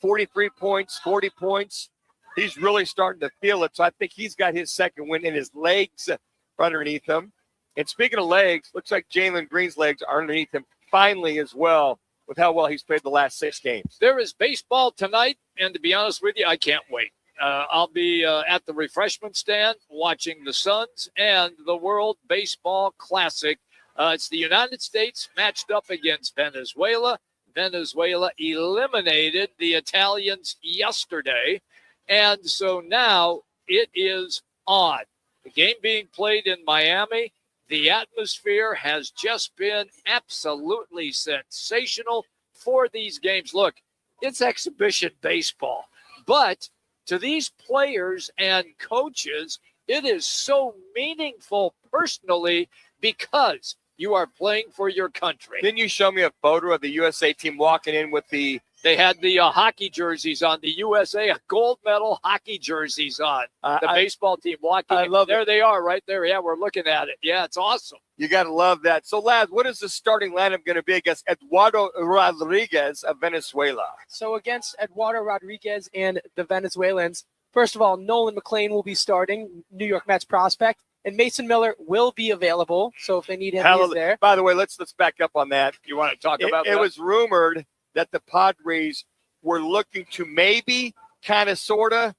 43 points, 40 points. He's really starting to feel it. So I think he's got his second win, and his legs are underneath him. And speaking of legs, looks like Jalen Green's legs are underneath him finally as well, with how well he's played the last 6 games. There is baseball tonight, and to be honest with you, I can't wait. I'll be at the refreshment stand watching the Suns and the World Baseball Classic. It's the United States matched up against Venezuela. Venezuela eliminated the Italians yesterday, and so now it is on. The game being played in Miami. The atmosphere has just been absolutely sensational for these games. Look, it's exhibition baseball, but to these players and coaches, it is so meaningful personally because you are playing for your country. Didn't you show me a photo of the USA team walking in with They had the hockey jerseys on, the USA gold medal hockey jerseys on. The baseball team walking in. There they are right there. Yeah, we're looking at it. Yeah, it's awesome. You got to love that. So, lads, what is the starting lineup going to be against Eduardo Rodriguez of Venezuela? So against Eduardo Rodriguez and the Venezuelans, first of all, Nolan McLean will be starting, New York Mets prospect, and Mason Miller will be available. So if they need him, he's there. By the way, let's back up on that. You want to talk about that? It was rumored that the Padres were looking to maybe, kind of, sort of,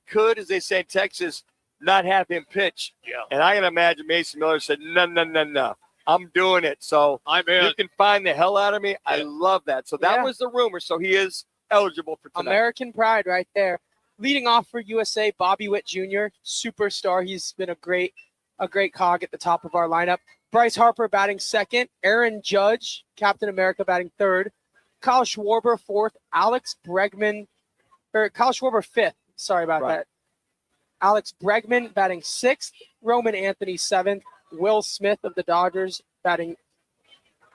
could, as they say in Texas, not have him pitch. Yeah. And I can imagine Mason Miller said, no. I'm doing it. So I'm in. You can find the hell out of me. Yeah. I love that. So that was the rumor. So he is eligible for tonight. American pride right there. Leading off for USA, Bobby Witt Jr., superstar. He's been a great cog at the top of our lineup. Bryce Harper batting second. Aaron Judge, Captain America, batting third. Kyle Schwarber fourth. Kyle Schwarber fifth. Sorry about that. Alex Bregman batting sixth. Roman Anthony seventh. Will Smith of the Dodgers batting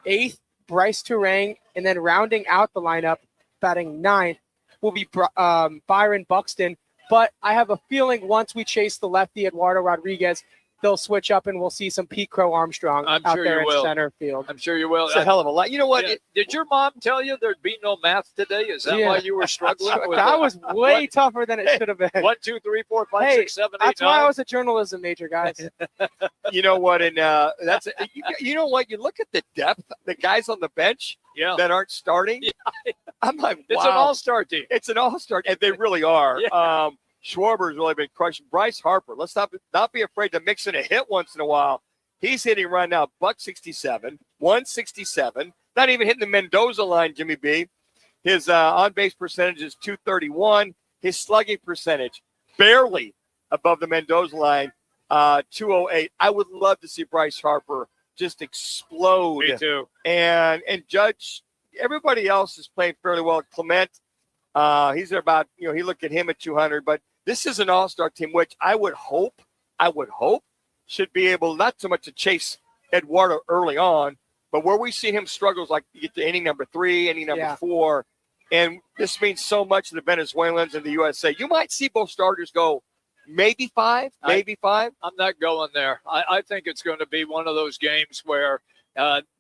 eighth. Bryce Turang, and then rounding out the lineup, batting ninth, will be Byron Buxton. But I have a feeling once we chase the lefty Eduardo Rodriguez, they'll switch up and we'll see some Pete Crow Armstrong out there in center field. I'm sure you will. It's a hell of a lot. You know what? Yeah. Did your mom tell you there'd be no math today? Is that why you were struggling? That was way tougher than it should have been. 1, 2, 3, 4, 5, 6, 7, 8, that's 9. why I was a journalism major, guys. You know what? And you know what? You look at the depth, the guys on the bench that aren't starting. Yeah. I'm like, wow. It's an all-star team. It's an all-star, and they really are. Yeah. Schwarber's really been crushing. Bryce Harper, let's not be afraid to mix in a hit once in a while. He's hitting right now .67, 167, not even hitting the Mendoza line, Jimmy B. His on-base percentage is .231. His slugging percentage, barely above the Mendoza line, .208. I would love to see Bryce Harper just explode. Me too. And Judge, everybody else is playing fairly well. Clement, he's at about, he looked at him at 200, but this is an all-star team, which I would hope should be able not so much to chase Eduardo early on, but where we see him struggles, like you get to inning number 3, inning number 4, and this means so much to the Venezuelans and the USA. You might see both starters go maybe 5. I'm not going there. I think it's going to be one of those games where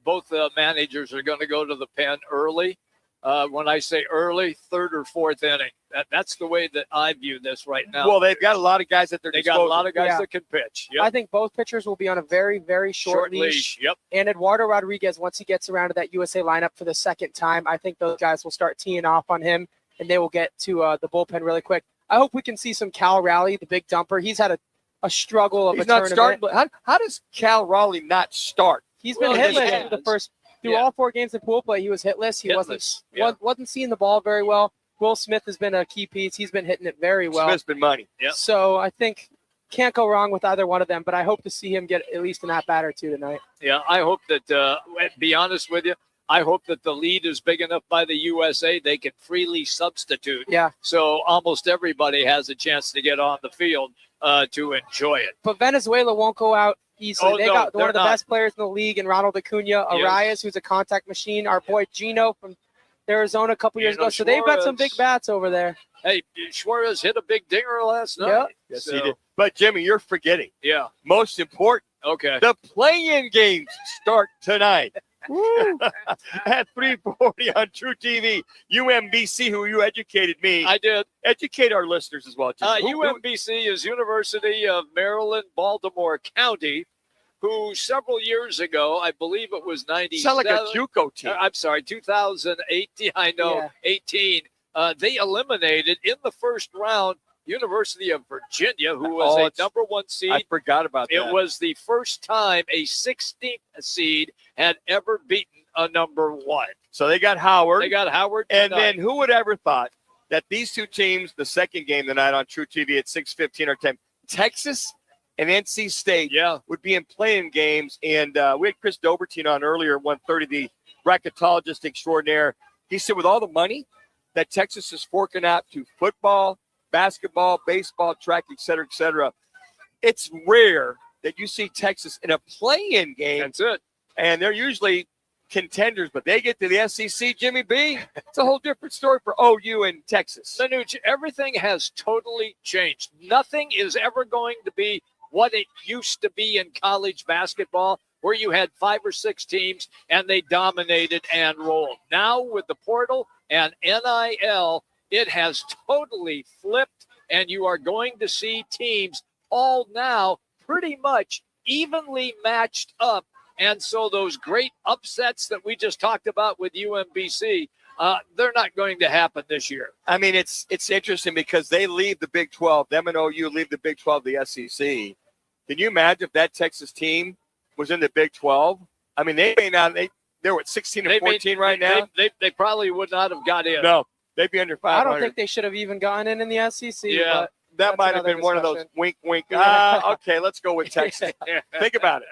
both managers are going to go to the pen early. When I say early, 3rd or 4th inning. That's the way that I view this right now. Well, they've got a lot of guys at their disposal. They got a lot of guys that can pitch. Yep. I think both pitchers will be on a very, very short leash. Yep. And Eduardo Rodriguez, once he gets around to that USA lineup for the second time, I think those guys will start teeing off on him, and they will get to the bullpen really quick. I hope we can see some Cal Raleigh, the big dumper. He's had a struggle of He's a not tournament. starting. How does Cal Raleigh not start? He's been hitless for the first through all 4 games in pool play. He was hitless. He wasn't seeing the ball very well. Will Smith has been a key piece. He's been hitting it very well. Smith's been money. Yep. So I think can't go wrong with either one of them. But I hope to see him get at least an at bat or 2 tonight. Yeah, I hope that. Be honest with you, I hope that the lead is big enough by the USA they can freely substitute. Yeah. So almost everybody has a chance to get on the field to enjoy it. But Venezuela won't go out easily. Oh, They no, got one of the they're not. best players in the league in Ronald Acuna, Arias, who's a contact machine. Our boy Gino from Arizona a couple years Gino ago. So they've got some Suarez. big bats over there. Hey, Suarez hit a big dinger last night. Yep. Yes, So, he did. But, Jimmy, you're forgetting. Yeah. Most important, Okay. the play-in games start tonight. At 3:40 on True TV. UMBC, who you educated me. I did. Educate our listeners as well. Jimmy. UMBC is University of Maryland, Baltimore County, who several years ago, I believe it was 97. Sound like a JUCO team. I'm sorry, 2018. I know, Yeah. 18. They eliminated in the first round University of Virginia, who was a number 1 seed. I forgot about that. It was the first time a 16th seed had ever beaten a number 1. So they got Howard. They got Howard. And tonight. then who would ever thought that these two teams, the second game tonight on True TV at 6:15 our time, Texas and NC State would be in playing games. And we had Chris Dobbertean on earlier, 1:30, the bracketologist extraordinaire. He said with all the money that Texas is forking out to football, basketball, baseball, track, et cetera, it's rare that you see Texas in a play-in game. That's it. And they're usually contenders, but they get to the SEC, Jimmy B, it's a whole different story for OU and Texas. Manuch, everything has totally changed. Nothing is ever going to be what it used to be in college basketball, where you had 5 or 6 teams and they dominated and rolled. Now with the portal and NIL, it has totally flipped, and you are going to see teams all now pretty much evenly matched up. And so those great upsets that we just talked about with UMBC, they're not going to happen this year. I mean, it's interesting because they leave the Big 12. Them and OU leave the Big 12, the SEC. Can you imagine if that Texas team was in the Big 12? I mean, they may not. They're at 16 and 14 right now. They probably would not have got in. No, they'd be under 500. I don't think they should have even gotten in the SEC. Yeah, but that might have another been one of those discussion. wink, wink. Yeah. Okay, let's go with Texas. Think about it.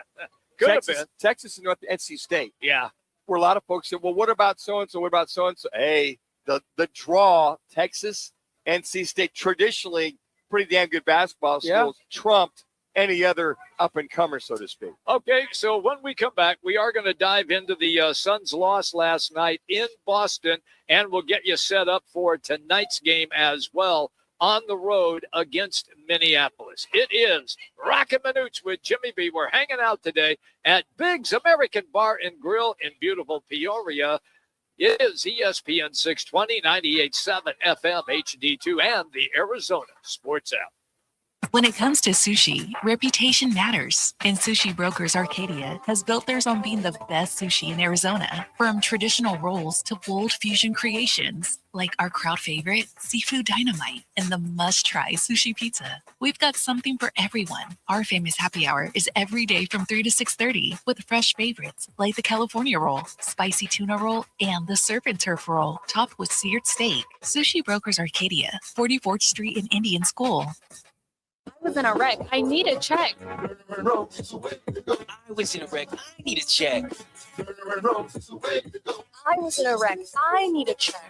Could have Texas, been. Texas and North NC State. Yeah. Where a lot of folks said, well, what about so-and-so? What about so-and-so? Hey, the draw, Texas, NC State, traditionally pretty damn good basketball schools, trumped any other up-and-comer, so to speak. Okay, so when we come back, we are going to dive into the Suns' loss last night in Boston, and we'll get you set up for tonight's game as well on the road against Minneapolis. It is Roc and Manuch with Jimmy B. We're hanging out today at Big's American Bar and Grill in beautiful Peoria. It is ESPN 620, 98.7 FM, HD2, and the Arizona Sports app. When it comes to sushi, reputation matters, and Sushi Brokers Arcadia has built theirs on being the best sushi in Arizona. From traditional rolls to bold fusion creations, like our crowd favorite, Seafood Dynamite, and the must-try sushi pizza. We've got something for everyone. Our famous happy hour is every day from 3 to 6:30 with fresh favorites like the California roll, spicy tuna roll, and the surf and turf roll, topped with seared steak. Sushi Brokers Arcadia, 44th Street in Indian School. I was in a wreck. I need a check. I was in a wreck. I need a check. I was in a wreck. I need a check.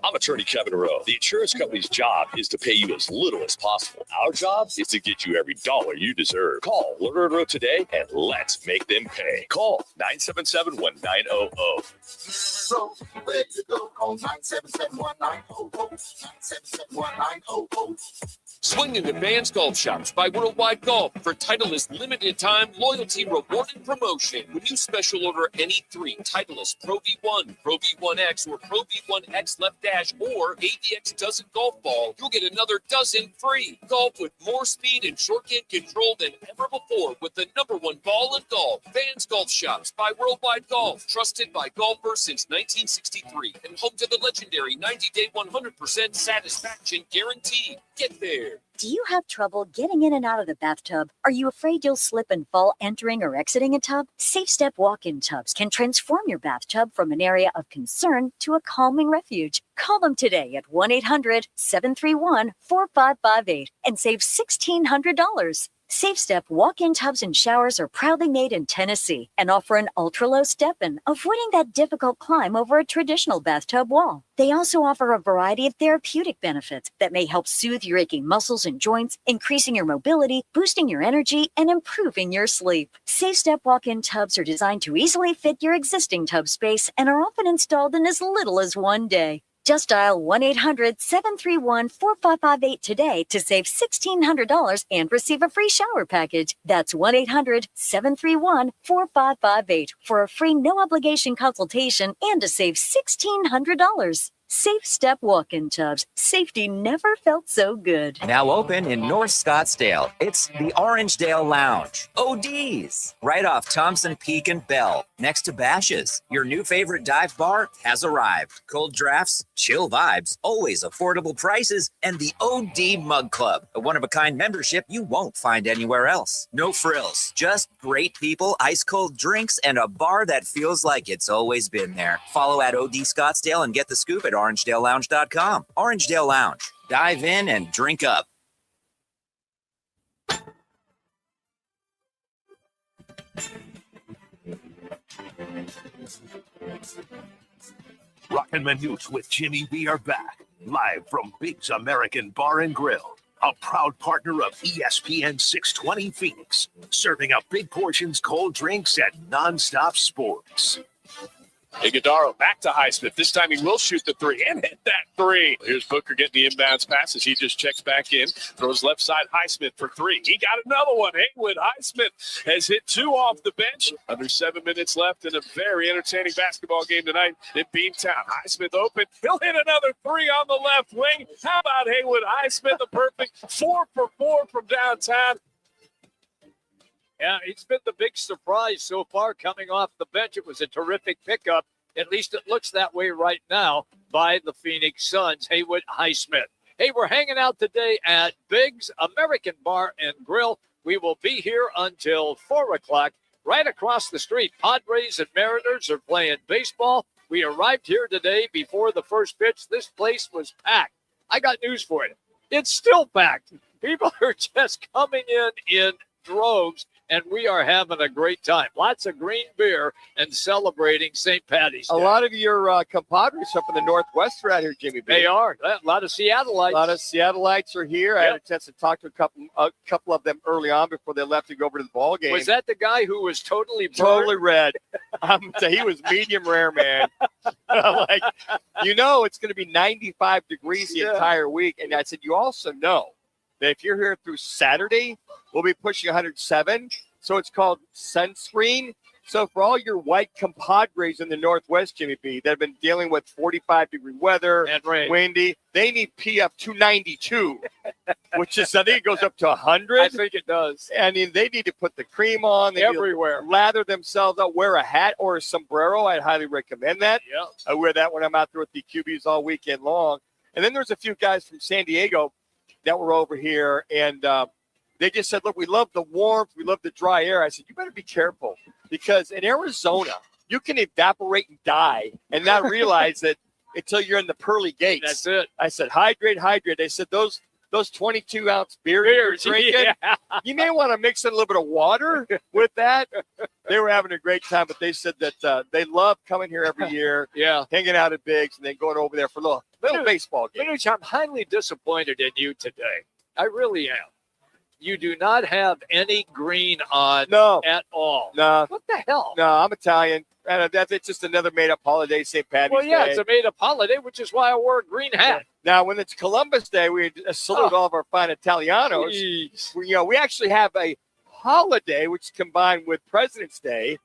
I'm attorney Kevin Rowe. The insurance company's job is to pay you as little as possible. Our job is to get you every dollar you deserve. Call Lerner & Rowe today and let's make them pay. Call 977-1900. Swing into Vans Golf Shops by Worldwide Golf for Titleist limited time loyalty reward and promotion. When you special order any 3 Titleist Pro V1, Pro V1X, or Pro V1X left dash or AVX dozen golf ball, you'll get another dozen free. Golf with more speed and short game control than ever before with the #1 ball in golf. Vans Golf Shops by Worldwide Golf, trusted by golfers since 1963 and home to the legendary 90-day 100% satisfaction guarantee. Get there. Do you have trouble getting in and out of the bathtub? Are you afraid you'll slip and fall entering or exiting a tub? Safe Step walk-in tubs can transform your bathtub from an area of concern to a calming refuge. Call them today at 1-800-731-4558 and save $1,600. Safe Step walk-in tubs and showers are proudly made in Tennessee and offer an ultra-low step-in, avoiding that difficult climb over a traditional bathtub wall. They also offer a variety of therapeutic benefits that may help soothe your aching muscles and joints, increasing your mobility, boosting your energy, and improving your sleep. Safe Step walk-in tubs are designed to easily fit your existing tub space and are often installed in as little as one day. Just dial 1-800-731-4558 today to save $1,600 and receive a free shower package. That's 1-800-731-4558 for a free no-obligation consultation and to save $1,600. Safe Step walk-in tubs. Safety never felt so good. Now open in North Scottsdale. It's the Orangedale Lounge. ODs. Right off Thompson Peak and Bell. Next to Bash's. Your new favorite dive bar has arrived. Cold drafts, chill vibes, always affordable prices, and the OD Mug Club. A one-of-a-kind membership you won't find anywhere else. No frills. Just great people, ice-cold drinks, and a bar that feels like it's always been there. Follow at OD Scottsdale and get the scoop at OrangeDaleLounge.com. Orangedale Lounge. Dive in and drink up. Roc and Manuch with Jimmy B are back, live from Big's American Bar and Grill, a proud partner of ESPN 620 Phoenix, serving up big portions, cold drinks, and nonstop sports. Iguodaro back to Highsmith. This time he will shoot the three and hit that three. Here's Booker getting the inbounds passes. He just checks back in, throws left side Highsmith for three. He got another one. Haywood Highsmith has hit two off the bench. Under 7 minutes left in a very entertaining basketball game tonight in Beantown. Highsmith open. He'll hit another three on the left wing. How about Haywood Highsmith? A perfect 4 for 4 from downtown. Yeah, he's been the big surprise so far coming off the bench. It was a terrific pickup. At least it looks that way right now by the Phoenix Suns. Haywood Highsmith. Hey, we're hanging out today at Big's American Bar and Grill. We will be here until 4 o'clock. Right across the street, Padres and Mariners are playing baseball. We arrived here today before the first pitch. This place was packed. I got news for you. It's still packed. People are just coming in droves, and we are having a great time. Lots of green beer and celebrating St. Patty's Day. A lot of your compadres up in the Northwest are out here, Jimmy B. They are. A lot of Seattleites. A lot of Seattleites are here. Yep. I had a chance to talk to a couple of them early on before they left to go over to the ball game. Was that the guy who was totally burned? Totally red. He was medium rare, man. Like, it's going to be 95 degrees the entire week. And I said, you also know that if you're here through Saturday, we'll be pushing 107. So it's called sunscreen. So for all your white compadres in the Northwest, Jimmy B, that have been dealing with 45-degree weather and rain, windy, they need PF 292, which is, I think it goes up to 100. I think it does. I mean, they need to put the cream on. They everywhere. Lather themselves up, wear a hat or a sombrero. I'd highly recommend that. Yeah. I wear that when I'm out there with the QBs all weekend long. And then there's a few guys from San Diego that were over here, and they just said, look, we love the warmth, we love the dry air. I said, you better be careful, because in Arizona, you can evaporate and die and not realize it until you're in the pearly gates. That's it. I said, hydrate. They said, those 22-ounce beers you're drinking, you may want to mix in a little bit of water with that. They were having a great time, but they said that they love coming here every year, hanging out at Big's, and then going over there for a little baseball game. Manuch, I'm highly disappointed in you today. I really am. You do not have any green on at all. No. What the hell? No, I'm Italian. And it's just another made-up holiday, St. Patty's Day. It's a made-up holiday, which is why I wore a green hat. Now, when it's Columbus Day, we salute all of our fine Italianos. We actually have a holiday, which is combined with President's Day.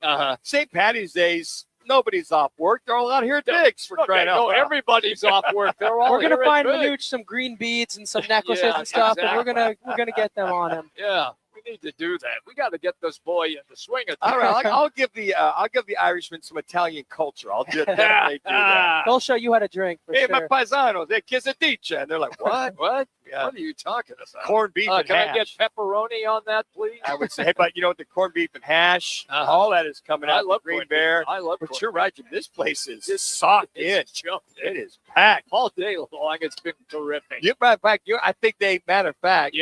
St. Patty's Day's nobody's off work. They're all out here at Big's for crying out loud. Everybody's off work. They're all We're gonna here find at Big's. Manuch some green beads and some necklaces and stuff, and we're gonna get them on him. Yeah, we need to do that. We got to get this boy in the swing of all right, I'll give the Irishman some Italian culture. I'll definitely do that. They'll show you how to drink. Hey, sure. my paisanos, they're quesadilla, and they're like, what? What? Yeah. What are you talking about? Corned beef and can hash. I get pepperoni on that, please? I would say, but the corned beef and hash, all that is coming out. I love Green Bear. I love. But you're right, Jim. This place is just socked in. It is packed all day long. It's been terrific. I think matter of fact,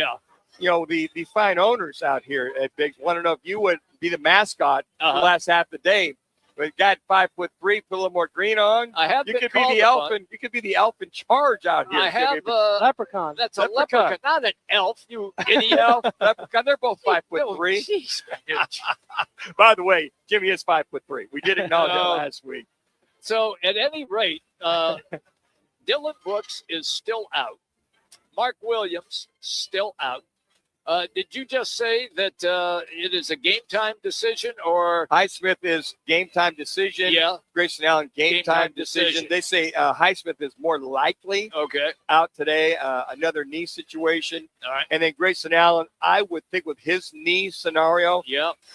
the fine owners out here at Big want to know if you would be the mascot the last half of the day. But got 5'3", put a little more green on. I have you been could be called the upon. elf, and you could be the elf in charge out here. I have leprechaun. That's a leprechaun, not an elf. You idiot. Elf, leprechaun. They're both 5'3". Jeez. By the way, Jimmy is 5'3". We did acknowledge that last week. So at any rate, Dylan Brooks is still out. Mark Williams still out. Did you just say that it is a game time decision or Highsmith is game time decision? Yeah. Grayson Allen game time decision. They say Highsmith is more likely out today. Another knee situation. All right. And then Grayson Allen, I would think with his knee scenario,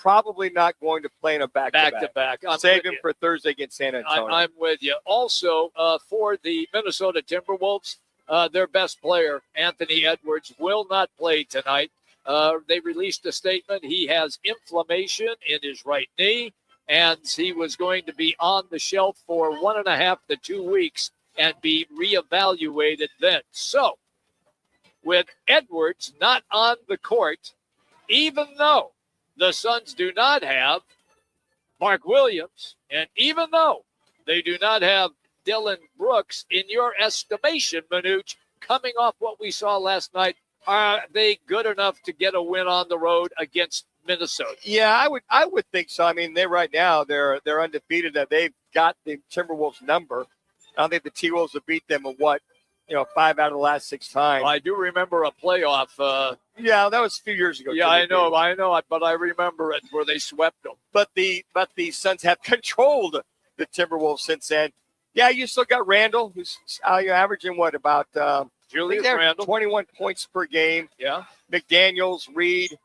probably not going to play in a back-to-back. I'm Save with him you. for Thursday against San Antonio. I'm with you. Also, for the Minnesota Timberwolves, their best player, Anthony Edwards, will not play tonight. They released a statement. He has inflammation in his right knee, and he was going to be on the shelf for 1.5 to 2 weeks and be reevaluated then. So, with Edwards not on the court, even though the Suns do not have Mark Williams, and even though they do not have Dylan Brooks, in your estimation, Manuch, coming off what we saw last night, are they good enough to get a win on the road against Minnesota? Yeah, I would think so. I mean, they're undefeated. That they've got the Timberwolves number. I don't think the T-Wolves have beat them in 5 out of the last 6 times. I do remember a playoff. Yeah, that was a few years ago. Yeah, I know, but I remember it where they swept them. But the Suns have controlled the Timberwolves since then. Yeah, you still got Randall, who's averaging about Julius Randle, 21 points per game. Yeah. McDaniels, Reed,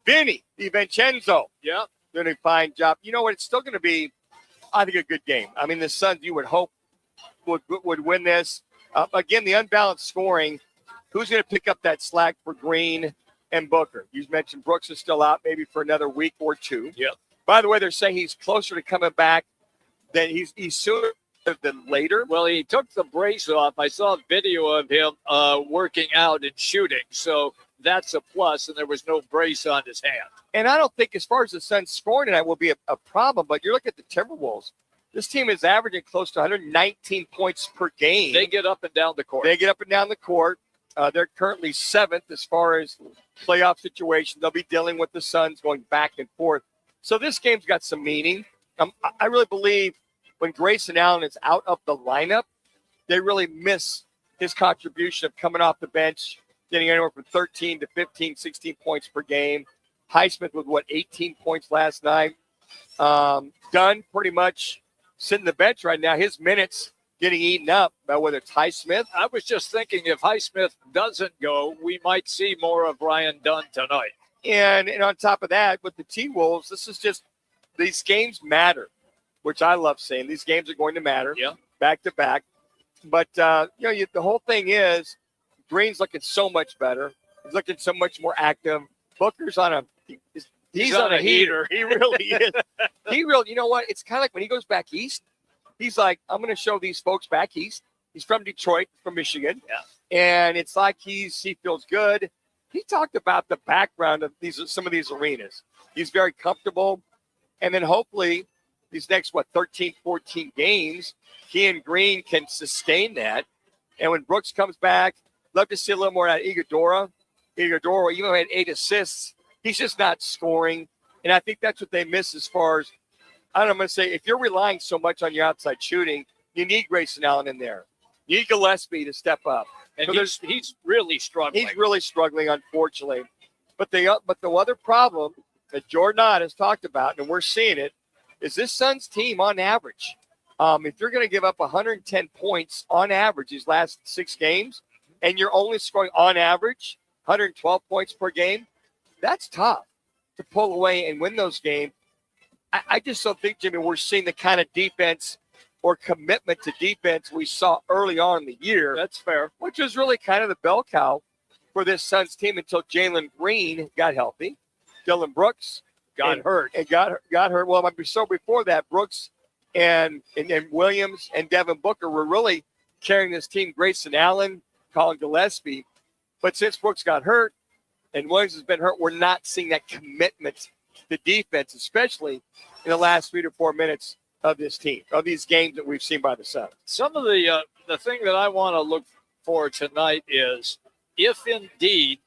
Vinny DiVincenzo. Yeah. Doing a fine job. You know what? It's still going to be, I think, a good game. I mean, the Suns, you would hope, would win this. Again, the unbalanced scoring. Who's going to pick up that slack for Green and Booker? You mentioned Brooks is still out maybe for another week or 2. Yeah. By the way, they're saying he's closer to coming back than he's sooner than later. Well, he took the brace off. I saw a video of him working out and shooting, so that's a plus, and there was no brace on his hand. And I don't think, as far as the Suns scoring tonight, will be a problem, but you look at the Timberwolves. This team is averaging close to 119 points per game. They get up and down the court. They're currently 7th as far as playoff situations. They'll be dealing with the Suns going back and forth. So this game's got some meaning. I really believe when Grayson Allen is out of the lineup, they really miss his contribution of coming off the bench, getting anywhere from 13 to 15, 16 points per game. Highsmith with 18 points last night. Dunn pretty much sitting the bench right now. His minutes getting eaten up by whether it's Highsmith. I was just thinking if Highsmith doesn't go, we might see more of Ryan Dunn tonight. And on top of that, with the T-Wolves, this is just, these games matter, which I love saying. These games are going to matter back to back. But, the whole thing is Green's looking so much better. He's looking so much more active. Booker's on a heater. He really is. You know what? It's kind of like when he goes back east, he's like, I'm going to show these folks back east. He's from Detroit, from Michigan. Yeah. And it's like he feels good. He talked about the background of some of these arenas. He's very comfortable. And then hopefully these next, 13, 14 games, he and Green can sustain that. And when Brooks comes back, love to see a little more out of Iguodala. Iguodala, even though he had 8 assists, he's just not scoring. And I think that's what they miss as far as, I'm going to say, if you're relying so much on your outside shooting, you need Grayson Allen in there. You need Gillespie to step up. And he's really struggling. He's really struggling, unfortunately. But the other problem that Jordan Ott has talked about, and we're seeing it, is this Suns team on average. If you're going to give up 110 points on average these last 6 games, and you're only scoring on average 112 points per game, that's tough to pull away and win those games. I just don't think, Jimmy, we're seeing the kind of defense or commitment to defense we saw early on in the year. That's fair. Which was really kind of the bell cow for this Suns team until Jalen Green got healthy. Dylan Brooks got hurt. Well, before that, Brooks and Williams and Devin Booker were really carrying this team. Grayson Allen, Colin Gillespie. But since Brooks got hurt, and Williams has been hurt, we're not seeing that commitment to defense, especially in the last 3 to 4 minutes of this team, of these games that we've seen by the Suns. Some of the thing that I want to look for tonight is if indeed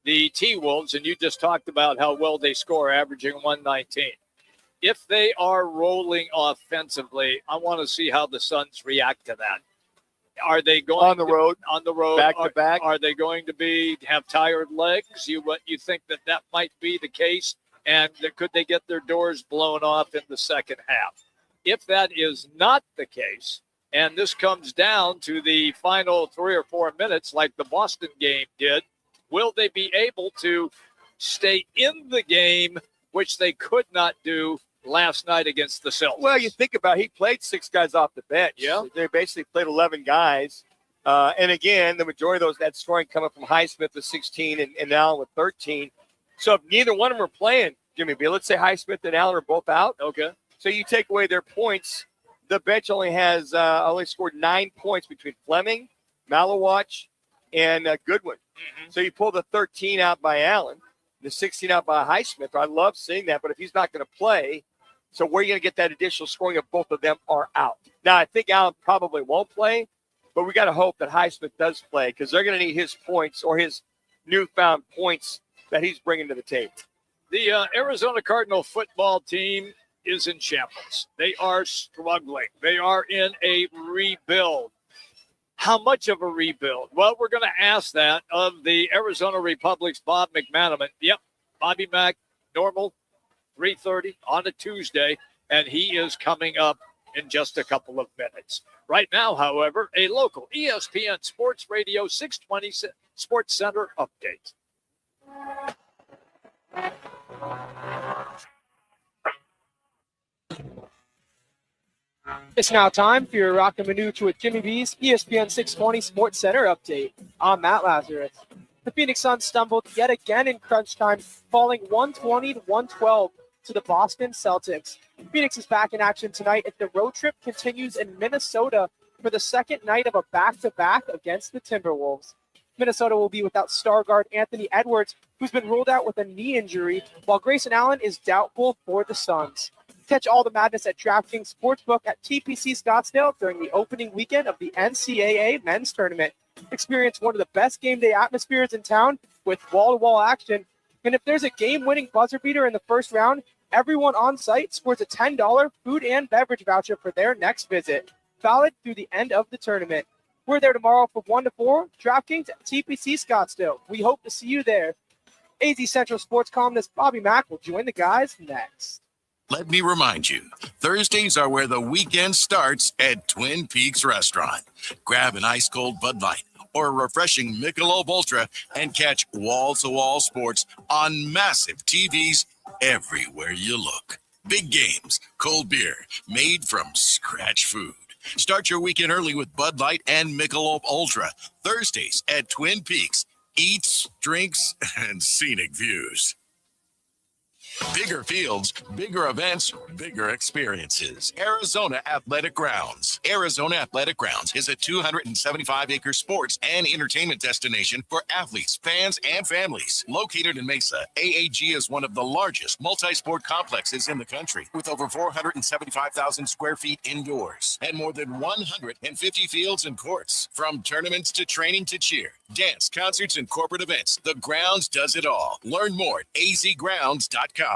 the T-Wolves, and you just talked about how well they score, averaging 119. If they are rolling offensively, I want to see how the Suns react to that. Are they going on the road, back to back? Are they going to have tired legs? You think that might be the case, and could they get their doors blown off in the second half? If that is not the case, and this comes down to the final 3 or 4 minutes, like the Boston game did, will they be able to stay in the game, which they could not do last night against the Celtics? Well, you think about it, he played 6 guys off the bench. Yeah. They basically played 11 guys. And again, the majority of those, that scoring coming from Highsmith with 16 and Allen with 13. So if neither one of them are playing, Jimmy B, let's say Highsmith and Allen are both out. Okay. So you take away their points. The bench only has scored 9 points between Fleming, Malawach, and Goodwin. Mm-hmm. So you pull the 13 out by Allen, the 16 out by Highsmith. I love seeing that, but if he's not going to play, so where are you going to get that additional scoring if both of them are out? Now, I think Allen probably won't play, but we got to hope that Highsmith does play because they're going to need his points or his newfound points that he's bringing to the table. The Arizona Cardinal football team is in shambles. They are struggling. They are in a rebuild. How much of a rebuild? Well, we're going to ask that of the Arizona Republic's Bob McManaman. Yep, Bobby Mack, normal, 3:30 on a Tuesday, and he is coming up in just a couple of minutes. Right now, however, a local ESPN Sports Radio 620 Sports Center update. It's now time for your Roc and Manuch with Jimmy B's ESPN 620 Sports Center update. I'm Matt Lazarus. The Phoenix Suns stumbled yet again in crunch time, falling 120-112 to the Boston Celtics. Phoenix is back in action tonight as the road trip continues in Minnesota for the second night of a back-to-back against the Timberwolves. Minnesota will be without star guard Anthony Edwards, who's been ruled out with a knee injury, while Grayson Allen is doubtful for the Suns. Catch all the madness at DraftKings Sportsbook at TPC Scottsdale during the opening weekend of the NCAA Men's Tournament. Experience one of the best game day atmospheres in town with wall-to-wall action. And if there's a game-winning buzzer beater in the first round, everyone on site scores a $10 food and beverage voucher for their next visit. Valid through the end of the tournament. We're there tomorrow from 1 to 4. DraftKings at TPC Scottsdale. We hope to see you there. AZ Central Sports columnist Bobby Mack will join the guys next. Let me remind you, Thursdays are where the weekend starts at Twin Peaks Restaurant. Grab an ice-cold Bud Light or a refreshing Michelob Ultra and catch wall-to-wall sports on massive TVs everywhere you look. Big games, cold beer, made from scratch food. Start your weekend early with Bud Light and Michelob Ultra. Thursdays at Twin Peaks. Eats, drinks, and scenic views. Bigger fields, bigger events, bigger experiences. Arizona Athletic Grounds. Arizona Athletic Grounds is a 275-acre sports and entertainment destination for athletes, fans, and families. Located in Mesa, AAG is one of the largest multi-sport complexes in the country, with over 475,000 square feet indoors and more than 150 fields and courts. From tournaments to training to cheer, dance, concerts, and corporate events, the grounds does it all. Learn more at azgrounds.com.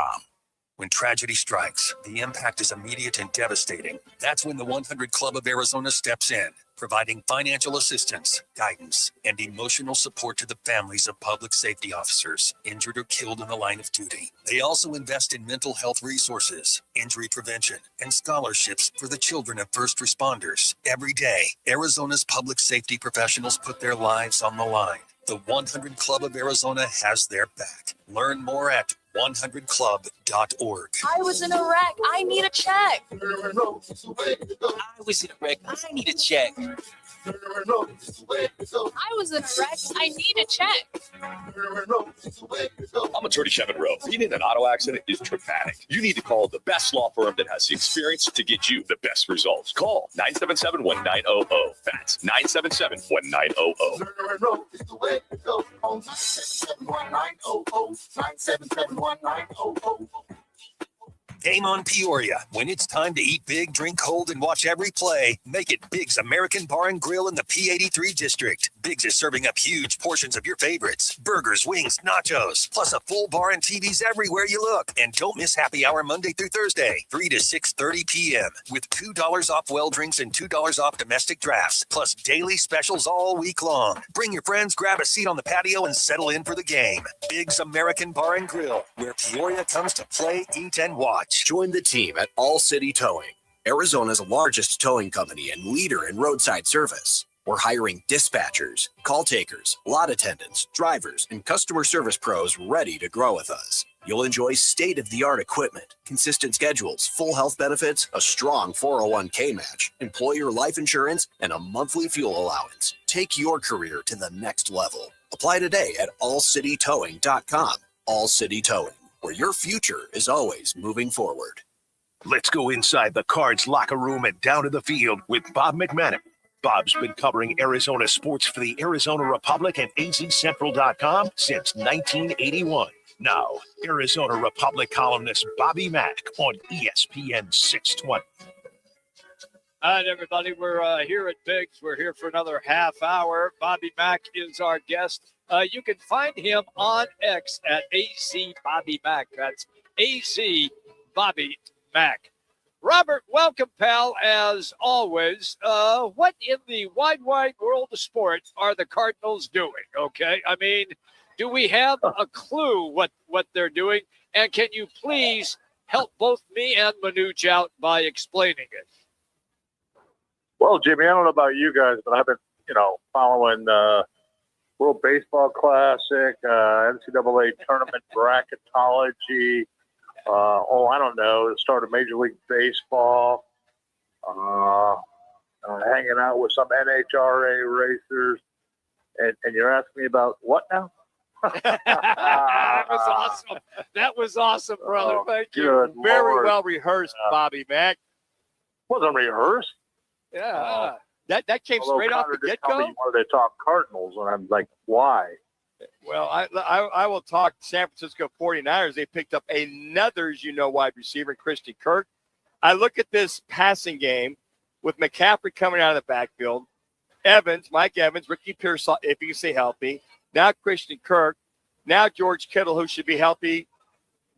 When tragedy strikes, the impact is immediate and devastating. That's when the 100 Club of Arizona steps in, providing financial assistance, guidance, and emotional support to the families of public safety officers injured or killed in the line of duty. They also invest in mental health resources, injury prevention, and scholarships for the children of first responders. Every day, Arizona's public safety professionals put their lives on the line. The 100 Club of Arizona has their back. Learn more at 100club.org. I was in a wreck. I need a check. I was in a wreck. I need a check. I was in a wreck. I need a check. I'm attorney Kevin Rowe. Being in an auto accident is traumatic. You need to call the best law firm that has the experience to get you the best results. Call 977-1900. That's 977-1900. Game on Peoria. When it's time to eat big, drink cold, and watch every play, make it Big's American Bar and Grill in the P83 district. Big's is serving up huge portions of your favorites. Burgers, wings, nachos, plus a full bar and TVs everywhere you look. And don't miss happy hour Monday through Thursday, 3 to 6:30 p.m. with $2 off well drinks and $2 off domestic drafts, plus daily specials all week long. Bring your friends, grab a seat on the patio, and settle in for the game. Big's American Bar and Grill, where Peoria comes to play, eat, and watch. Join the team at All City Towing, Arizona's largest towing company and leader in roadside service. We're hiring dispatchers, call takers, lot attendants, drivers, and customer service pros ready to grow with us. You'll enjoy state-of-the-art equipment, consistent schedules, full health benefits, a strong 401k match, employer life insurance, and a monthly fuel allowance. Take your career to the next level. Apply today at allcitytowing.com. All City Towing, where your future is always moving forward. Let's go inside the Cards locker room and down to the field with Bob McManaman. Bob's been covering Arizona sports for the Arizona Republic and azcentral.com since 1981. Now, Arizona Republic columnist Bobby Mack on ESPN 620. All right, everybody, we're here at Biggs. We're here for another half hour. Bobby Mack is our guest. You can find him on X at AC Bobby Mack. That's AC Bobby Mack. Robert, welcome, pal, as always. What in the wide world of sports are the Cardinals doing, okay? I mean, do we have a clue what they're doing? And can you please help both me and Manuch out by explaining it? Well, Jimmy, I don't know about you guys, but I've been, following World Baseball Classic, NCAA Tournament Bracketology. I don't know, the start of Major League Baseball. Hanging out with some NHRA racers. And you're asking me about what now? That was awesome. That was awesome, brother. Thank you. Good Very Lord. well rehearsed, Bobby Mack. Wasn't rehearsed. Yeah. That came Although straight off Connor the did tell get-go? me where they talk Cardinals, and I'm like, why? Well, I will talk San Francisco 49ers. They picked up another, wide receiver, Christian Kirk. I look at this passing game with McCaffrey coming out of the backfield, Mike Evans, Ricky Pearsall, if he can stay healthy, now Christian Kirk, now George Kittle, who should be healthy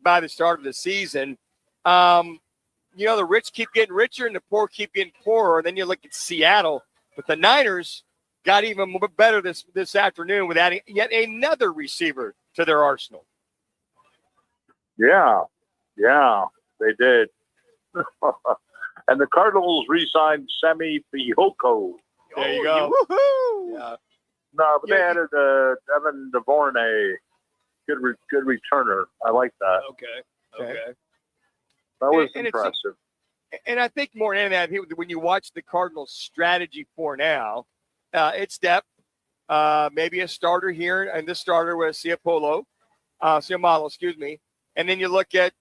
by the start of the season. The rich keep getting richer and the poor keep getting poorer. And then you look at Seattle, but the Niners got even more better this afternoon with adding yet another receiver to their arsenal. Yeah, they did. And the Cardinals re-signed Semi Fihoko. There you go. Yeah. No, but they added Evan DeVornay. Good returner. I like that. Okay. That was And impressive. And I think more than that, when you watch the Cardinals' strategy for now, it's depth. Maybe a starter here, and this starter was Ciamalo, excuse me. And then you look at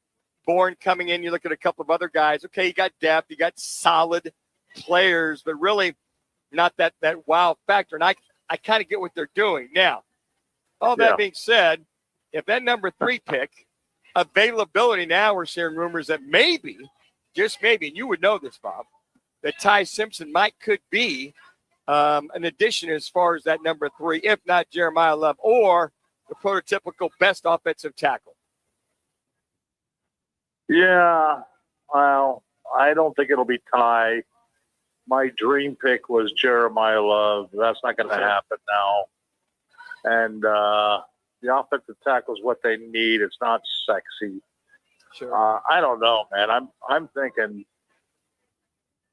Bourne coming in. You look at a couple of other guys. Okay, you got depth. You got solid players, but really not that wow factor. And I kind of get what they're doing. Now, all that being said, if that number 3 pick, availability now, we're hearing rumors that maybe, just maybe, and you would know this, Bob, that Ty Simpson could be an addition as far as that number 3, if not Jeremiah Love, or the prototypical best offensive tackle. Yeah, well, I don't think it'll be Ty. My dream pick was Jeremiah Love. That's not going to happen now. And the offensive tackle is what they need. It's not sexy. Sure. I don't know, man. I'm thinking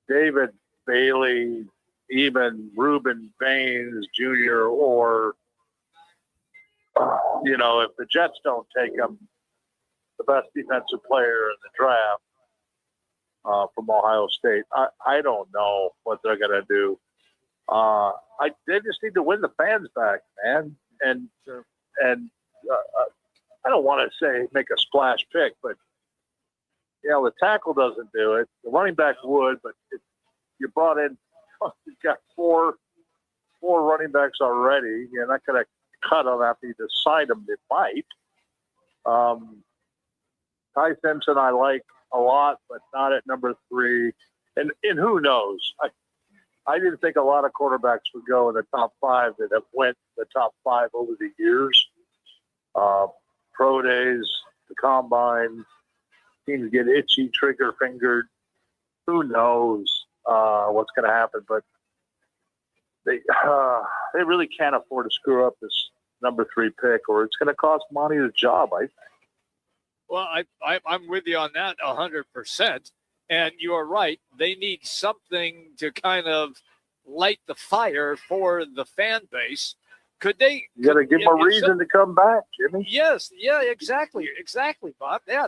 David Bailey, even Reuben Baines Jr., or if the Jets don't take him, the best defensive player in the draft from Ohio State. I don't know what they're going to do. They just need to win the fans back, man. And I don't want to say make a splash pick, but the tackle doesn't do it. The running back would, but you brought in, you've got four running backs already. You're not going to cut them after you decide them. They might. Ty Simpson I like a lot, but not at number 3. And who knows? I didn't think a lot of quarterbacks would go in the top 5 that have went the top 5 over the years. Pro days, the combine, teams get itchy, trigger fingered. Who knows what's going to happen? But they really can't afford to screw up this number 3 pick, or it's going to cost Monty his job, I think. Well, I'm with you on that 100%. And you are right. They need something to kind of light the fire for the fan base. Could they? You got to give them a reason to come back, Jimmy. Yes. Yeah. Exactly, Bob. Yeah.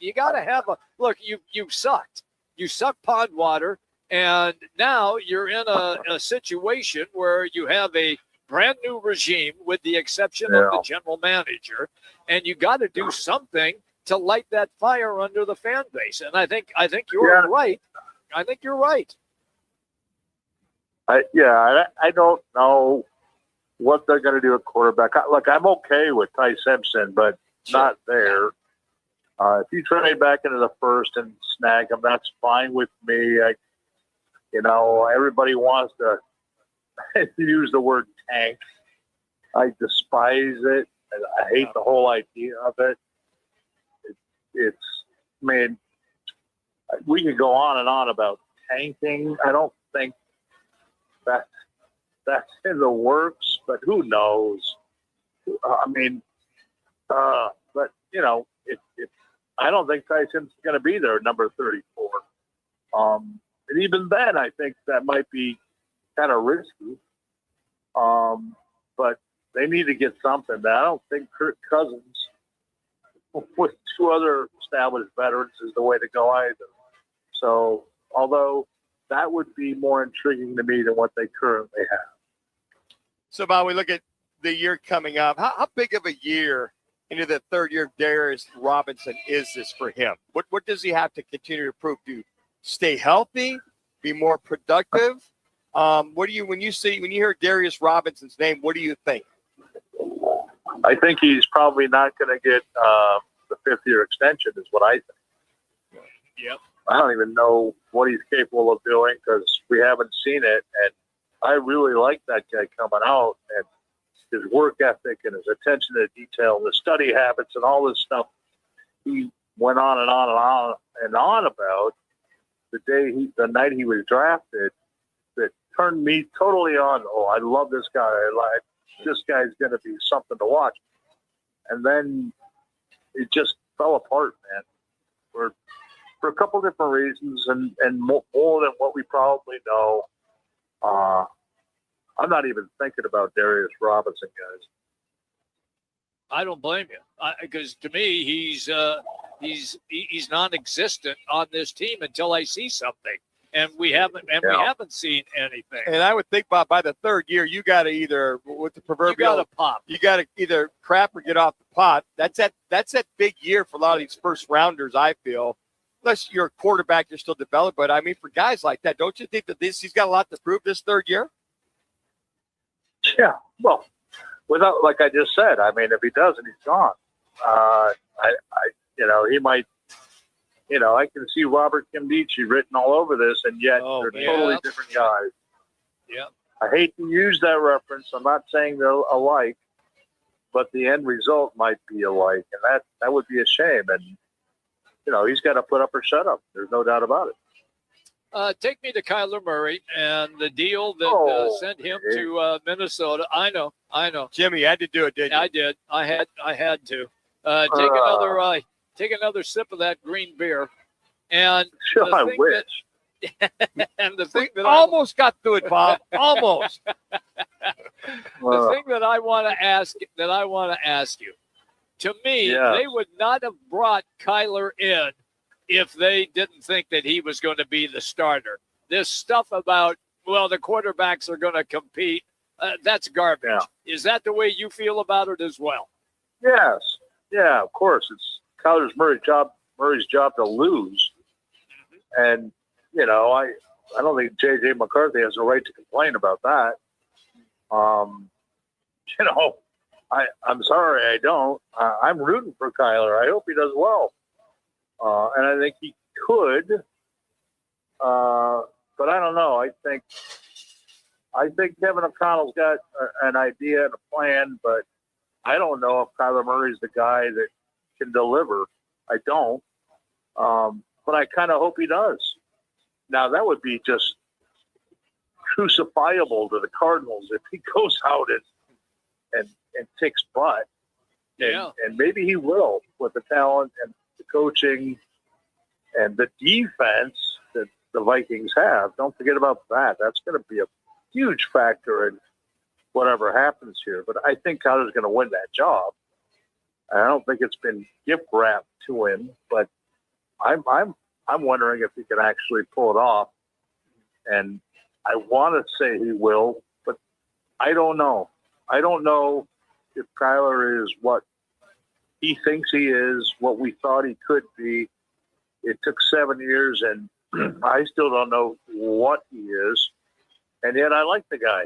You got to have a look. You sucked. You sucked pond water, and now you're in a situation where you have a brand new regime, with the exception of the general manager, and you got to do something to light that fire under the fan base. And I think you're right. I think you're right. I don't know what they're going to do at quarterback. Look, I'm okay with Ty Simpson, but not there. If you trade back into the first and snag him, that's fine with me. Everybody wants to use the word tank. I despise it. I hate the whole idea of it. We could go on and on about tanking. I don't think that's in the works, but who knows? But I don't think Tyson's going to be there at number 34. And even then, I think that might be kind of risky. But they need to get something. I don't think Kirk Cousins with 2 other established veterans is the way to go either. So, although that would be more intriguing to me than what they currently have. So, Bob, we look at the year coming up. How big of a year into the third year of Darius Robinson is this for him? What does he have to continue to prove? To stay healthy, be more productive? When you hear Darius Robinson's name, what do you think? I think he's probably not going to get the 5th-year extension is what I think. Yep. I don't even know what he's capable of doing because we haven't seen it. And I really like that guy coming out and his work ethic and his attention to detail and the study habits and all this stuff. He went on and on and on and on about the night he was drafted that turned me totally on. Oh, I love this guy. This guy's going to be something to watch. And then it just fell apart, man, for a couple different reasons and more than what we probably know. I'm not even thinking about Darius Robinson, guys. I don't blame you, because to me he's non-existent on this team until I see something, and we haven't seen anything. And I would think by the 3rd year, you got to either with the proverbial pop. You got to either crap or get off the pot. That's that big year for a lot of these first rounders. I feel, unless you're a quarterback, you're still developing. But I mean, for guys like that, don't you think that he's got a lot to prove this 3rd year? Yeah, well, without, like I just said, I mean, if he doesn't, he's gone. He might, I can see Robert Kimdichie written all over this, and yet they're totally different guys. Yeah. I hate to use that reference. I'm not saying they're alike, but the end result might be alike, and that would be a shame. And, he's got to put up or shut up. There's no doubt about it. Take me to Kyler Murray and the deal that sent him to Minnesota. I know. Jimmy, you had to do it, didn't you? I did. I had to. Take another sip of that green beer. And I wish. And the thing that almost got through it, Bob. Almost. The thing that I want to ask you. To me, they would not have brought Kyler in if they didn't think that he was going to be the starter. This stuff about, well, the quarterbacks are going to compete. That's garbage. Yeah. Is that the way you feel about it as well? Yes. Yeah, of course. It's Kyler Murray's job to lose. And, you know, I don't think J.J. McCarthy has a right to complain about that. You know, I'm sorry, I don't. I'm rooting for Kyler. I hope he does well. And I think he could. But I don't know. I think Kevin O'Connell's got an idea and a plan, but I don't know if Kyler Murray's the guy that can deliver. I don't. But I kind of hope he does. Now, that would be just crucifiable to the Cardinals if he goes out and kicks butt. Yeah. And maybe he will with the talent and the coaching and the defense that the Vikings have. Don't forget about that. That's going to be a huge factor in whatever happens here. But I think Kyler's going to win that job. I don't think it's been gift wrapped to him, but I'm wondering if he can actually pull it off. And I want to say he will, but I don't know. I don't know if Kyler is what he thinks he is, what we thought he could be. It took 7 years, and I still don't know what he is. And yet I like the guy.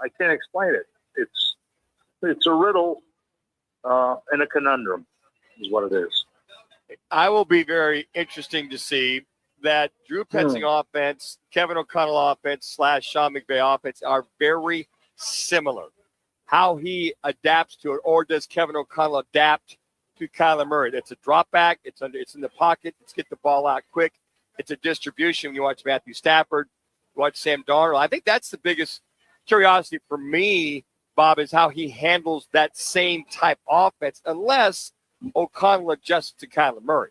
I can't explain it. It's a riddle and a conundrum is what it is. I will be very interesting to see that Drew Petzing offense, Kevin O'Connell offense / Sean McVay offense are very similar. How he adapts to it, or does Kevin O'Connell adapt to Kyler Murray? It's a drop back. It's in the pocket. Let's get the ball out quick. It's a distribution. When you watch Matthew Stafford, you watch Sam Darnold. I think that's the biggest curiosity for me, Bob, is how he handles that same type offense, unless O'Connell adjusts to Kyler Murray.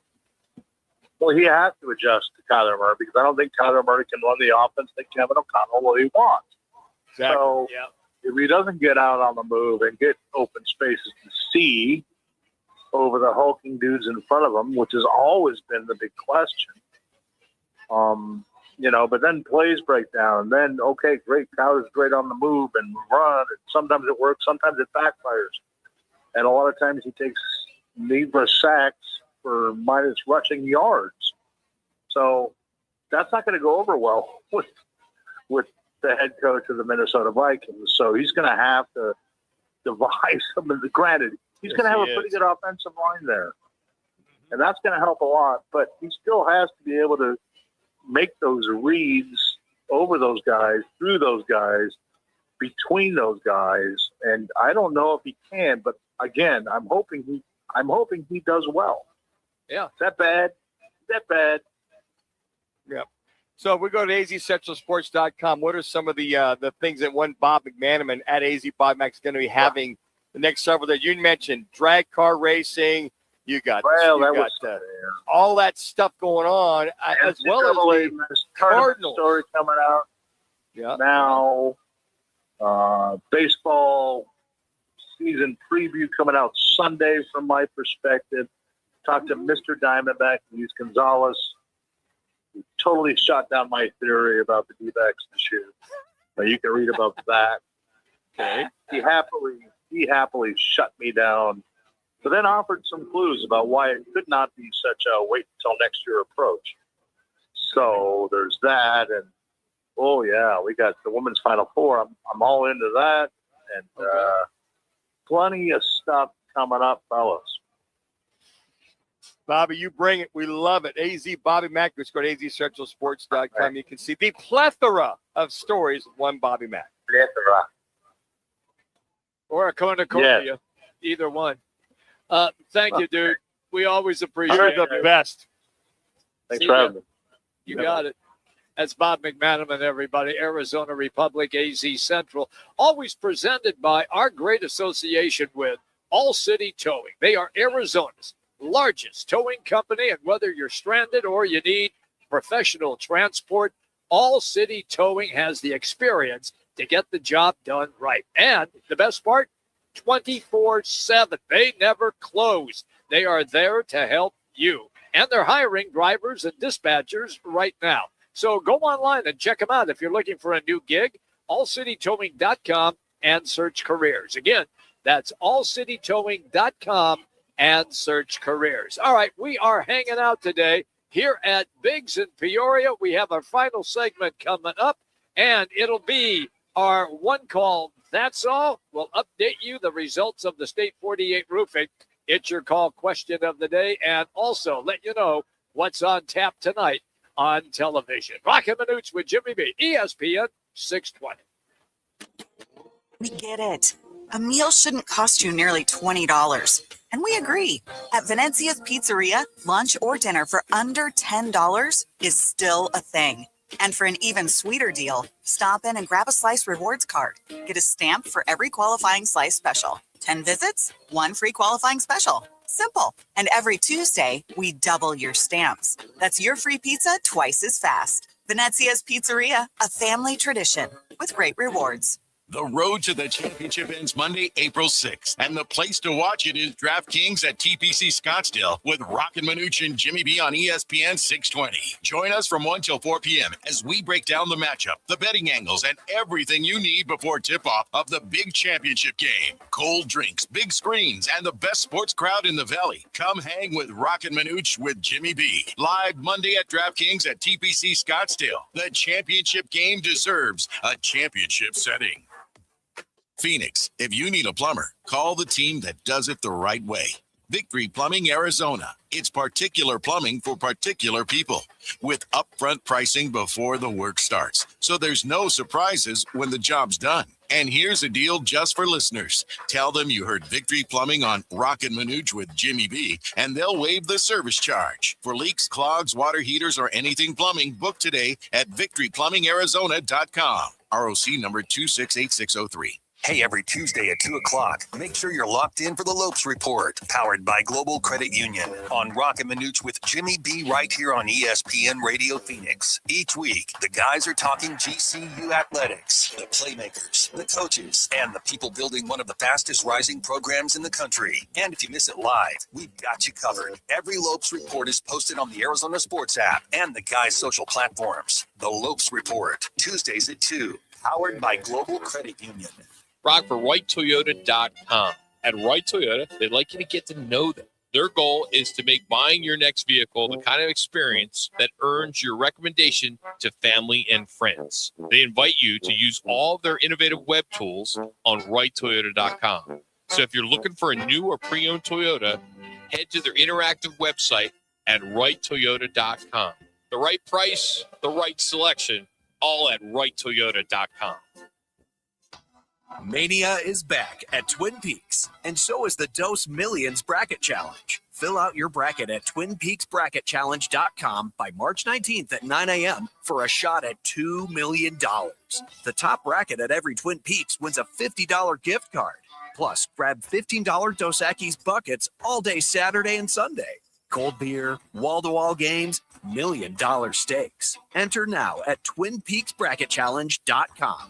Well, he has to adjust to Kyler Murray because I don't think Kyler Murray can run the offense that Kevin O'Connell really wants. Exactly. So yeah. If he doesn't get out on the move and get open spaces to see over the hulking dudes in front of him, which has always been the big question, you know, but then plays break down, and then, okay, great, Kyler's great on the move and run, and sometimes it works, sometimes it backfires. And a lot of times he takes needless sacks for minus rushing yards. So that's not going to go over well with the head coach of the Minnesota Vikings. So he's going to have to devise some of the, granted, he's going to have a pretty good offensive line there. And that's going to help a lot, but he still has to be able to make those reads over those guys, through those guys, between those guys. And I don't know if he can, but again, I'm hoping he does well. Yeah. Is that bad? Is that bad? Yep. So if we go to azcentralsports.com, what are some of the things that one Bob McManaman at AZ Bob Mac is going to be having the next several days? You mentioned drag car racing. You got, all that stuff going on, as well as the Cardinals story coming out. Yeah. Now, baseball season preview coming out Sunday from my perspective. Talked to Mr. Diamondback, Luis Gonzalez. He totally shot down my theory about the D-backs this year. But you can read about that. Okay. He happily shut me down, but then offered some clues about why it could not be such a wait until next year approach. So there's that, and oh yeah, we got the women's Final Four. I'm all into that, and plenty of stuff coming up, fellas. Bobby, you bring it. We love it. AZ Bobby Mack. Just go to azcentralsports.com. Right. You can see the plethora of stories of one Bobby Mack. Plethora. Or a cornucopia. Either one. Thank you, dude. We always appreciate it. You're the best. Thanks for having me. You got it. That's Bob McManaman, everybody. Arizona Republic, AZ Central. Always presented by our great association with All City Towing. They are Arizona's largest towing company, and whether you're stranded or you need professional transport, All City Towing has the experience to get the job done right. And the best part, 24/7. They never close. They are there to help you. And they're hiring drivers and dispatchers right now. So go online and check them out. If you're looking for a new gig, allcitytowing.com and search careers. Again, that's allcitytowing.com and search careers. All right, we are hanging out today here at Biggs in Peoria. We have our final segment coming up, and it'll be our one call. That's all. We'll update you the results of the State 48 roofing. It's your call question of the day, and also let you know what's on tap tonight on television. Roc and Manuch with Jimmy B, ESPN 620. We get it. A meal shouldn't cost you nearly $20. And we agree. At Venezia's Pizzeria, lunch or dinner for under $10 is still a thing. And for an even sweeter deal, stop in and grab a Slice Rewards card. Get a stamp for every qualifying Slice special. 10 visits, 1 free qualifying special. Simple. And every Tuesday, we double your stamps. That's your free pizza twice as fast. Venezia's Pizzeria, a family tradition with great rewards. The road to the championship ends Monday, April 6th, and the place to watch it is DraftKings at TPC Scottsdale with Roc and Manuch and Jimmy B on ESPN 620. Join us from 1 till 4 p.m. as we break down the matchup, the betting angles, and everything you need before tip-off of the big championship game. Cold drinks, big screens, and the best sports crowd in the Valley. Come hang with Roc and Manuch with Jimmy B. Live Monday at DraftKings at TPC Scottsdale. The championship game deserves a championship setting. Phoenix, if you need a plumber, call the team that does it the right way. Victory Plumbing Arizona. It's particular plumbing for particular people with upfront pricing before the work starts. So there's no surprises when the job's done. And here's a deal just for listeners. Tell them you heard Victory Plumbing on Roc and Manuch with Jimmy B, and they'll waive the service charge. For leaks, clogs, water heaters, or anything plumbing, book today at victoryplumbingarizona.com. ROC number 268603. Hey, every Tuesday at 2 o'clock, make sure you're locked in for the Lopes Report, powered by Global Credit Union, on Roc and Manuch with Jimmy B right here on ESPN Radio Phoenix. Each week, the guys are talking GCU athletics, the playmakers, the coaches, and the people building one of the fastest rising programs in the country. And if you miss it live, we've got you covered. Every Lopes Report is posted on the Arizona Sports app and the guys' social platforms. The Lopes Report, Tuesdays at 2, powered by Global Credit Union. Brock for WrightToyota.com. At Wright Toyota, they'd like you to get to know them. Their goal is to make buying your next vehicle the kind of experience that earns your recommendation to family and friends. They invite you to use all of their innovative web tools on WrightToyota.com. So if you're looking for a new or pre-owned Toyota, head to their interactive website at WrightToyota.com. The right price, the right selection, all at WrightToyota.com. Mania is back at Twin Peaks, and so is the Dose Millions Bracket Challenge. Fill out your bracket at TwinPeaksBracketChallenge.com by March 19th at 9 a.m. for a shot at $2 million. The top bracket at every Twin Peaks wins a $50 gift card. Plus, grab $15 Dos Equis buckets all day Saturday and Sunday. Cold beer, wall-to-wall games, $1 million stakes. Enter now at TwinPeaksBracketChallenge.com.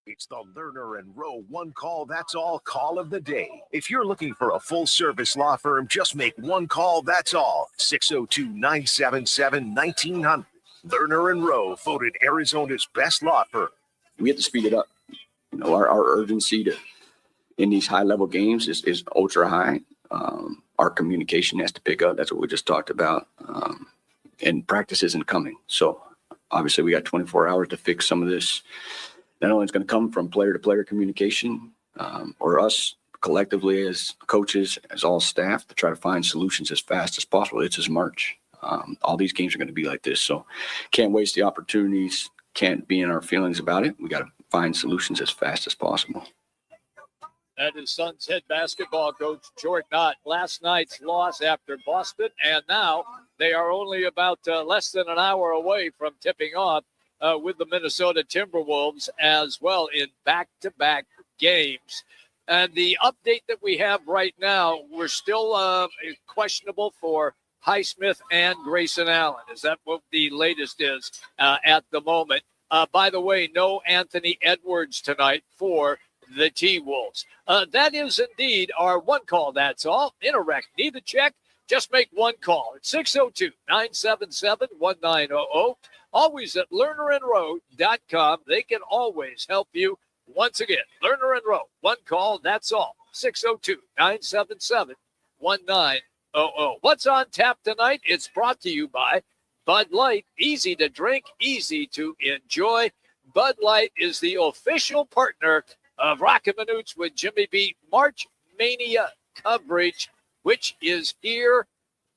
It's the Lerner and Rowe one call, that's all call of the day. If you're looking for a full service law firm, just make one call, that's all. 602-977-1900. Lerner and Rowe, voted Arizona's best law firm. We have to speed it up. You know, our urgency in these high level games is ultra high. Our communication has to pick up. That's what we just talked about. And practice isn't coming. So obviously we got 24 hours to fix some of this. Not only it's going to come from player to player communication, or us collectively as coaches, as all staff, to try to find solutions as fast as possible. It's just March. All these games are going to be like this. So can't waste the opportunities, can't be in our feelings about it. We got to find solutions as fast as possible. That is Suns head basketball coach Jordan Knott. Last night's loss after Boston, and now they are only about less than an hour away from tipping off with the Minnesota Timberwolves as well in back-to-back games. And the update that we have right now, we're still questionable for Highsmith and Grayson Allen. Is that what the latest is at the moment? By the way, no Anthony Edwards tonight for the T-Wolves. That is indeed our one call. That's all. In a wreck. Need a check? Just make one call. It's 602-977-1900. Always at lernerandrowe.com. They can always help you. Once again, Lerner and Rowe. One call. That's all. 602-977-1900. What's on tap tonight? It's brought to you by Bud Light. Easy to drink, easy to enjoy. Bud Light is the official partner of Roc and Manuch with Jimmy B. March Mania coverage, which is here,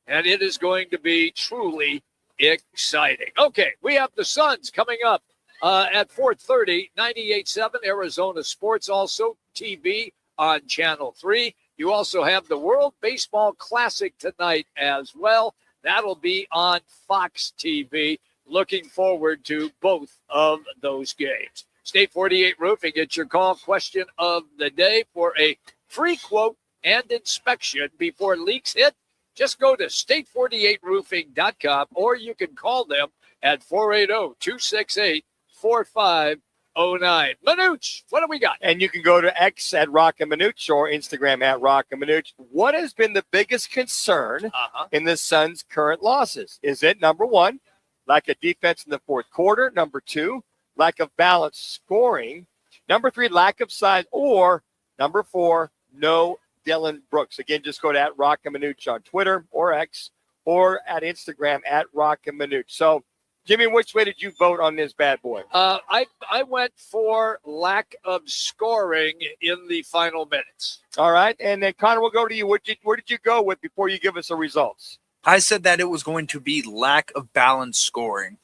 and it is going to be truly exciting. Okay, we have the Suns coming up at 4:30, 98.7 Arizona Sports, also TV on Channel 3. You also have the World Baseball Classic tonight as well. That'll be on Fox TV. Looking forward to both of those games. State 48 Roofing, it's your call question of the day for a free quote and inspection before leaks hit. Just go to state48roofing.com or you can call them at 480-268-4509. Manuch, what do we got? And you can go to X at Roc and Manuch or Instagram at Roc and Manuch. What has been the biggest concern in the Suns' current losses? Is it, number one, lack of defense in the fourth quarter? Number two, lack of balanced scoring? Number three, lack of size? Or number four, no Dylan Brooks? Again, just go to at Roc and Manuch on Twitter or X or at Instagram at Roc and Manuch. So, Jimmy, which way did you vote on this bad boy? I went for lack of scoring in the final minutes. All right. And then, Connor, we'll go to you. Where did you go with before you give us the results? I said that it was going to be lack of balanced scoring.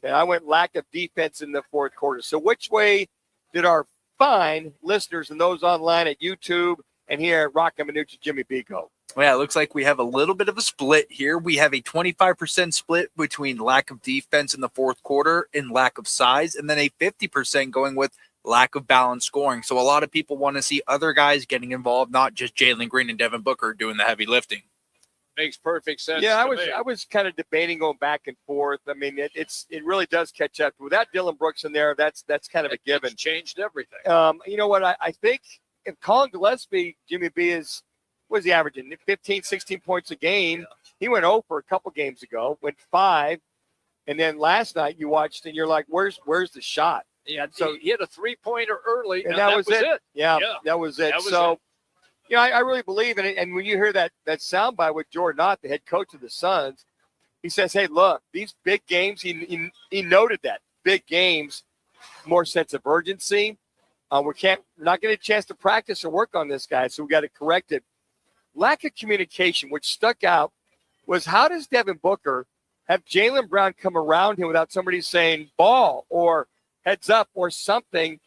Okay, I went lack of defense in the fourth quarter. So which way did our fine listeners and those online at YouTube and here at Roc and Manuch and Jimmy B go? Well, yeah, it looks like we have a little bit of a split here. We have a 25% split between lack of defense in the fourth quarter and lack of size, and then a 50% going with lack of balanced scoring. So a lot of people want to see other guys getting involved, not just Jalen Green and Devin Booker doing the heavy lifting. Makes perfect sense. Yeah, to me. I was kind of debating going back and forth. I mean, it really does catch up. Without Dylan Brooks in there, that's kind of a given. It's changed everything. You know what? I think if Colin Gillespie, Jimmy B, was he averaging 15, 16 points a game? Yeah. He went 0 for a couple games ago, went 5, and then last night you watched and you're like, where's the shot? Yeah, so he hit a 3-pointer early, and that was it. Yeah, that was it. That was so. it. You know, I really believe in it. And when you hear that soundbite with Jordan Ott, the head coach of the Suns, he says, hey, look, these big games, he noted that. Big games, more sense of urgency. We're not getting a chance to practice or work on this guy, so we got to correct it. Lack of communication, which stuck out, was how does Devin Booker have Jaylen Brown come around him without somebody saying ball or heads up or something?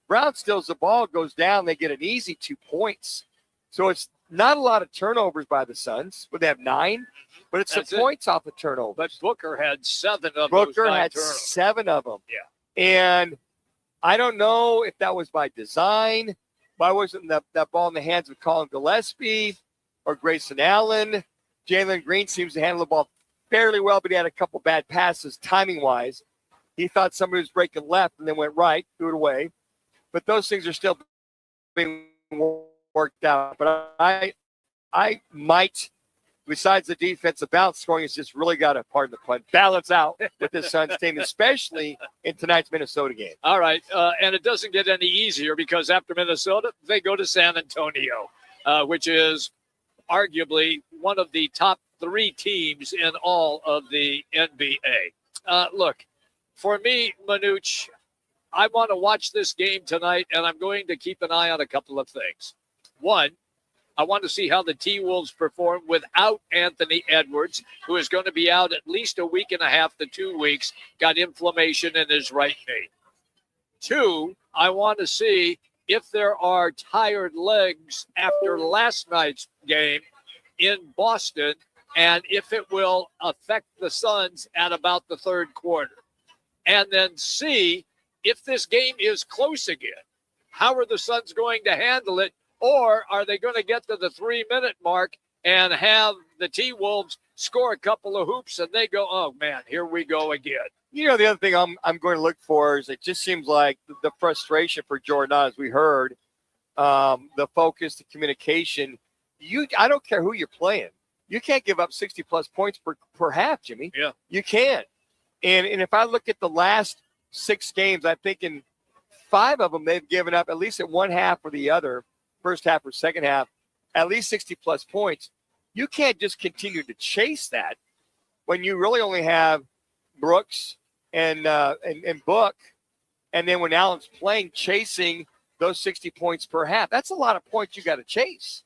Brown steals the ball, goes down, they get an easy 2 points. So it's not a lot of turnovers by the Suns, but they have 9, but it's the points off of turnovers. But Booker had 7 of those. Booker had turnovers. 7 of them. Yeah. And I don't know if that was by design. Why wasn't that ball in the hands of Colin Gillespie or Grayson Allen? Jalen Green seems to handle the ball fairly well, but he had a couple bad passes timing-wise. He thought somebody was breaking left and then went right, threw it away. But those things are still being worked out. But I might, besides the defensive balance scoring, has just really got to, pardon the pun, balance out with this Suns team, especially in tonight's Minnesota game. All right, and it doesn't get any easier because after Minnesota, they go to San Antonio, which is arguably one of the top 3 teams in all of the NBA. Look, for me, Manuch, I want to watch this game tonight, and I'm going to keep an eye on a couple of things. One, I want to see how the T-Wolves perform without Anthony Edwards, who is going to be out at least a week and a half to 2 weeks, got inflammation in his right knee. 2, I want to see if there are tired legs after last night's game in Boston and if it will affect the Suns at about the third quarter. And then C, if this game is close again, how are the Suns going to handle it? Or are they going to get to the 3-minute mark and have the T-Wolves score a couple of hoops, and they go, oh, man, here we go again. You know, the other thing I'm going to look for is it just seems like the frustration for Jordan, as we heard, the focus, the communication. I don't care who you're playing. You can't give up 60-plus points per half, Jimmy. Yeah. You can't. And if I look at the last 6 games, I think in 5 of them they've given up at least at one half or the other, first half or second half, at least 60-plus points. You can't just continue to chase that when you really only have Brooks and Book, and then when Allen's playing, chasing those 60 points per half. That's a lot of points you got to chase.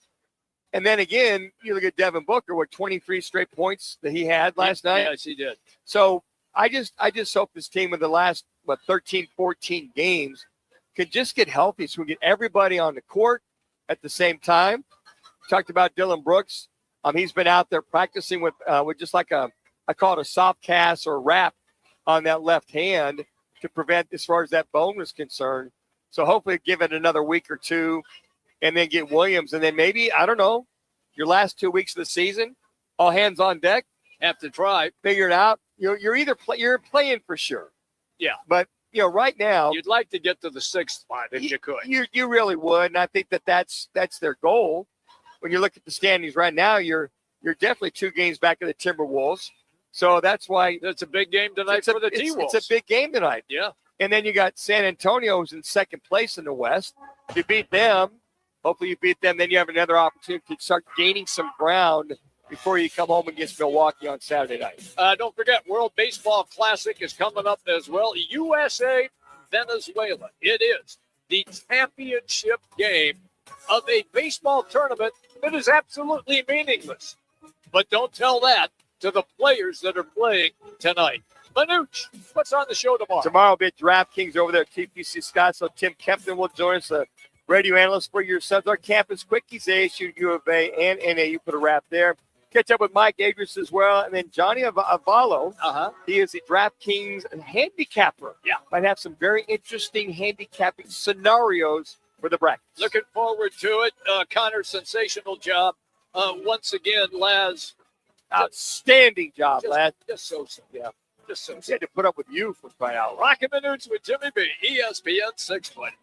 And then again, you look at Devin Booker, 23 straight points that he had last night. Yes, he did. So I just hope this team in the last 13, 14 games could just get healthy so we get everybody on the court at the same time. Talked about Dylan Brooks. He's been out there practicing with just like I call it a soft cast or wrap on that left hand to prevent as far as that bone was concerned. So hopefully give it another week or two and then get Williams. And then maybe, I don't know, your last 2 weeks of the season, all hands on deck. Have to try. Figure it out. You're either you're playing for sure. Yeah. But, right now. You'd like to get to the 6th spot if you could. You really would. And I think that's their goal. When you look at the standings right now, you're definitely 2 games back of the Timberwolves. So that's why it's a big game tonight for the T-Wolves. It's a big game tonight. Yeah. And then you got San Antonio, who's in 2nd place in the West. If you beat them, hopefully you beat them, then you have another opportunity to start gaining some ground before you come home against Milwaukee on Saturday night. Don't forget, World Baseball Classic is coming up as well. USA, Venezuela. It is the championship game of a baseball tournament that is absolutely meaningless. But don't tell that to the players that are playing tonight. Manuch, what's on the show tomorrow? Tomorrow will be at DraftKings over there at TPC Scottsdale. Tim Kempton will join us, the radio analyst for your Suns. Our campus quickies, ASU, U of A, and NAU. Put a wrap there. Catch up with Mike Agris as well. And then Johnny Avalo. He is the DraftKings handicapper. Yeah. Might have some very interesting handicapping scenarios for the brackets. Looking forward to it. Connor, sensational job. Once again, Laz. Outstanding job, Laz. Just so. Yeah. Just so. He had to put up with you for crying out loud. Roc and Manuch with Jimmy B. ESPN 620.